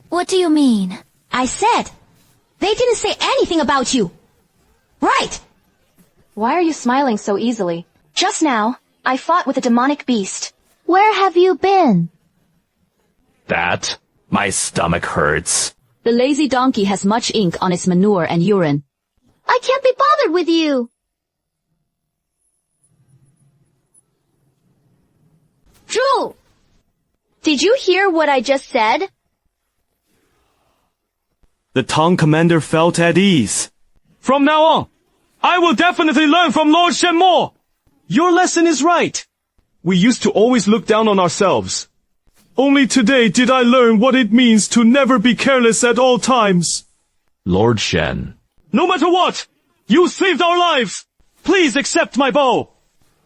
What do you mean? I said, they didn't say anything about you. Right! Why are you smiling so easily? Just now, I fought with a demonic beast. Where have you been? That? My stomach hurts. The lazy donkey has much ink on its manure and urine. I can't be bothered with you. Drew! Did you hear what I just said? The Tang commander felt at ease. From now on, I will definitely learn from Lord Shenmo. Your lesson is right. We used to always look down on ourselves. Only today did I learn what it means to never be careless at all times. Lord Shen. No matter what, you saved our lives. Please accept my bow.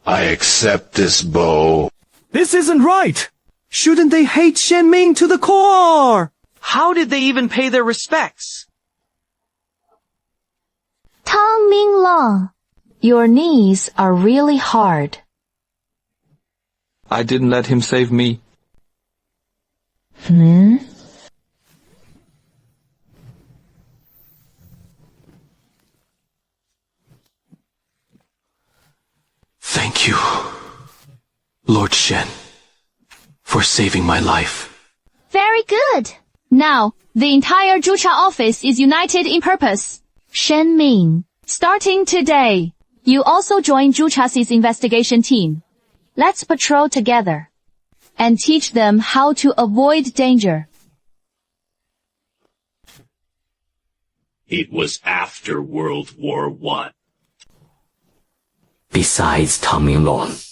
I accept this bow. This isn't right. Shouldn't they hate Shen Ming to the core? How did they even pay their respects? Tang Ming Long, your knees are really hard. I didn't let him save me. Thank you, Lord Shen, for for saving my life. Very good. Now, the entire Zhucha office is united in purpose. Shen Ming. Starting today, you also join Zhucha's investigation team. Let's patrol together. And teach them how to avoid danger. It was after World War I. Besides Tang Minglong,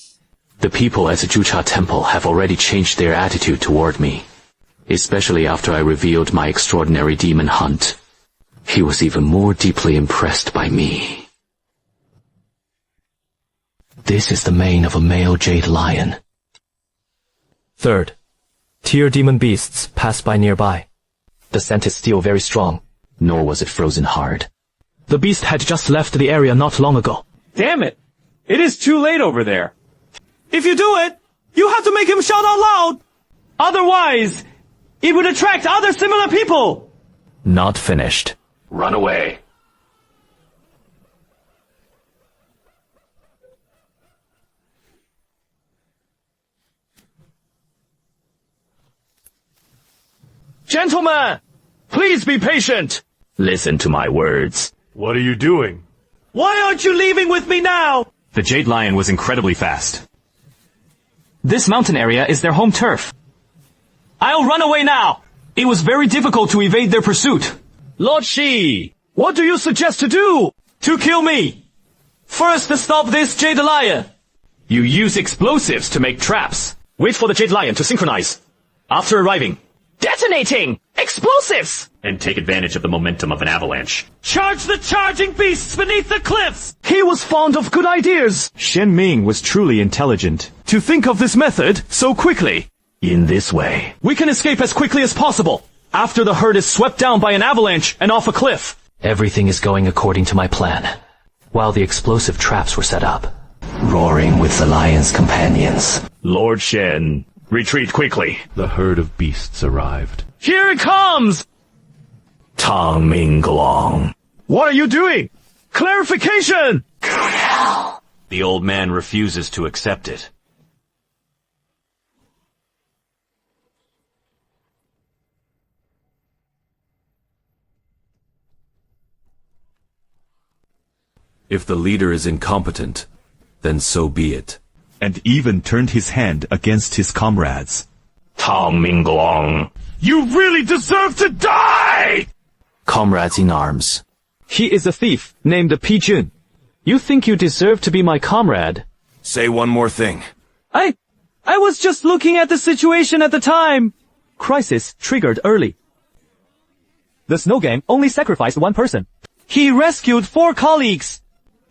the people at the Zhucha Temple have already changed their attitude toward me, especially after I revealed my extraordinary demon hunt. He was even more deeply impressed by me. This is the mane of a male jade lion. Third, tier demon beasts pass by nearby. The scent is still very strong, nor was it frozen hard. The beast had just left the area not long ago. Damn it! It is too late over there. If you do it, you have to make him shout out loud! Otherwise, it would attract other similar people! Not finished. Run away. Gentlemen, please be patient. Listen to my words. What are you doing? Why aren't you leaving with me now? The Jade Lion was incredibly fast. This mountain area is their home turf. I'll run away now! It was very difficult to evade their pursuit. Lord Shi, what do you suggest to do? To kill me! First to stop this Jade Lion. You use explosives to make traps. Wait for the Jade Lion to synchronize. After arriving, detonating explosives! And take advantage of the momentum of an avalanche. Charge the charging beasts beneath the cliffs! He was fond of good ideas. Shen Ming was truly intelligent. To think of this method so quickly. In this way, we can escape as quickly as possible, after the herd is swept down by an avalanche and off a cliff. Everything is going according to my plan, while the explosive traps were set up, roaring with the lion's companions. Lord Shen, retreat quickly. The herd of beasts arrived. Here it comes! Tang Minglong. What are you doing? Clarification! The old man refuses to accept it. If the leader is incompetent, then so be it. And even turned his hand against his comrades. Tang Minglong. You really deserve to die! Comrades in arms. He is a thief named Pi Jun. You think you deserve to be my comrade? Say one more thing. I was just looking at the situation at the time. Crisis triggered early. The snow game only sacrificed one person. He rescued 4 colleagues.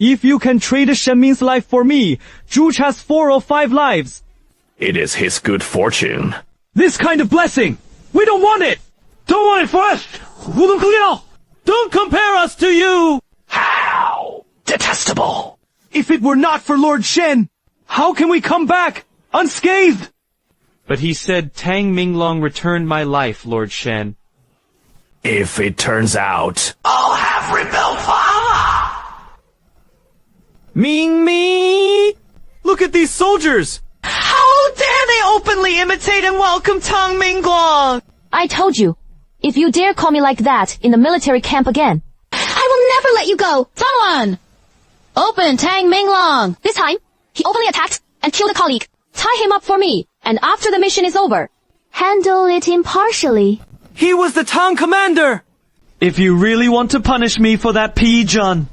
If you can trade Shen Ming's life for me, Zhuch has 4 or 5 lives. It is his good fortune. This kind of blessing, we don't want it. Don't want it for us. Don't compare us to you. How detestable. If it were not for Lord Shen, how can we come back unscathed? But he said Tang Minglong returned my life, Lord Shen. If it turns out I'll have rebel power. Ming! Look at these soldiers! How dare they openly imitate and welcome Tang Minglong! I told you, if you dare call me like that in the military camp again, I will never let you go! Someone! Open Tang Minglong! This time, he openly attacked and killed a colleague. Tie him up for me, and after the mission is over, handle it impartially. He was the Tang commander! If you really want to punish me for that Pi Jun,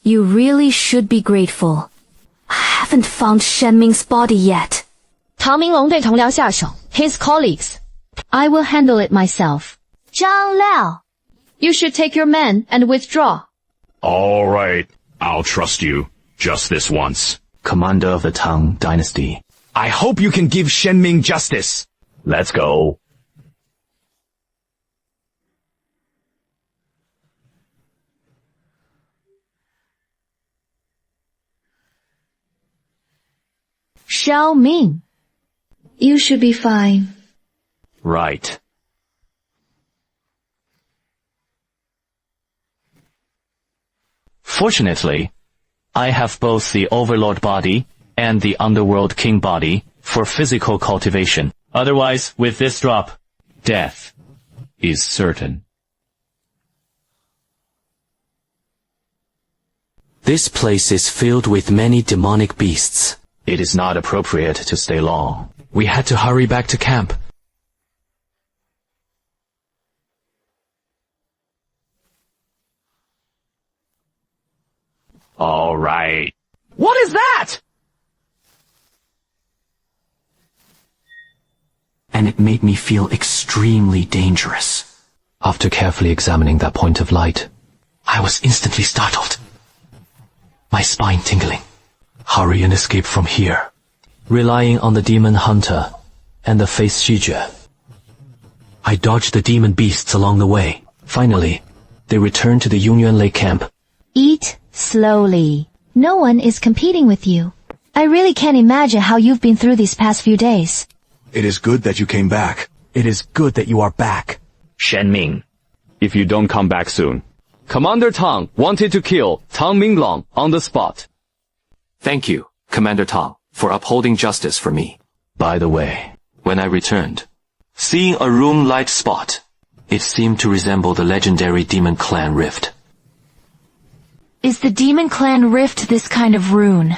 you really should be grateful. I haven't found Shen Ming's body yet. 唐明龙对同僚下手, his colleagues. I will handle it myself. Zhang Liao. You should take your men and withdraw. All right, I'll trust you. Just this once. Commander of the Tang Dynasty. I hope you can give Shen Ming justice. Let's go. Xiao Ming. You should be fine. Right. Fortunately, I have both the Overlord body and the Underworld King body for physical cultivation. Otherwise, with this drop, death is certain. This place is filled with many demonic beasts. It is not appropriate to stay long. We had to hurry back to camp. All right. What is that? And it made me feel extremely dangerous. After carefully examining that point of light, I was instantly startled. My spine tingling. Hurry and escape from here. Relying on the demon hunter and the face Shijie. I dodged the demon beasts along the way. Finally, they returned to the Yungyuan Lake camp. Eat slowly. No one is competing with you. I really can't imagine how you've been through these past few days. It is good that you came back. It is good that you are back. Shen Ming, if you don't come back soon. Commander Tang wanted to kill Tang Minglong on the spot. Thank you, Commander Tang, for upholding justice for me. By the way, when I returned, seeing a room-like spot, it seemed to resemble the legendary Demon Clan rift. Is the Demon Clan rift this kind of rune?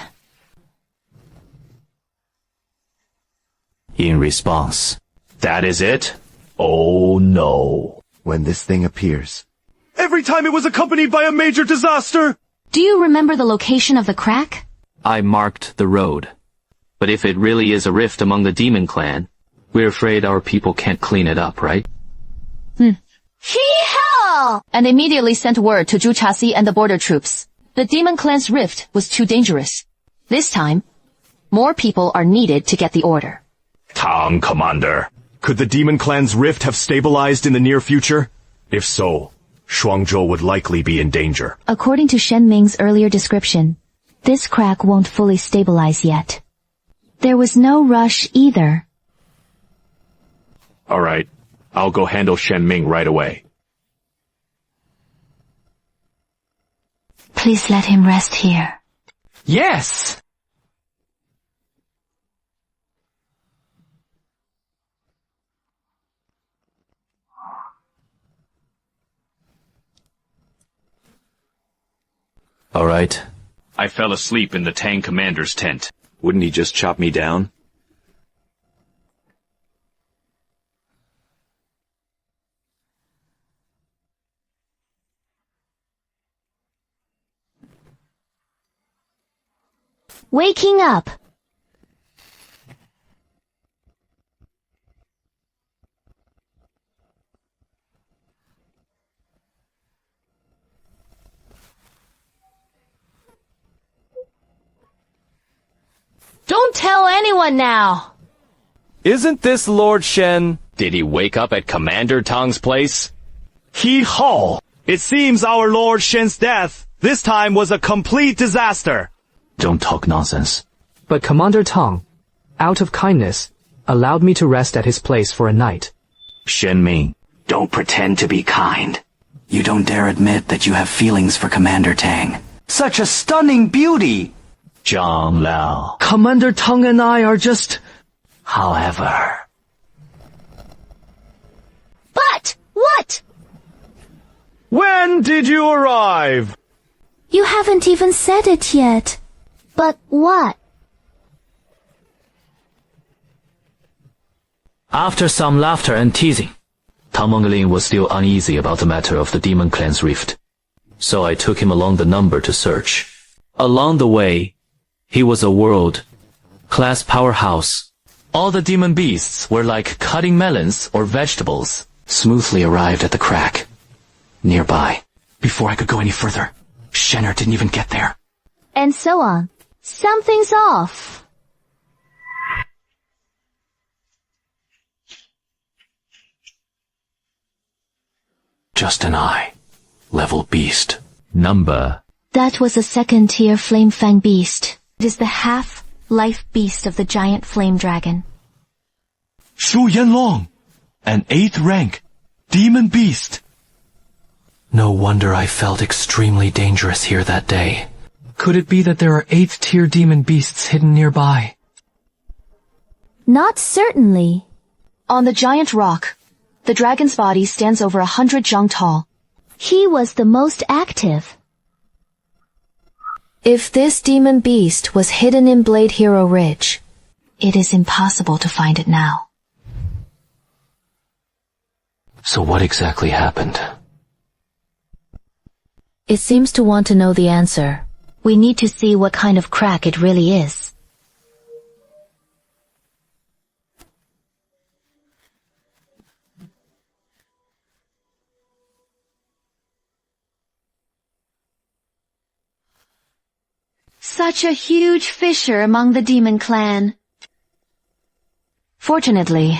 In response, that is it? Oh no. When this thing appears. Every time it was accompanied by a major disaster! Do you remember the location of the crack? I marked the road. But if it really is a rift among the Demon Clan, we're afraid our people can't clean it up, right? Hee-haw! And immediately sent word to Zhu Chasi and the border troops. The Demon Clan's rift was too dangerous. This time, more people are needed to get the order. Tang, Commander. Could the Demon Clan's rift have stabilized in the near future? If so, Shuangzhou would likely be in danger. According to Shen Ming's earlier description, this crack won't fully stabilize yet. There was no rush either. All right. I'll go handle Shen Ming right away. Please let him rest here. Yes! All right. I fell asleep in the Tang Commander's tent. Wouldn't he just chop me down? Waking up. Don't tell anyone now! Isn't this Lord Shen? Did he wake up at Commander Tang's place? Hee-haw! It seems our Lord Shen's death this time was a complete disaster. Don't talk nonsense. But Commander Tang, out of kindness, allowed me to rest at his place for a night. Shen Ming. Don't pretend to be kind. You don't dare admit that you have feelings for Commander Tang. Such a stunning beauty! Zhang Lao. Commander Tang and I are just... However... But! What? When did you arrive? You haven't even said it yet. But what? After some laughter and teasing, Tang Mengling was still uneasy about the matter of the Demon Clan's rift. So I took him along the number to search. Along the way, he was a world-class powerhouse. All the demon beasts were like cutting melons or vegetables. Smoothly arrived at the crack. Nearby. Before I could go any further, Shenner didn't even get there. And so on. Something's off. Just an eye. Level beast. Number. That was a second-tier flame fang beast. It is the half-life beast of the giant flame dragon. Shu Yanlong, an 8th rank demon beast. No wonder I felt extremely dangerous here that day. Could it be that there are 8th-tier demon beasts hidden nearby? Not certainly. On the giant rock, the dragon's body stands over 100 zhang tall. He was the most active. If this demon beast was hidden in Blade Hero Ridge, it is impossible to find it now. So what exactly happened? It seems to want to know the answer. We need to see what kind of crack it really is. Such a huge fissure among the demon clan. Fortunately,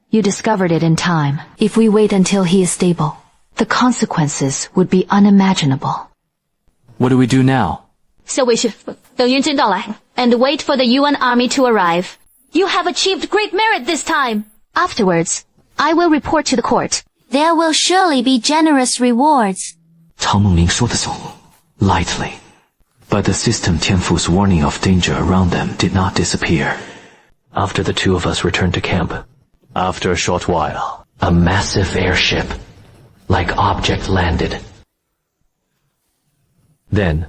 you discovered it in time. If we wait until he is stable, the consequences would be unimaginable. What do we do now? So we should 等援军到来 and wait for the Yuan army to arrive. You have achieved great merit this time. Afterwards, I will report to the court. There will surely be generous rewards. 汤梦明说得总 lightly. But the system Tianfu's warning of danger around them did not disappear. After the two of us returned to camp, After a short while, a massive airship, like object, landed. Then,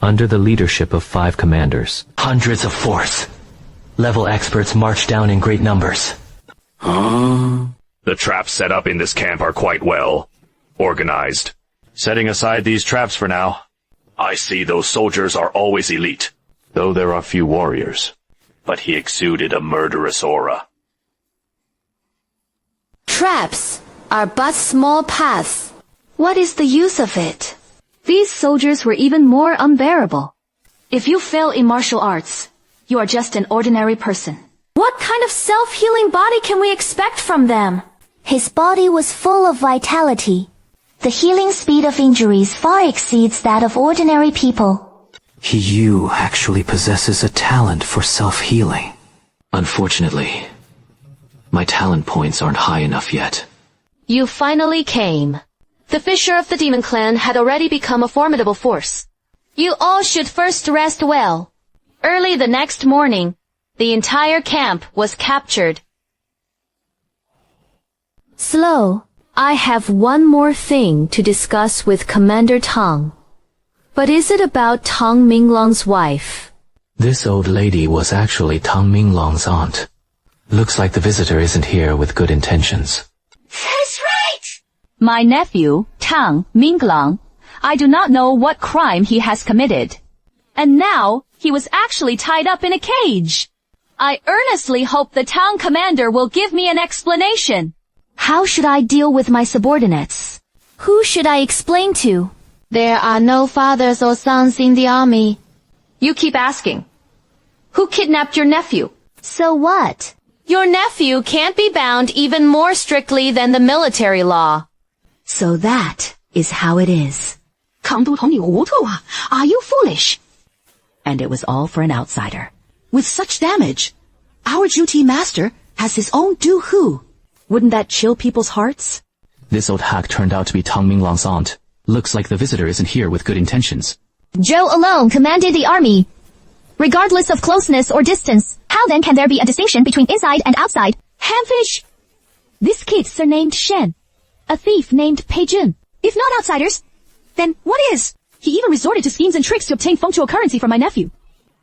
under the leadership of 5 commanders, hundreds of 4th level experts marched down in great numbers. The traps set up in this camp are quite well organized. Setting aside these traps for now, I see those soldiers are always elite, though there are few warriors. But he exuded a murderous aura. Traps are but small paths. What is the use of it? These soldiers were even more unbearable. If you fail in martial arts, you are just an ordinary person. What kind of self-healing body can we expect from them? His body was full of vitality. The healing speed of injuries far exceeds that of ordinary people. Yu actually possesses a talent for self-healing. Unfortunately, my talent points aren't high enough yet. You finally came. The fissure of the demon clan had already become a formidable force. You all should first rest well. Early the next morning, the entire camp was captured. Slow. I have one more thing to discuss with Commander Tang. But is it about Tang Minglong's wife? This old lady was actually Tang Minglong's aunt. Looks like the visitor isn't here with good intentions. That's right! My nephew, Tang Minglong, I do not know what crime he has committed. And now, he was actually tied up in a cage. I earnestly hope the town commander will give me an explanation. How should I deal with my subordinates? Who should I explain to? There are no fathers or sons in the army. You keep asking. Who kidnapped your nephew? So what? Your nephew can't be bound even more strictly than the military law. So that is how it is. 扛都同你糊涂啊? Are you foolish? And it was all for an outsider. With such damage, our duty master has his own Du-Hu. Wouldn't that chill people's hearts? This old hack turned out to be Tang Minglong's aunt. Looks like the visitor isn't here with good intentions. Zhou alone commanded the army. Regardless of closeness or distance, how then can there be a distinction between inside and outside? Hamfish! This kid surnamed Shen. A thief named Pei Jun. If not outsiders, then what is? He even resorted to schemes and tricks to obtain functional currency from my nephew.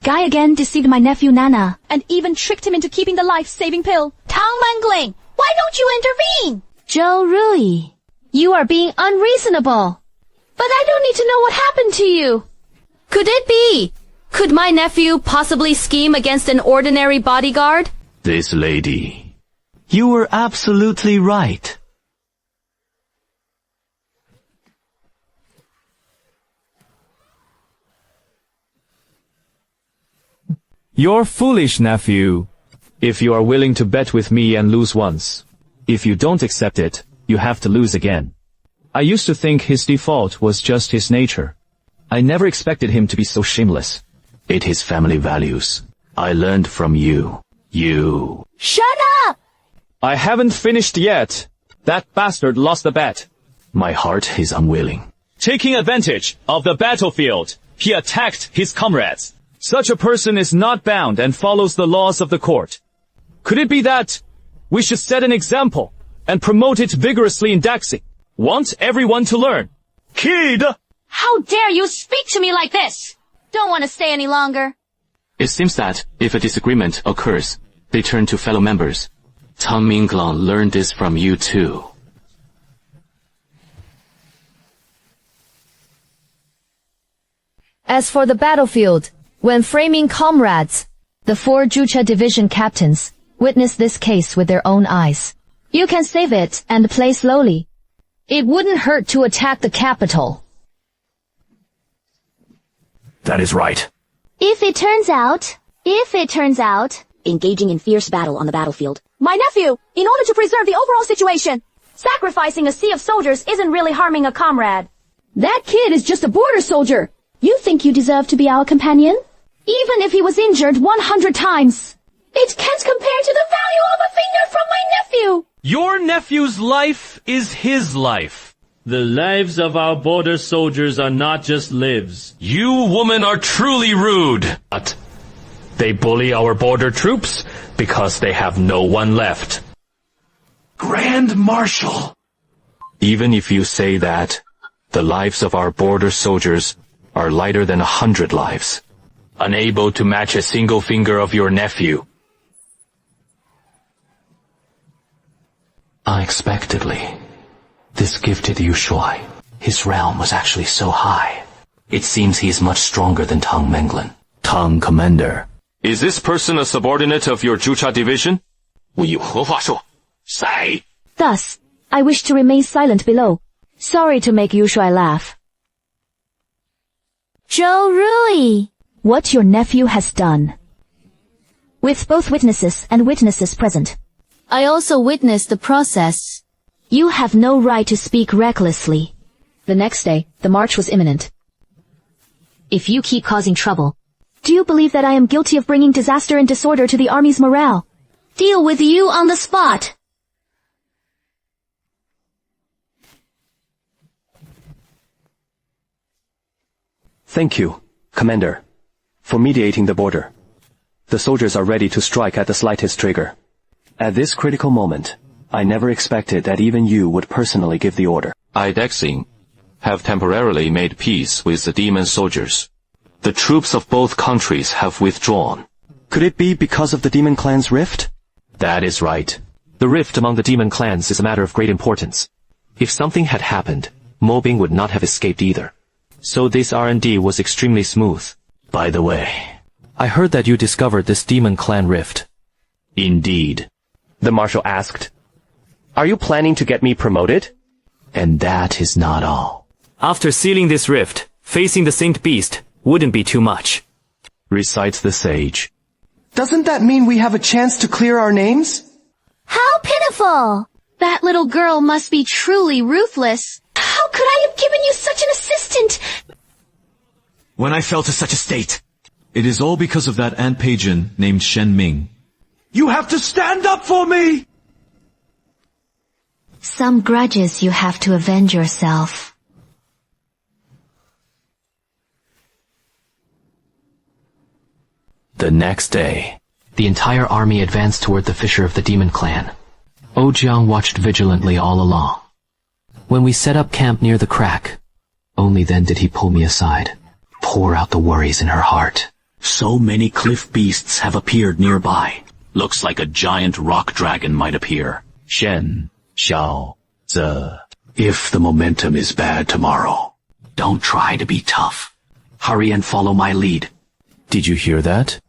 Guy again deceived my nephew Nana. And even tricked him into keeping the life-saving pill. Tang Mengling, why don't you intervene? Zhou Rui, you are being unreasonable. But I don't need to know what happened to you. Could it be? Could my nephew possibly scheme against an ordinary bodyguard? This lady. You were absolutely right. You're foolish, nephew. If you are willing to bet with me and lose once, if you don't accept it, you have to lose again. I used to think his default was just his nature. I never expected him to be so shameless. It is family values. I learned from you. You. Shut up! I haven't finished yet. That bastard lost the bet. My heart is unwilling. Taking advantage of the battlefield, he attacked his comrades. Such a person is not bound and follows the laws of the court. Could it be that we should set an example and promote it vigorously in Daxing? Want everyone to learn. Kid! How dare you speak to me like this? Don't want to stay any longer. It seems that if a disagreement occurs, they turn to fellow members. Tang Minglang learned this from you too. As for the battlefield, when framing comrades, the 4 Jucha division captains witnessed this case with their own eyes. You can save it and play slowly. It wouldn't hurt to attack the capital. That is right. If it turns out, engaging in fierce battle on the battlefield. My nephew, in order to preserve the overall situation, sacrificing a sea of soldiers isn't really harming a comrade. That kid is just a border soldier. You think you deserve to be our companion? Even if he was injured 100 times. It can't compare to the value of a finger from my nephew. Your nephew's life is his life. The lives of our border soldiers are not just lives. You women are truly rude. But they bully our border troops because they have no one left. Grand Marshal. Even if you say that, the lives of our border soldiers are lighter than 100 lives. Unable to match a single finger of your nephew. Unexpectedly, this gifted Yu Shuai, his realm was actually so high. It seems he is much stronger than Tang Menglan. Tang Commander. Is this person a subordinate of your Jucha division? 我有何话说？塞。 Thus, I wish to remain silent below. Sorry to make Yu Shuai laugh. Zhou Rui. What your nephew has done. With both witnesses and witnesses present. I also witnessed the process. You have no right to speak recklessly. The next day, the march was imminent. If you keep causing trouble, do you believe that I am guilty of bringing disaster and disorder to the army's morale? Deal with you on the spot. Thank you, Commander, for mediating the border. The soldiers are ready to strike at the slightest trigger. At this critical moment, I never expected that even you would personally give the order. I, Daxing, have temporarily made peace with the demon soldiers. The troops of both countries have withdrawn. Could it be because of the demon clan's rift? That is right. The rift among the demon clans is a matter of great importance. If something had happened, Mo Bing would not have escaped either. So this R&D was extremely smooth. By the way, I heard that you discovered this demon clan rift. Indeed. The marshal asked, "Are you planning to get me promoted?" And that is not all. After sealing this rift, facing the Saint Beast wouldn't be too much. Recites the sage. Doesn't that mean we have a chance to clear our names? How pitiful! That little girl must be truly ruthless. How could I have given you such an assistant? When I fell to such a state, it is all because of that ant pagan named Shen Ming. You have to stand up for me! Some grudges you have to avenge yourself. The next day, the entire army advanced toward the fissure of the demon clan. Ojiang watched vigilantly all along. When we set up camp near the crack, only then did he pull me aside, pour out the worries in her heart. So many cliff beasts have appeared nearby. Looks like a giant rock dragon might appear. Shen, Xiao, Ze. If the momentum is bad tomorrow, don't try to be tough. Hurry and follow my lead. Did you hear that?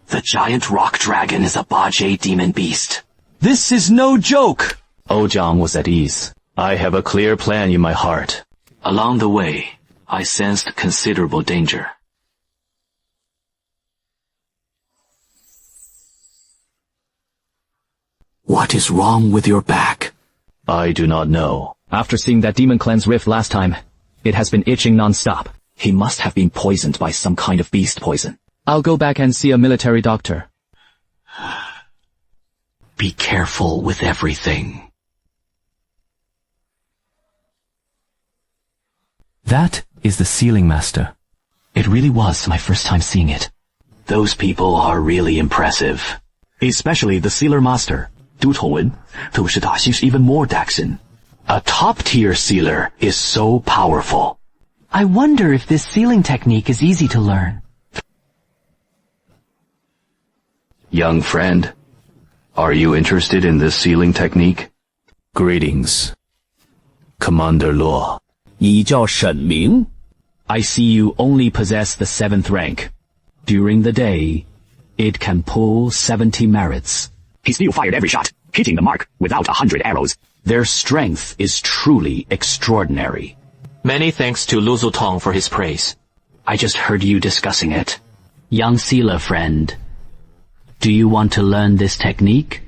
The giant rock dragon is a Bajie demon beast. This is no joke! Ojiang was at ease. I have a clear plan in my heart. Along the way, I sensed considerable danger. What is wrong with your back? I do not know. After seeing that demon clan's rift last time, it has been itching non-stop. He must have been poisoned by some kind of beast poison. I'll go back and see a military doctor. Be careful with everything. That is the Sealing Master. It really was my first time seeing it. Those people are really impressive. Especially the Sealer Master, Du Tongwen, 都是大师 even more Daxon. A top-tier sealer is so powerful. I wonder if this sealing technique is easy to learn. Young friend, are you interested in this sealing technique? Greetings, Commander Luo. 你叫沈明? I see you only possess the 7th rank. During the day, it can pull 70 merits. He still fired every shot, hitting the mark without 100 arrows. Their strength is truly extraordinary. Many thanks to Lu Zutong for his praise. I just heard you discussing it. Young sealer friend, do you want to learn this technique?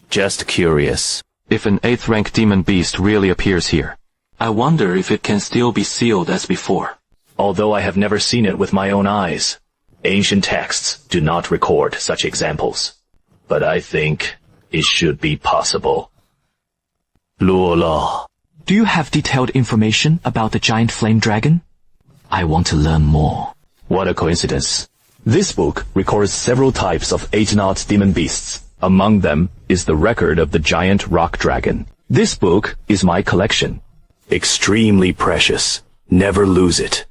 Just curious. If an 8th rank demon beast really appears here, I wonder if it can still be sealed as before. Although I have never seen it with my own eyes, ancient texts do not record such examples. But I think it should be possible. Luo, do you have detailed information about the giant flame dragon? I want to learn more. What a coincidence. This book records several types of 8-knot demon beasts. Among them is the record of the giant rock dragon. This book is my collection. Extremely precious. Never lose it.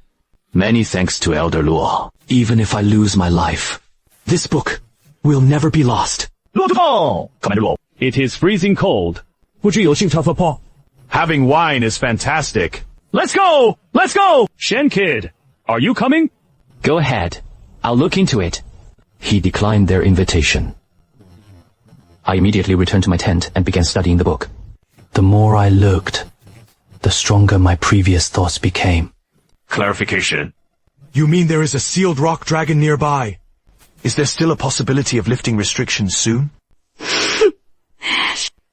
Many thanks to Elder Luo. Even if I lose my life, this book will never be lost. Commander Luo, it is freezing cold. Would you Having wine is fantastic. Let's go! Let's go! Shen Kid, are you coming? Go ahead. I'll look into it. He declined their invitation. I immediately returned to my tent and began studying the book. The more I looked, the stronger my previous thoughts became. Clarification. You mean there is a sealed rock dragon nearby? Is there still a possibility of lifting restrictions soon?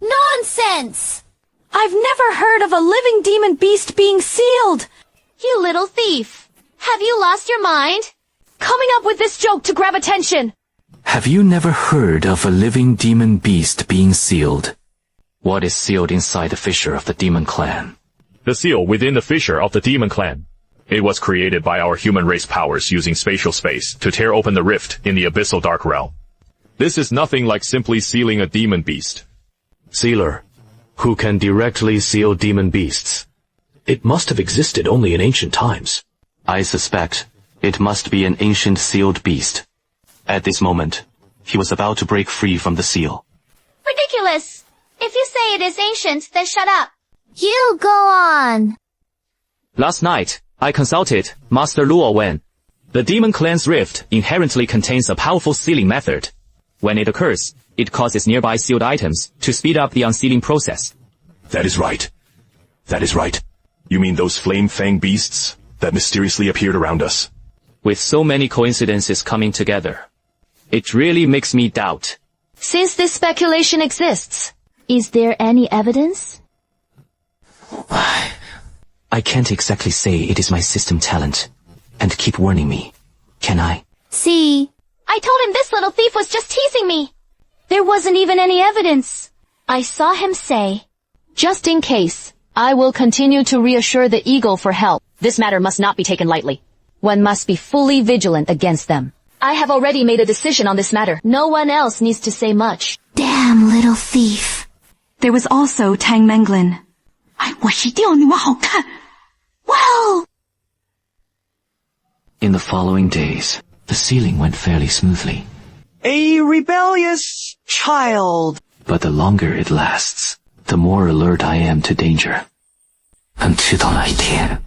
Nonsense! I've never heard of a living demon beast being sealed! You little thief! Have you lost your mind? Coming up with this joke to grab attention! Have you never heard of a living demon beast being sealed? What is sealed inside the fissure of the demon clan? The seal within the fissure of the demon clan. It was created by our human race powers using spatial space to tear open the rift in the abyssal dark realm. This is nothing like simply sealing a demon beast. Sealer, who can directly seal demon beasts. It must have existed only in ancient times. I suspect it must be an ancient sealed beast. At this moment, he was about to break free from the seal. Ridiculous! If you say it is ancient, then shut up. You go on. Last night, I consulted Master Luo Wen. The demon clan's rift inherently contains a powerful sealing method. When it occurs, it causes nearby sealed items to speed up the unsealing process. That is right. That is right. You mean those flame fang beasts that mysteriously appeared around us? With so many coincidences coming together, it really makes me doubt. Since this speculation exists, is there any evidence? I can't exactly say it is my system talent, and keep warning me, can I? See, I told him this little thief was just teasing me. There wasn't even any evidence. I saw him say, just in case, I will continue to reassure the eagle for help. This matter must not be taken lightly. One must be fully vigilant against them. I have already made a decision on this matter. No one else needs to say much. Damn little thief. There was also Tang Menglin. Well! In the following days, the sealing went fairly smoothly. A rebellious child. But the longer it lasts, the more alert I am to danger. 直到那一天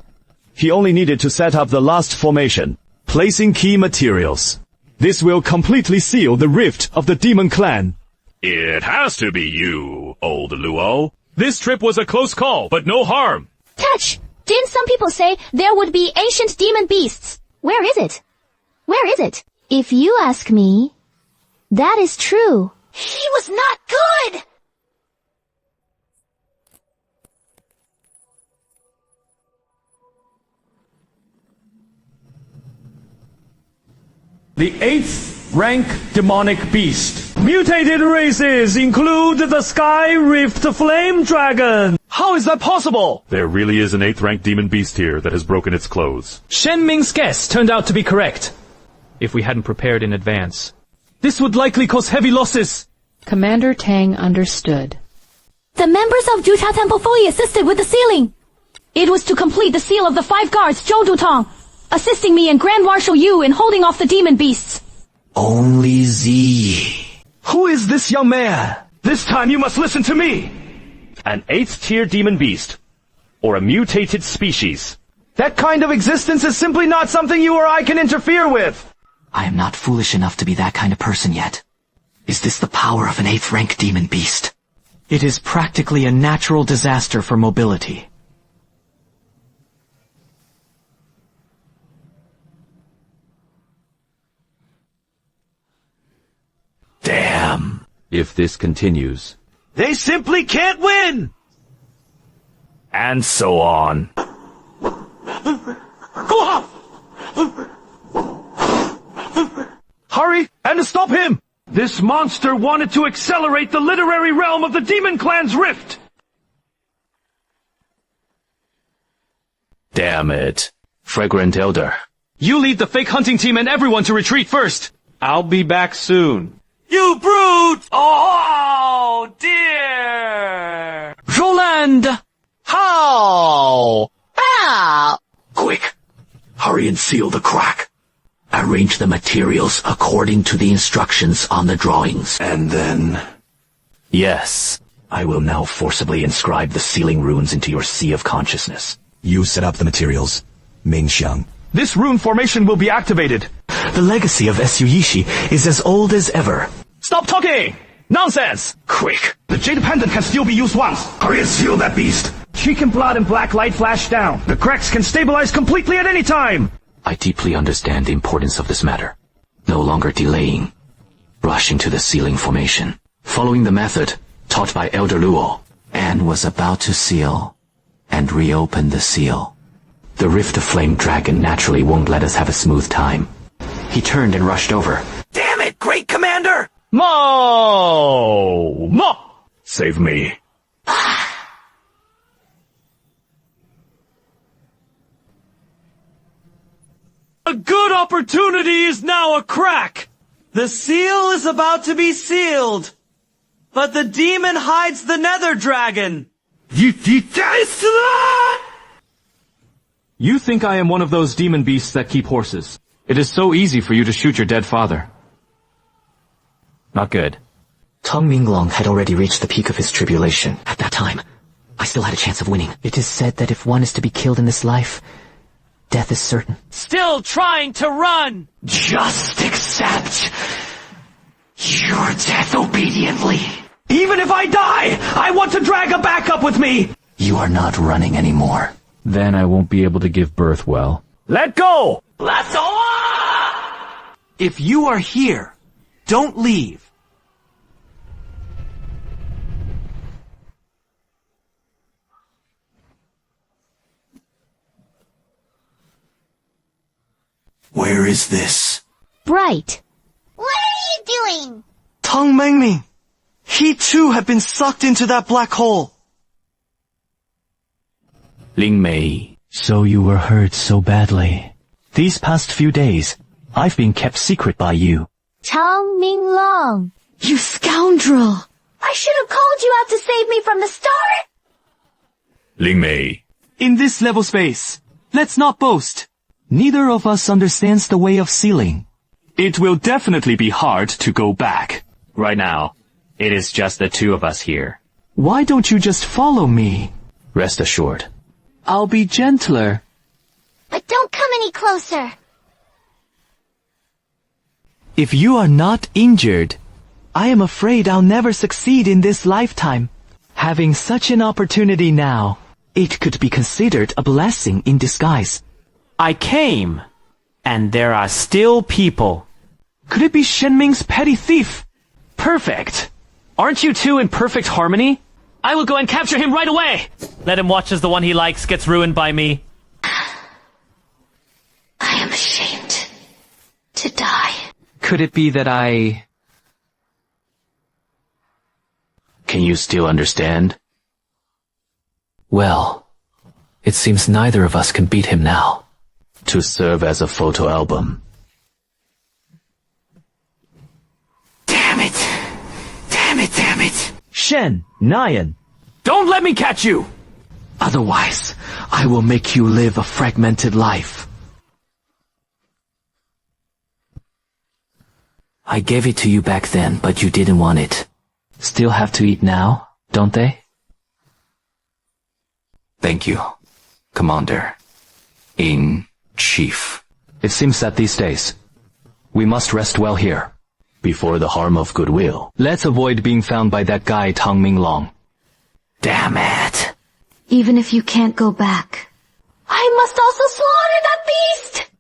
He only needed to set up the last formation, placing key materials. This will completely seal the rift of the demon clan. It has to be you, old Luo. This trip was a close call, but no harm. Touch! Didn't some people say there would be ancient demon beasts? Where is it? Where is it? If you ask me, that is true. He was not good! The 8th rank demonic beast. Mutated races include the Sky Rift Flame Dragon. How How is that possible? There really is an 8th rank demon beast here that has broken its clothes. Shen Ming's guess turned out to be correct. If we hadn't prepared in advance, This would likely cause heavy losses. Commander Tang understood. The members of Jucha Temple fully assisted with the sealing. It was to complete the seal of the 5 guards, Zhou Dutong, assisting me and Grand Marshal Yu in holding off the demon beasts. Only Z. Who is this young man? This time you must listen to me! An 8th tier demon beast, or a mutated species. That kind of existence is simply not something you or I can interfere with. I am not foolish enough to be that kind of person yet. Is this the power of an 8th rank demon beast? It is practically a natural disaster for mobility. Damn. If this continues. They simply can't win! And so on. Go off! Hurry and stop him! This monster wanted to accelerate the literary realm of the Demon Clan's rift! Damn it. Fragrant Elder. You lead the fake hunting team and everyone to retreat first. I'll be back soon. You brute! Oh, dear! Roland! How? Ah! Quick! Hurry and seal the crack. Arrange the materials according to the instructions on the drawings. And then... Yes. I will now forcibly inscribe the sealing runes into your sea of consciousness. You set up the materials, Ming Xiang. This rune formation will be activated. The legacy of Su Yishi is as old as ever. Stop talking! Nonsense! Quick! The Jade Pendant can still be used once. Hurry and seal that beast! Chicken blood and black light flash down. The cracks can stabilize completely at any time. I deeply understand the importance of this matter. No longer delaying. Rush into the sealing formation. Following the method taught by Elder Luo. Anne was about to seal and reopen the seal. The Rift of Flame Dragon naturally won't let us have a smooth time. He turned and rushed over. Damn it, great commander! Mo! Mo! Save me. A good opportunity is now a crack! The seal is about to be sealed, but the demon hides the nether dragon. You think I am one of those demon beasts that keep horses. It is so easy for you to shoot your dead father. Not good. Tong Minglong had already reached the peak of his tribulation. At that time, I still had a chance of winning. It is said that if one is to be killed in this life, death is certain. Still trying to run! Just accept your death obediently. Even if I die, I want to drag a backup with me! You are not running anymore. Then I won't be able to give birth well. Let go! Let's go! If you are here, don't leave. Where is this? Bright. What are you doing? Tong Mengming. He too had been sucked into that black hole. Ling Mei. So you were hurt so badly. These past few days, I've been kept secret by you. Tong Minglong. You scoundrel! I should have called you out to save me from the start! Ling Mei. In this level space, let's not boast. Neither of us understands the way of sealing. It will definitely be hard to go back. Right now, it is just the two of us here. Why don't you just follow me? Rest assured. I'll be gentler. But don't come any closer. If you are not injured, I am afraid I'll never succeed in this lifetime. Having such an opportunity now, it could be considered a blessing in disguise. I came, and there are still people. Could it be Shen Ming's petty thief? Perfect. Aren't you two in perfect harmony? I will go and capture him right away! Let him watch as the one he likes gets ruined by me. I am ashamed to die. Could it be that I... Can you still understand? Well, it seems neither of us can beat him now. To serve as a photo album. Damn it! Damn it, damn it! Shen, Nyan. Don't let me catch you! Otherwise, I will make you live a fragmented life. I gave it to you back then, but you didn't want it. Still have to eat now, don't they? Thank you, Commander-in-Chief. It seems that these days, we must rest well here, before the harm of goodwill. Let's avoid being found by that guy Tang Minglong. Damn it. Even if you can't go back, I must also slaughter that beast!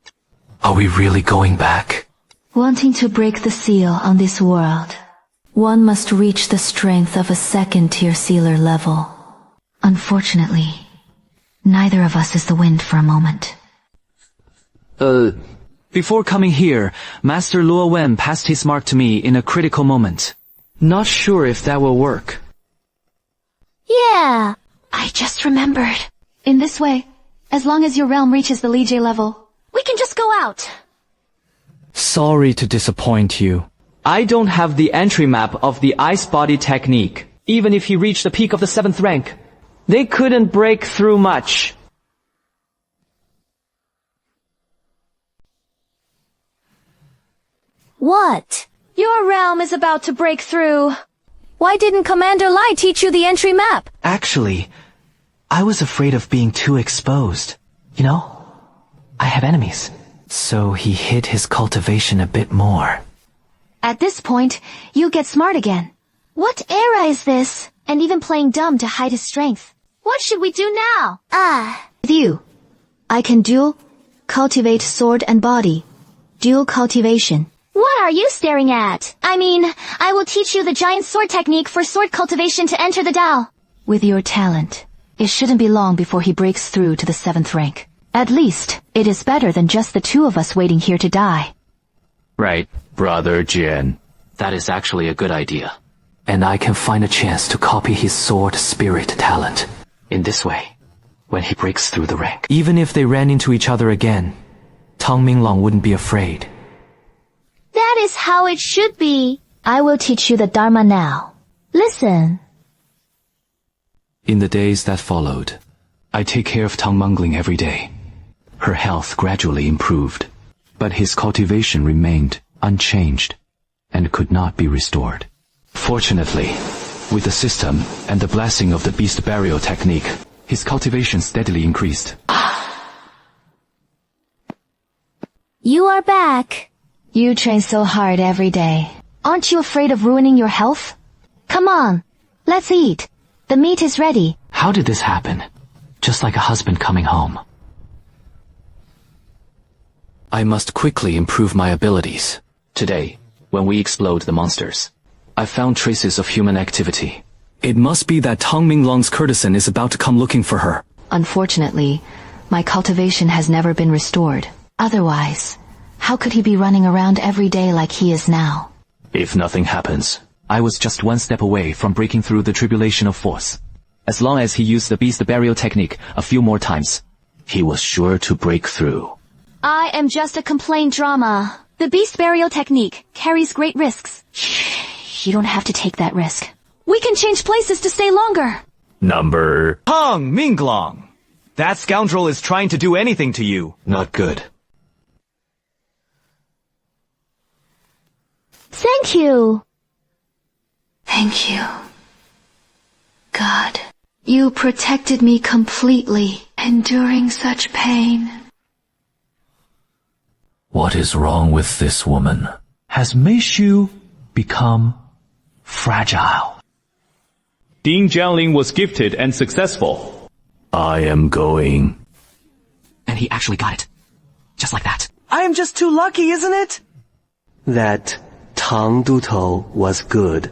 Are we really going back? Wanting to break the seal on this world, one must reach the strength of a second-tier sealer level. Unfortunately, neither of us is the wind for a moment. Before coming here, Master Luo Wen passed his mark to me in a critical moment. Not sure if that will work. Yeah, I just remembered. In this way, as long as your realm reaches the Li Jie level, We can just go out. Sorry to disappoint you. I don't have the entry map of the ice body technique. Even if he reached the peak of the 7th rank, they couldn't break through much. What? Your realm is about to break through. Why didn't Commander Lai teach you the entry map? Actually, I was afraid of being too exposed. You know, I have enemies. So he hid his cultivation a bit more. At this point, you get smart again. What era is this? And even playing dumb to hide his strength. What should we do now? With you, I can dual cultivate sword and body. Dual cultivation. What are you staring at? I mean, I will teach you the giant sword technique for sword cultivation to enter the Dao. With your talent, it shouldn't be long before he breaks through to the 7th rank. At least, it is better than just the two of us waiting here to die. Right, Brother Jian. That is actually a good idea. And I can find a chance to copy his sword spirit talent. In this way, when he breaks through the rank. Even if they ran into each other again, Tang Minglong wouldn't be afraid. That is how it should be. I will teach you the Dharma now. Listen. In the days that followed, I take care of Tang Mengling every day. Her health gradually improved, but his cultivation remained unchanged and could not be restored. Fortunately, with the system and the blessing of the beast burial technique, his cultivation steadily increased. You are back. You train so hard every day. Aren't you afraid of ruining your health? Come on, let's eat. The meat is ready. How did this happen? Just like a husband coming home. I must quickly improve my abilities. Today, when we explode the monsters, I found traces of human activity. It must be that Tang Minglong's courtesan is about to come looking for her. Unfortunately, my cultivation has never been restored. Otherwise, how could he be running around every day like he is now? If nothing happens, I was just one step away from breaking through the tribulation of force. As long as he used the beast burial technique a few more times, he was sure to break through. I am just a complaint drama. The beast burial technique carries great risks. You don't have to take that risk. We can change places to stay longer. Number... Tang Minglong. That scoundrel is trying to do anything to you. Not good. Thank you. Thank you. God, you protected me completely, enduring such pain. What is wrong with this woman? Has Meishu become fragile? Ding Jiangling was gifted and successful. I am going. And he actually got it. Just like that. I am just too lucky, isn't it? That Tang Dutou was good.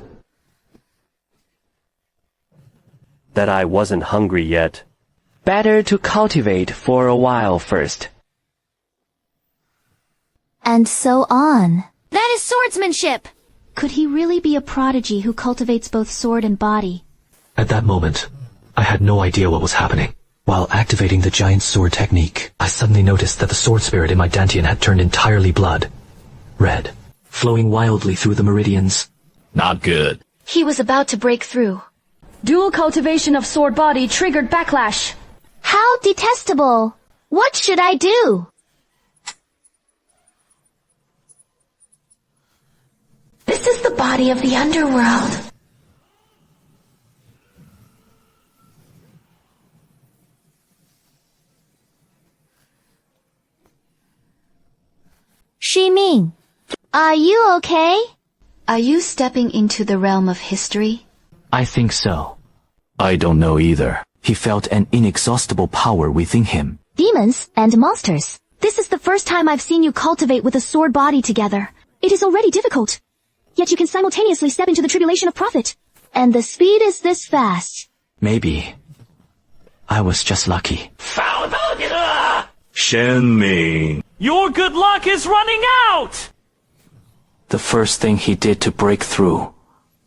That I wasn't hungry yet. Better to cultivate for a while first. And so on. That is swordsmanship. Could he really be a prodigy who cultivates both sword and body? At that moment, I had no idea what was happening. While activating the giant sword technique, I suddenly noticed that the sword spirit in my dantian had turned entirely blood. Red, flowing wildly through the meridians. Not good. He was about to break through. Dual cultivation of sword body triggered backlash. How detestable! What should I do? This is the body of the underworld. Shiming, are you okay? Are you stepping into the realm of history? I think so. I don't know either. He felt an inexhaustible power within him. Demons and monsters. This is the first time I've seen you cultivate with a sword body together. It is already difficult. Yet you can simultaneously step into the tribulation of profit. And the speed is this fast. Maybe. I was just lucky. Shen Ming. Your good luck is running out! The first thing he did to break through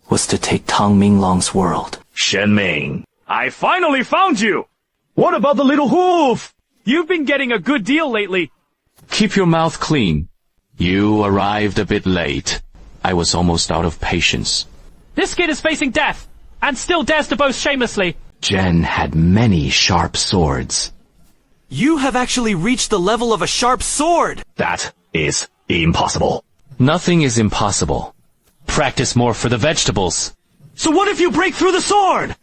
was to take Tang Minglong's world. Shen Ming. I finally found you! What about the little hoof? You've been getting a good deal lately. Keep your mouth clean. You arrived a bit late. I was almost out of patience. This kid is facing death, and still dares to boast shamelessly. Jen had many sharp swords. You have actually reached the level of a sharp sword! That is impossible. Nothing is impossible. Practice more for the vegetables. So what if you break through the sword?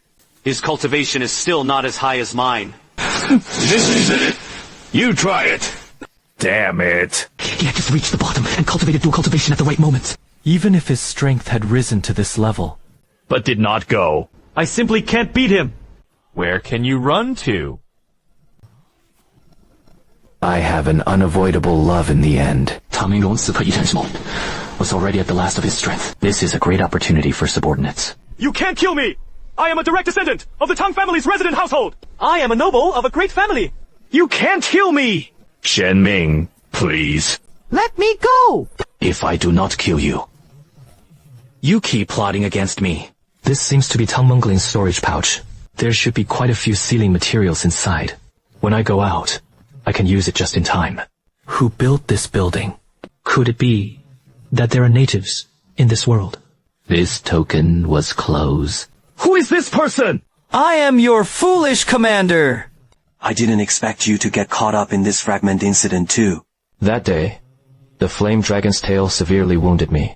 His cultivation is still not as high as mine. This is it. You try it. Damn it. He had just reached the bottom and cultivated dual cultivation at the right moment. Even if his strength had risen to this level. But did not go. I simply can't beat him. Where can you run to? I have an unavoidable love in the end. Tang Minglong 此刻一战之梦 was already at the last of his strength. This is a great opportunity for subordinates. You can't kill me! I am a direct descendant of the Tang family's resident household! I am a noble of a great family! You can't kill me! Shen Ming, please. Let me go! If I do not kill you, you keep plotting against me. This seems to be Tang Mingling's storage pouch. There should be quite a few sealing materials inside. When I go out, I can use it just in time. Who built this building? Could it be that there are natives in this world? This token was close. Who is this person? I am your foolish commander! I didn't expect you to get caught up in this fragment incident too. That day, the flame dragon's tail severely wounded me.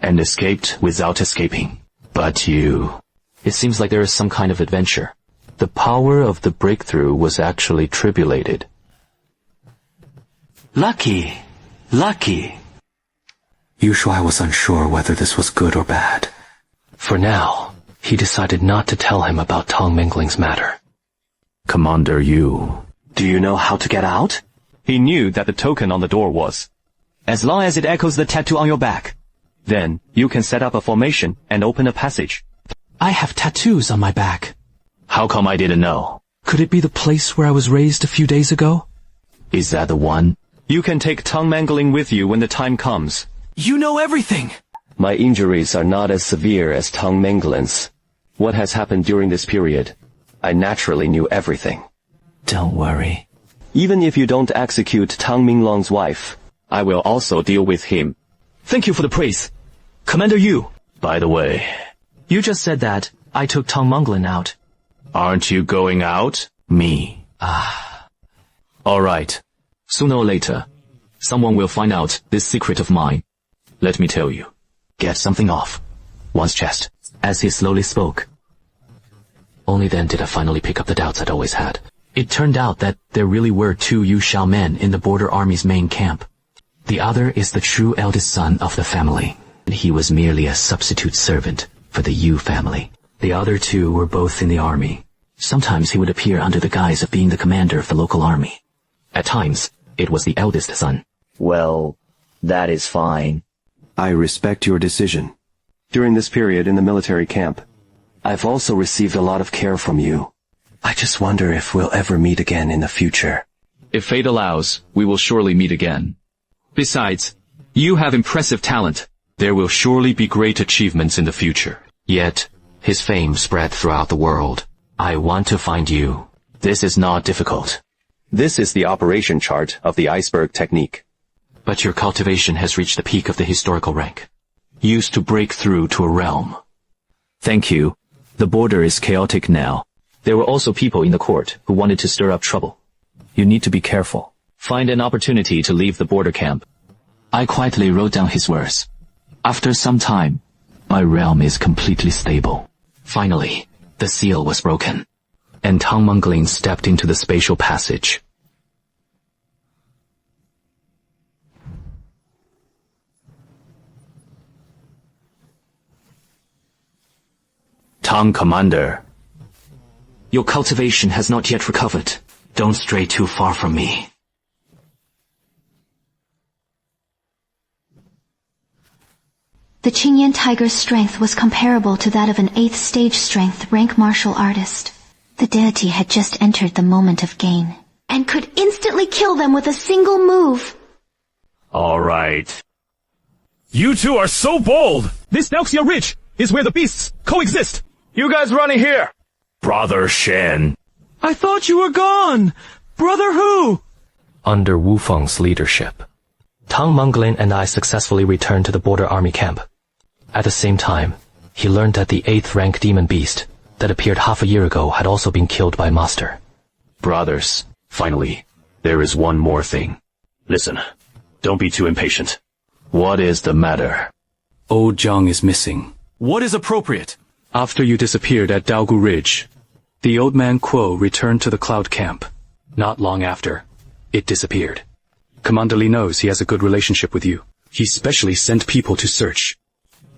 And escaped without escaping. But you... It seems like there is some kind of adventure. The power of the breakthrough was actually tribulated. Lucky. Lucky. Usually I was unsure whether this was good or bad. For now, he decided not to tell him about Tang Mingling's matter. Commander Yu. Do you know how to get out? He knew that the token on the door was. As long as it echoes the tattoo on your back, then you can set up a formation and open a passage. I have tattoos on my back. How come I didn't know? Could it be the place where I was raised a few days ago? Is that the one? You can take tongue mangling with you when the time comes. You know everything! My injuries are not as severe as tongue mangling's. What has happened during this period? I naturally knew everything. Don't worry. Even if you don't execute Tang Minglong's wife, I will also deal with him. Thank you for the praise. Commander Yu. By the way, You just said that I took Tang Mingling out. aren't you going out? Me. Alright. Sooner or later, someone will find out this secret of mine. Let me tell you. Get something off one's chest. As he slowly spoke. Only then did I finally pick up the doubts I'd always had. It turned out that there really were two Yu Shao men in the border army's main camp. The other is the true eldest son of the family. He was merely a substitute servant for the Yu family. The other two were both in the army. Sometimes he would appear under the guise of being the commander of the local army. At times, it was the eldest son. Well, that is fine. I respect your decision. During this period in the military camp, I've also received a lot of care from you. I just wonder if we'll ever meet again in the future. If fate allows, we will surely meet again. Besides, you have impressive talent. There will surely be great achievements in the future. Yet, his fame spread throughout the world. I want to find you. This is not difficult. This is the operation chart of the iceberg technique. But your cultivation has reached the peak of the historical rank, used to break through to a realm. Thank you. The border is chaotic now. There were also people in the court who wanted to stir up trouble. You need to be careful. Find an opportunity to leave the border camp. I quietly wrote down his words. After some time, my realm is completely stable. Finally, the seal was broken, and Tang Mengling stepped into the spatial passage. Tang Commander. Your cultivation has not yet recovered. Don't stray too far from me. The Qingyan tiger's strength was comparable to that of an 8th stage strength rank martial artist. The deity had just entered the moment of gain, and could instantly kill them with a single move. All right. You two are so bold! This Nelxia Ridge is where the beasts coexist! You guys running here! Brother Shen. I thought you were gone! Brother who? Under Wu Feng's leadership, Tang Mengling and I successfully returned to the border army camp. At the same time, he learned that the 8th rank demon beast that appeared half a year ago had also been killed by Master. Brothers, finally, there is one more thing. Listen, don't be too impatient. What is the matter? Old Jiang is missing. What is appropriate? After you disappeared at Daogu Ridge, the old man Kuo returned to the cloud camp. Not long after, it disappeared. Commander Li knows he has a good relationship with you. He specially sent people to search.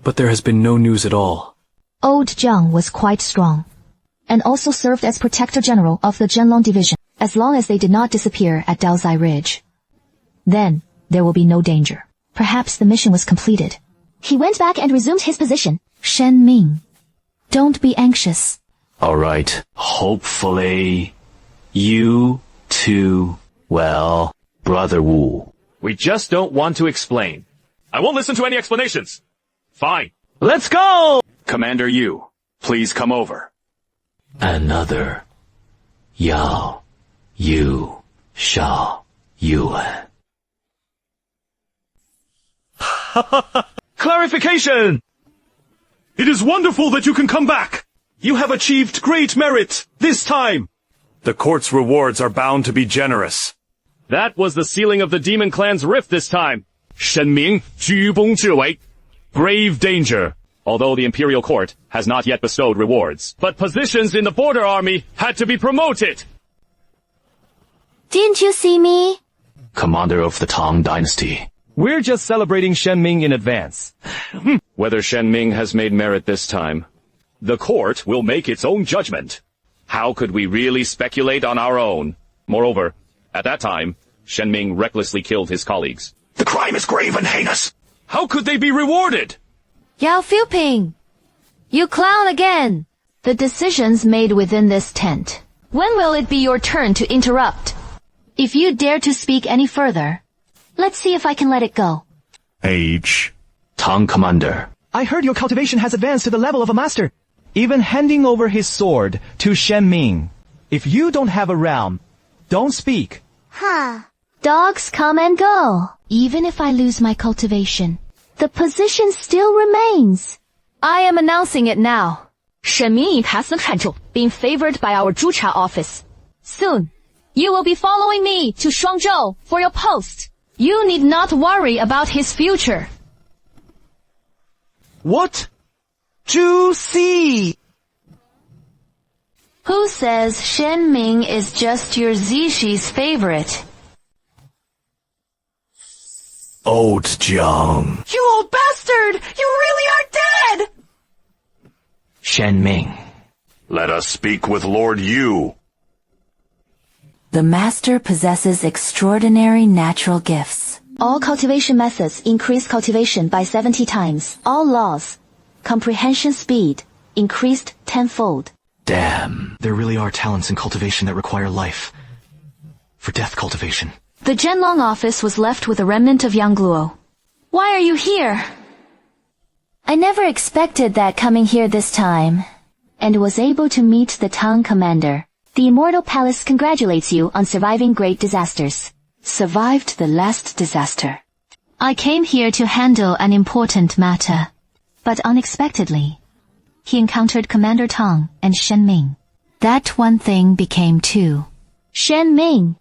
But there has been no news at all. Old Jiang was quite strong, and also served as Protector General of the Zhenlong Division, as long as they did not disappear at Daozai Ridge. Then, there will be no danger. Perhaps the mission was completed. He went back and resumed his position. Shen Ming, don't be anxious. All right, hopefully, you two, well, Brother Wu. We just don't want to explain. I won't listen to any explanations. Fine. Let's go! Commander Yu, please come over. Another Yao Yu Shao Yuan. Clarification! It is wonderful that you can come back. You have achieved great merit this time. The court's rewards are bound to be generous. That was the sealing of the Demon Clan's rift this time. Shenming, Jubong Zhiwei. Grave danger. Although the Imperial Court has not yet bestowed rewards. But positions in the border army had to be promoted. Didn't you see me? Commander of the Tang Dynasty. We're just celebrating Shen Ming in advance. Whether Shen Ming has made merit this time, the court will make its own judgment. How could we really speculate on our own? Moreover, at that time, Shen Ming recklessly killed his colleagues. The crime is grave and heinous. How could they be rewarded? Yao Fuping, you clown again. The decisions made within this tent. When will it be your turn to interrupt? If you dare to speak any further, Let's see if I can let it go. Age. Tang Commander. I heard your cultivation has advanced to the level of a master, even handing over his sword to Shen Ming. If you don't have a realm, don't speak. Dogs come and go. Even if I lose my cultivation, the position still remains. I am announcing it now. Shen Ming has the title, being favored by our Zhucha office. Soon, you will be following me to Shuangzhou for your post. You need not worry about his future. What? Juicy! Who says Shen Ming is just your Zishi's favorite? Old Jiang. You old bastard! You really are dead! Shen Ming. Let us speak with Lord Yu. The master possesses extraordinary natural gifts. All cultivation methods increase cultivation by 70 times. All laws, comprehension speed, increased tenfold. Damn. There really are talents in cultivation that require life. For death cultivation. The Zhenlong office was left with a remnant of Yangluo. Why are you here? I never expected that coming here this time. and was able to meet the Tang commander. The Immortal Palace congratulates you on surviving great disasters. Survived the last disaster. I came here to handle an important matter. But unexpectedly, he encountered Commander Tang and Shen Ming. That one thing became two. Shen Ming,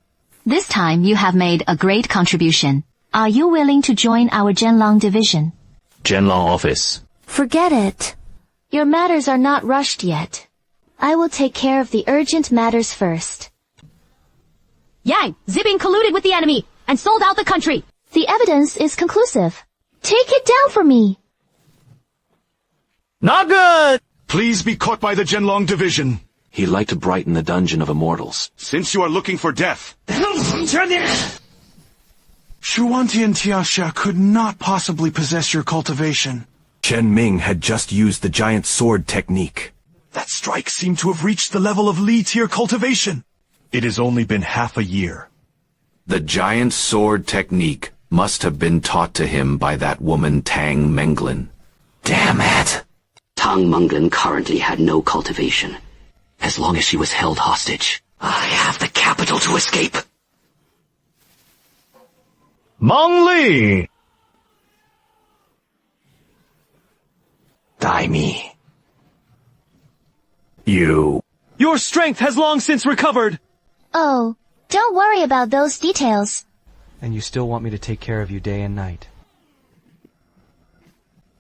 this time you have made a great contribution. Are you willing to join our Zhenlong division? Zhenlong office. Forget it. Your matters are not rushed yet. I will take care of the urgent matters first. Yang, Zibing colluded with the enemy and sold out the country. The evidence is conclusive. Take it down for me. Not good! Please be caught by the Zhenlong division. He'd like to brighten the dungeon of immortals. Since you are looking for death, Shuwanti and Tiaxia could not possibly possess your cultivation. Shen Ming had just used the giant sword technique. That strike seemed to have reached the level of Li-tier cultivation. It has only been half a year. The giant sword technique must have been taught to him by that woman Tang Menglin. Damn it! Tang Menglin currently had no cultivation. As long as she was held hostage, I have the capital to escape. Meng Li! Dai Mi. Your strength has long since recovered. Oh, don't worry about those details. And you still want me to take care of you day and night.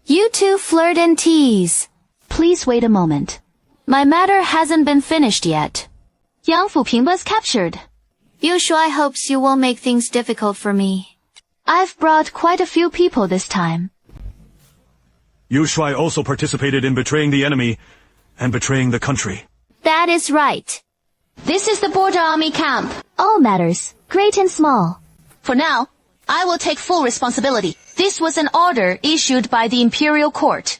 You two flirt and tease. Please wait a moment. My matter hasn't been finished yet. Yang Fuping was captured. Yu Shuai hopes you won't make things difficult for me. I've brought quite a few people this time. Yu Shuai also participated in betraying the enemy and betraying the country. That is right. This is the border army camp. All matters, great and small. For now, I will take full responsibility. This was an order issued by the Imperial Court.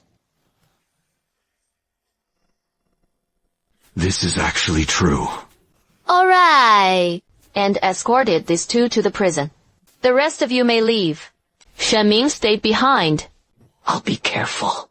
This is actually true. All right. And escorted these two to the prison. The rest of you may leave. Shen Ming stayed behind. I'll be careful.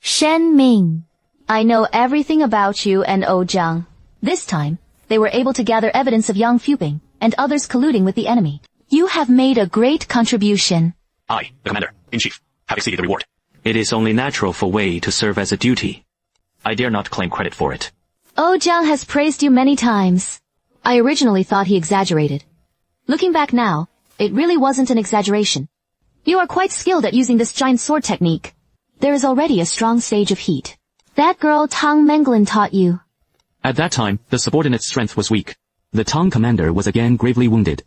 Shen Ming. I know everything about you and O Zhang. This time, they were able to gather evidence of Yang Fubing and others colluding with the enemy. You have made a great contribution. I, the Commander-in-Chief, have exceeded the reward. It is only natural for Wei to serve as a duty. I dare not claim credit for it. O Zhang has praised you many times. I originally thought he exaggerated. Looking back now, it really wasn't an exaggeration. You are quite skilled at using this giant sword technique. There is already a strong stage of heat. That girl Tang Menglin taught you. At that time, the subordinate's strength was weak. The Tang commander was again gravely wounded.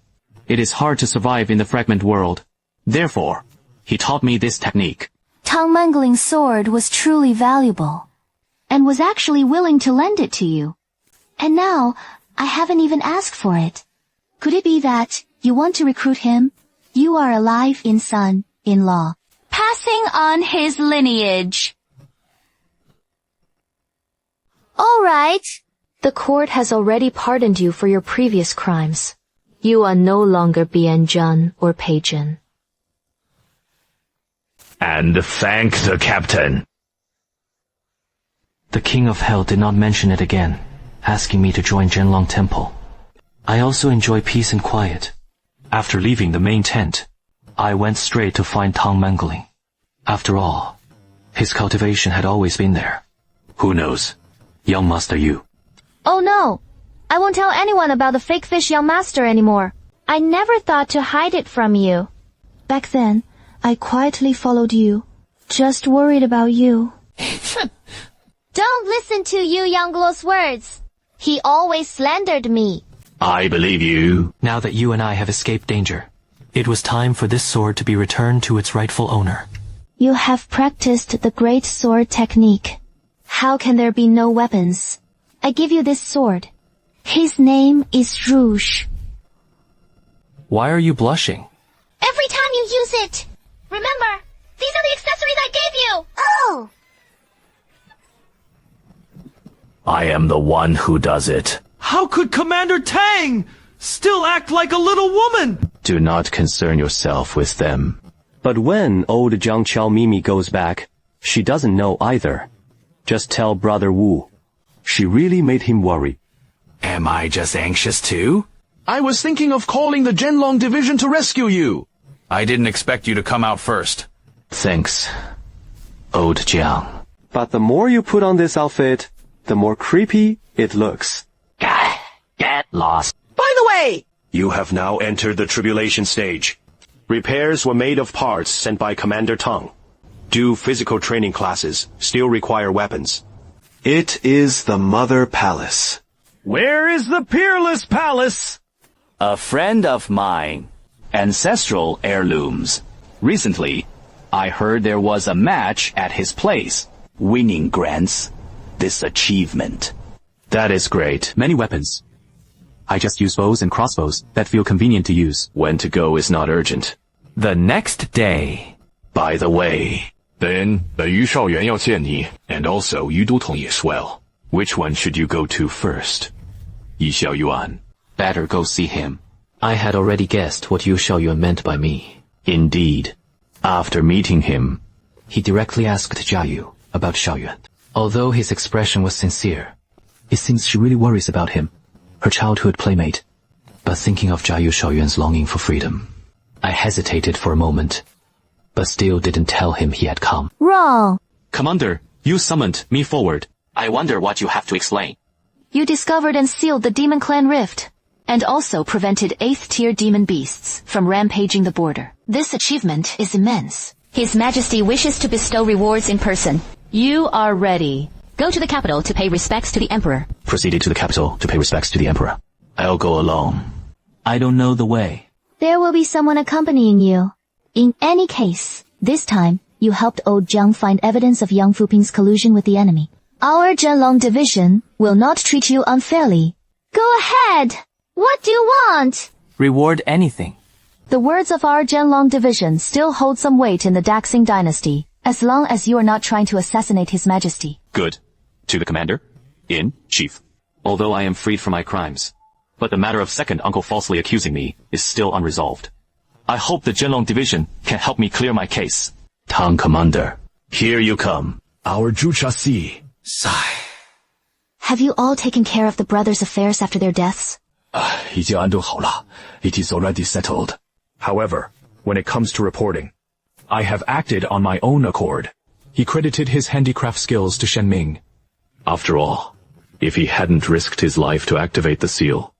It is hard to survive in the fragment world. Therefore, he taught me this technique. Tang Menglin's sword was truly valuable, and was actually willing to lend it to you. And now, I haven't even asked for it. Could it be that you want to recruit him? You are alive in son-in-law, passing on his lineage. All right. The court has already pardoned you for your previous crimes. You are no longer Bian or Pei Zhen. And thank the captain. The King of Hell did not mention it again, asking me to join Zhenlong Temple. I also enjoy peace and quiet. After leaving the main tent, I went straight to find Tang Menglin. After all, his cultivation had always been there. Who knows? Young Master Yu. Oh no! I won't tell anyone about the fake fish young master anymore. I never thought to hide it from you. Back then, I quietly followed you, just worried about you. Don't listen to Yu Yanglow's words. He always slandered me. I believe you. Now that you and I have escaped danger, it was time for this sword to be returned to its rightful owner. You have practiced the great sword technique. How can there be no weapons? I give you this sword. His name is Rouge. Why are you blushing? Every time you use it! Remember, these are the accessories I gave you! Oh! I am the one who does it. How could Commander Tang still act like a little woman? Do not concern yourself with them. But when old Jiang Qiao Mimi goes back, She doesn't know either. Just tell Brother Wu. She really made him worry. Am I just anxious too? I was thinking of calling the Zhenlong division to rescue you. I didn't expect you to come out first. Thanks, old Jiang. But the more you put on this outfit, the more creepy it looks. Get lost. By the way! You have now entered the tribulation stage. Repairs were made of parts sent by Commander Tang. Do physical training classes still require weapons? It is the Mother Palace. Where is the Peerless Palace? A friend of mine. Ancestral heirlooms. Recently, I heard there was a match at his place. Winning grants this achievement. That is great. Many weapons. I just use bows and crossbows that feel convenient to use. When to go is not urgent. The next day. By the way, then the Yu Shaoyuan要见你, and also Yu Dutong as well. Which one should you go to first? Yi Xiaoyuan. Better go see him. I had already guessed what Yu Shaoyuan meant by me. Indeed. After meeting him, he directly asked Jiayu about Xiaoyuan. Although his expression was sincere, it seems she really worries about him, her childhood playmate. But thinking of Jiayu Xiaoyuan's longing for freedom, I hesitated for a moment, but still didn't tell him he had come. Wrong. Commander, you summoned me forward. I wonder what you have to explain. You discovered and sealed the Demon Clan Rift, and also prevented 8th-tier demon beasts from rampaging the border. This achievement is immense. His Majesty wishes to bestow rewards in person. You are ready. Go to the capital to pay respects to the Emperor. Proceeded to the capital to pay respects to the Emperor. I'll go alone. I don't know the way. There will be someone accompanying you. In any case, this time, you helped old Jiang find evidence of Yang Fuping's collusion with the enemy. Our Zhenlong division will not treat you unfairly. Go ahead! What do you want? Reward anything. The words of our Zhenlong division still hold some weight in the Daxing dynasty, as long as you are not trying to assassinate His Majesty. Good. To the Commander, in Chief. Although I am freed from my crimes, but the matter of second uncle falsely accusing me is still unresolved. I hope the Zhenlong division can help me clear my case. Tang Commander, here you come. Our Zhucha. Sigh. Have you all taken care of the brothers' affairs after their deaths? 已经安顿好了. It is already settled. However, when it comes to reporting, I have acted on my own accord. He credited his handicraft skills to Shen Ming. After all, if he hadn't risked his life to activate the seal,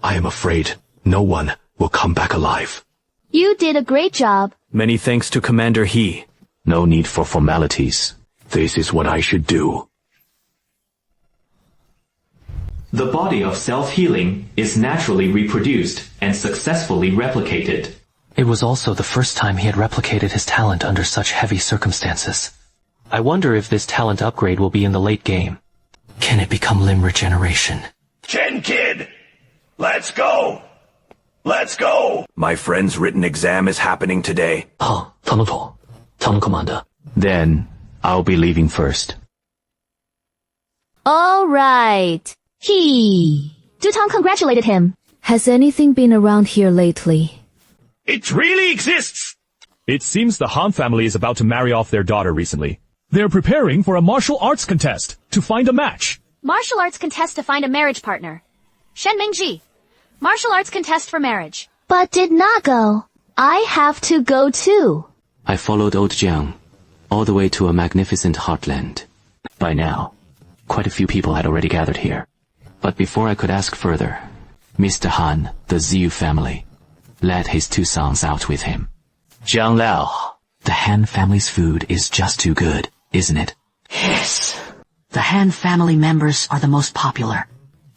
I am afraid no one will come back alive. You did a great job. Many thanks to Commander He. No need for formalities. This is what I should do. The body of self-healing is naturally reproduced and successfully replicated. It was also the first time he had replicated his talent under such heavy circumstances. I wonder if this talent upgrade will be in the late game. Can it become limb regeneration? Chen Kid! Let's go! Let's go! My friend's written exam is happening today. Oh, Tang Commander. Then, I'll be leaving first. All right. Dutang congratulated him. Has anything been around here lately? It really exists! It seems the Han family is about to marry off their daughter recently. They're preparing for a martial arts contest to find a match. Martial arts contest to find a marriage partner. Shen Mingji. Martial arts contest for marriage. But did not go. I have to go too. I followed old Jiang all the way to a magnificent heartland. By now, quite a few people had already gathered here. But before I could ask further, Mr. Han, the Ziyu family, led his two sons out with him. Jiang Lao, the Han family's food is just too good, isn't it? Yes. The Han family members are the most popular,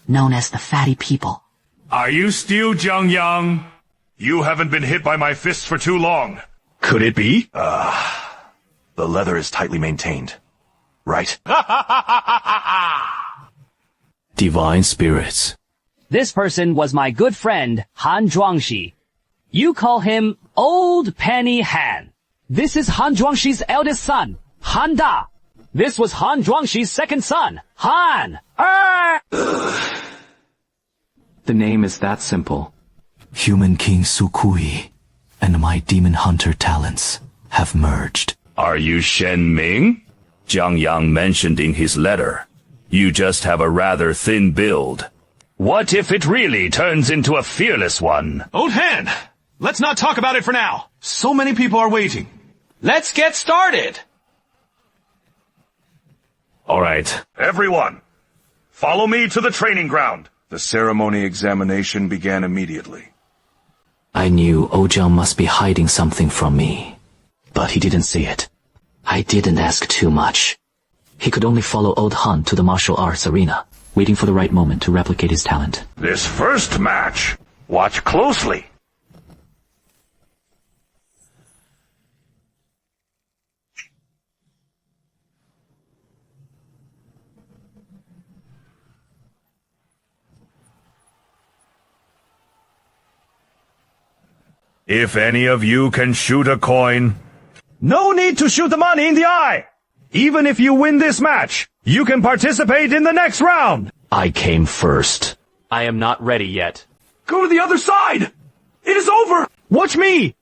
known as the fatty people. Are you still Jiang Yang? You haven't been hit by my fists for too long. Could it be? The leather is tightly maintained. Right. Divine spirits. This person was my good friend, Han Zhuangxi. You call him Old Penny Han. This is Han Zhuangxi's eldest son, Han Da. This was Han Zhuangxi's second son, Han. The name is that simple. Human King Sukui and my demon hunter talents have merged. Are you Shen Ming? Jiang Yang mentioned in his letter. You just have a rather thin build. What if it really turns into a fearless one? Old hand! Let's not talk about it for now. So many people are waiting. Let's get started! All right. Everyone, follow me to the training ground. The ceremony examination began immediately. I knew Ojang must be hiding something from me, but he didn't see it. I didn't ask too much. He could only follow Old Han to the martial arts arena, waiting for the right moment to replicate his talent. This first match, watch closely. If any of you can shoot a coin... No need to shoot the money in the eye! Even if you win this match, you can participate in the next round! I came first. I am not ready yet. Go to the other side! It is over! Watch me!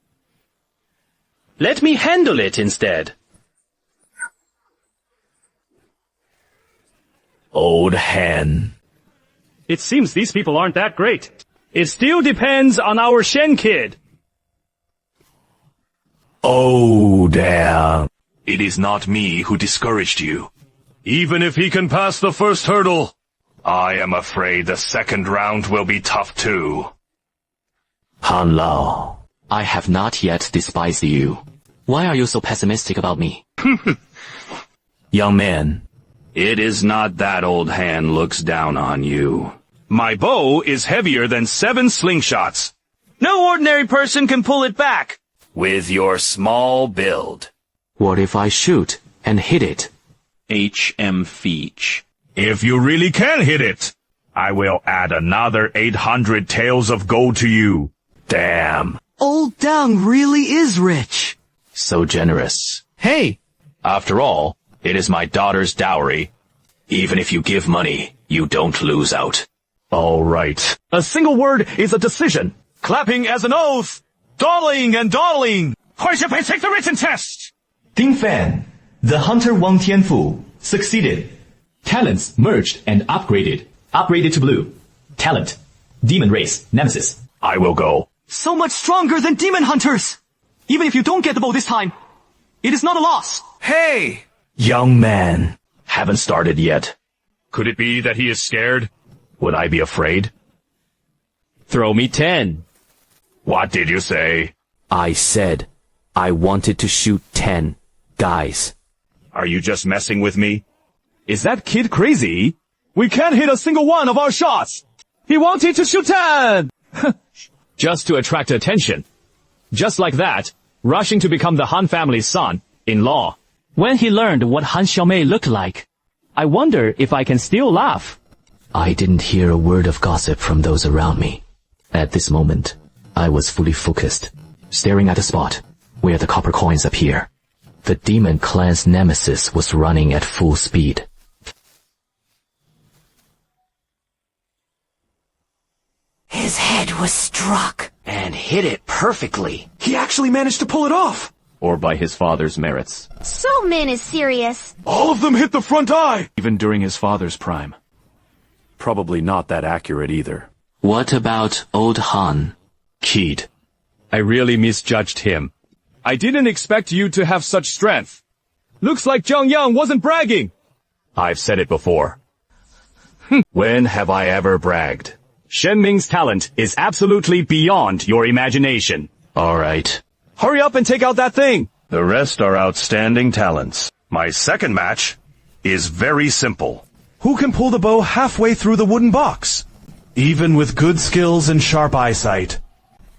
Let me handle it instead. Old Han. It seems these people aren't that great. It still depends on our Shen kid. Oh, damn. It is not me who discouraged you. Even if he can pass the first hurdle, I am afraid the second round will be tough too. Han Lao, I have not yet despised you. Why are you so pessimistic about me? Young man. It is not that Old Han looks down on you. My bow is heavier than 7 slingshots. No ordinary person can pull it back. With your small build. What if I shoot and hit it? HM Feech. If you really can hit it, I will add another 800 taels of gold to you. Damn. Old Dang really is rich. So generous. Hey! After all, it is my daughter's dowry. Even if you give money, you don't lose out. All right. A single word is a decision. Clapping as an oath. Dawdling and dawdling. Huai take the written test. Ding Fan, the hunter Wang Tianfu, succeeded. Talents merged and upgraded. Upgraded to blue. Talent. Demon race. Nemesis. I will go. So much stronger than demon hunters. Even if you don't get the bow this time, it is not a loss. Hey! Young man. Haven't started yet. Could it be that he is scared? Would I be afraid? Throw me 10. What did you say? I said I wanted to shoot 10 guys. Are you just messing with me? Is that kid crazy? We can't hit a single one of our shots. He wanted to shoot 10. Just to attract attention. Just like that, rushing to become the Han family's son-in-law. When he learned what Han Xiaomei looked like, I wonder if I can still laugh. I didn't hear a word of gossip from those around me. At this moment, I was fully focused, staring at the spot where the copper coins appear. The demon clan's nemesis was running at full speed. His head was struck. And hit it perfectly. He actually managed to pull it off. Or by his father's merits. So Min is serious. All of them hit the front eye. Even during his father's prime. Probably not that accurate either. What about Old Han? Kid, I really misjudged him. I didn't expect you to have such strength. Looks like Zhang Yang wasn't bragging. I've said it before. When have I ever bragged? Shen Ming's talent is absolutely beyond your imagination. All right. Hurry up and take out that thing. The rest are outstanding talents. My second match is very simple. Who can pull the bow halfway through the wooden box? Even with good skills and sharp eyesight.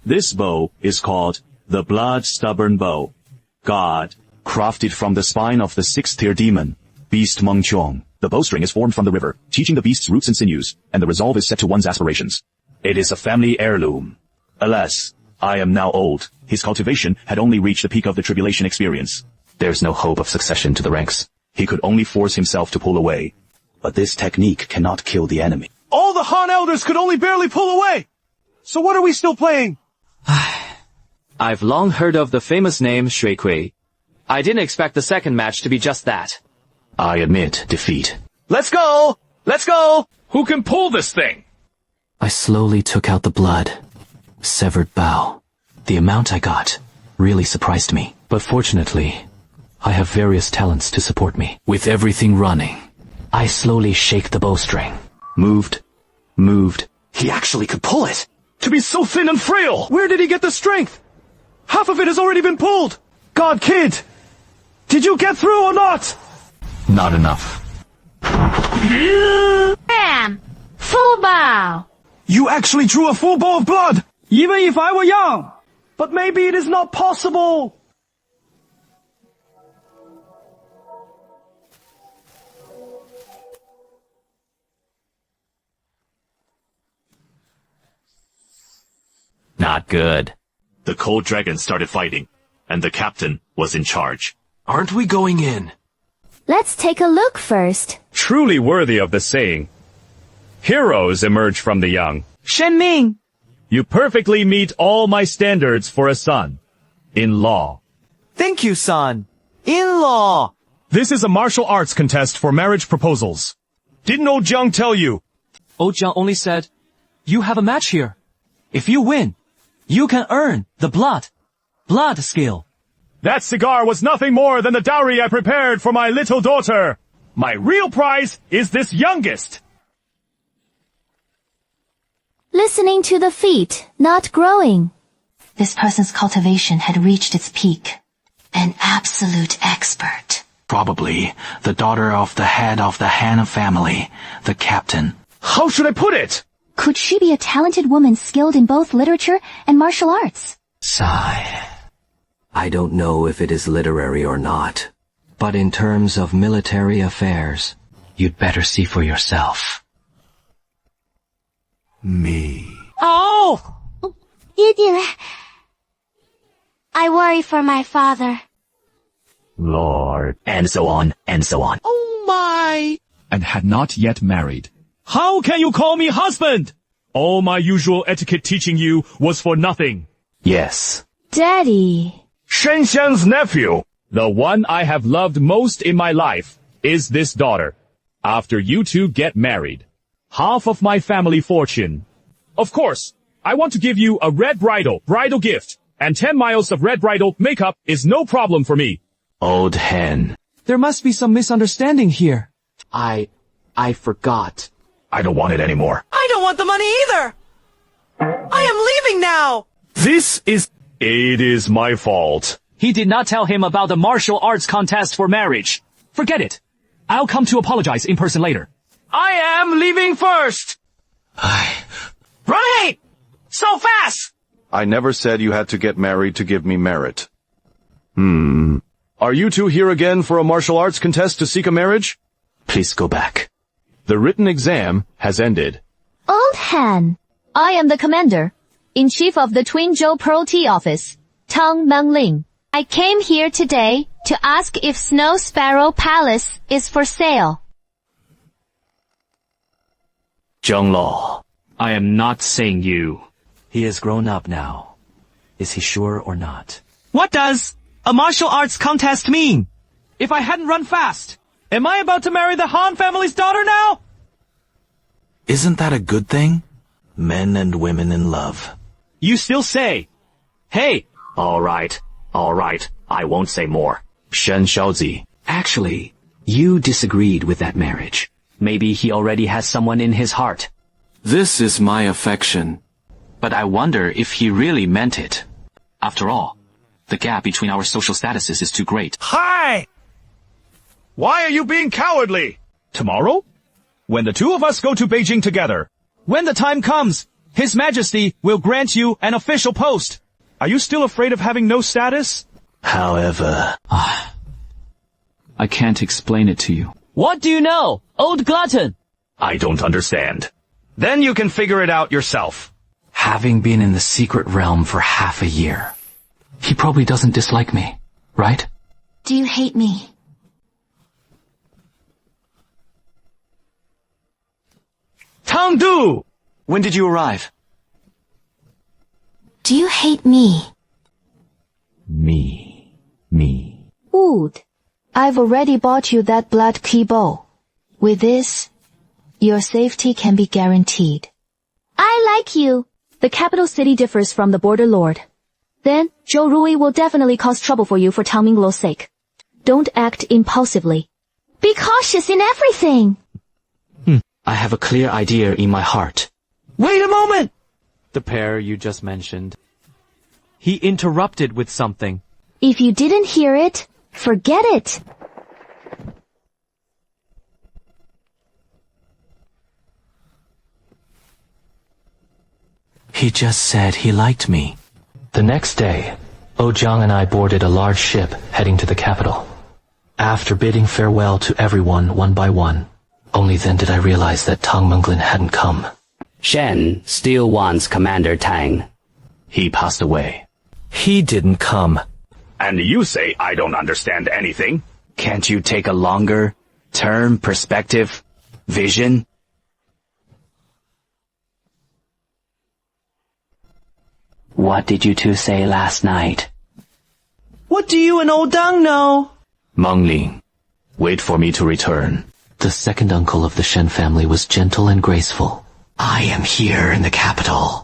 This bow is called the Blood-Stubborn Bow. God, crafted from the spine of the 6th-tier demon, Beast Mengqiong. The bowstring is formed from the river, teaching the beast's roots and sinews, and the resolve is set to one's aspirations. It is a family heirloom. Alas, I am now old. His cultivation had only reached the peak of the tribulation experience. There's no hope of succession to the ranks. He could only force himself to pull away. But this technique cannot kill the enemy. All the Han elders could only barely pull away. So what are we still playing? I've long heard of the famous name Shui Kui. I didn't expect the second match to be just that. I admit defeat. Let's go! Let's go! Who can pull this thing? I slowly took out the blood. Severed bow. The amount I got really surprised me. But fortunately, I have various talents to support me. With everything running, I slowly shake the bowstring. Moved. He actually could pull it. To be so thin and frail! Where did he get the strength? Half of it has already been pulled. God, kid! Did you get through or not? Not enough. Bam! Full bow! You actually drew a full bow of blood! Even if I were young! But maybe it is not possible! Not good. The cold dragon started fighting, and the captain was in charge. Aren't we going in? Let's take a look first. Truly worthy of the saying. Heroes emerge from the young. Shenming! You perfectly meet all my standards for a son. In law. Thank you, son. In-law! This is a martial arts contest for marriage proposals. Didn't old Jiang tell you? Old Jiang only said, you have a match here. If you win, you can earn the blood skill. That cigar was nothing more than the dowry I prepared for my little daughter. My real prize is this youngest. Listening to the feet, not growing. This person's cultivation had reached its peak. An absolute expert. Probably the daughter of the head of the Han family, the captain. How should I put it? Could she be a talented woman skilled in both literature and martial arts? Sigh. I don't know if it is literary or not, but in terms of military affairs, you'd better see for yourself. Me. Oh! I worry for my father. Lord. And so on, and so on. Oh my! And had not yet married. How can you call me husband? All my usual etiquette teaching you was for nothing. Yes. Daddy. Shen Xiang's nephew. The one I have loved most in my life is this daughter. After you two get married, half of my family fortune. Of course, I want to give you a red bridal gift, and 10 miles of red bridal makeup is no problem for me. Old hen. There must be some misunderstanding here. I forgot. I don't want it anymore. I don't want the money either! I am leaving now! It is my fault. He did not tell him about the martial arts contest for marriage. Forget it. I'll come to apologize in person later. I am leaving first! Right! So fast! I never said you had to get married to give me merit. Are you two here again for a martial arts contest to seek a marriage? Please go back. The written exam has ended. Old Han. I am the commander, in chief of the Twin Zhou Pearl Tea Office, Tang Mengling. I came here today to ask if Snow Sparrow Palace is for sale. Zheng Lo. I am not saying you. He is grown up now. Is he sure or not? What does a martial arts contest mean? If I hadn't run fast, am I about to marry the Han family's daughter now? Isn't that a good thing? Men and women in love. You still say, hey. All right, I won't say more. Shen Xiaozi. Actually, you disagreed with that marriage. Maybe he already has someone in his heart. This is my affection. But I wonder if he really meant it. After all, the gap between our social statuses is too great. Hi! Why are you being cowardly? Tomorrow? When the two of us go to Beijing together. When the time comes, His Majesty will grant you an official post. Are you still afraid of having no status? However... I can't explain it to you. What do you know, old glutton? I don't understand. Then you can figure it out yourself. Having been in the secret realm for half a year, he probably doesn't dislike me, right? Do you hate me? Tang Du! When did you arrive? Do you hate me? Me. Wood. I've already bought you that blood key bow. With this, your safety can be guaranteed. I like you. The capital city differs from the border lord. Then, Zhou Rui will definitely cause trouble for you for Tang Mingluo's sake. Don't act impulsively. Be cautious in everything. I have a clear idea in my heart. Wait a moment! The pair you just mentioned. He interrupted with something. If you didn't hear it, forget it. He just said he liked me. The next day, Ojiang and I boarded a large ship heading to the capital. After bidding farewell to everyone one by one, only then did I realize that Tang Menglin hadn't come. Shen still wants Commander Tang. He passed away. He didn't come. And you say I don't understand anything? Can't you take a longer term perspective? Vision? What did you two say last night? What do you and old Dang know? Mengling, wait for me to return. The second uncle of the Shen family was gentle and graceful. I am here in the capital.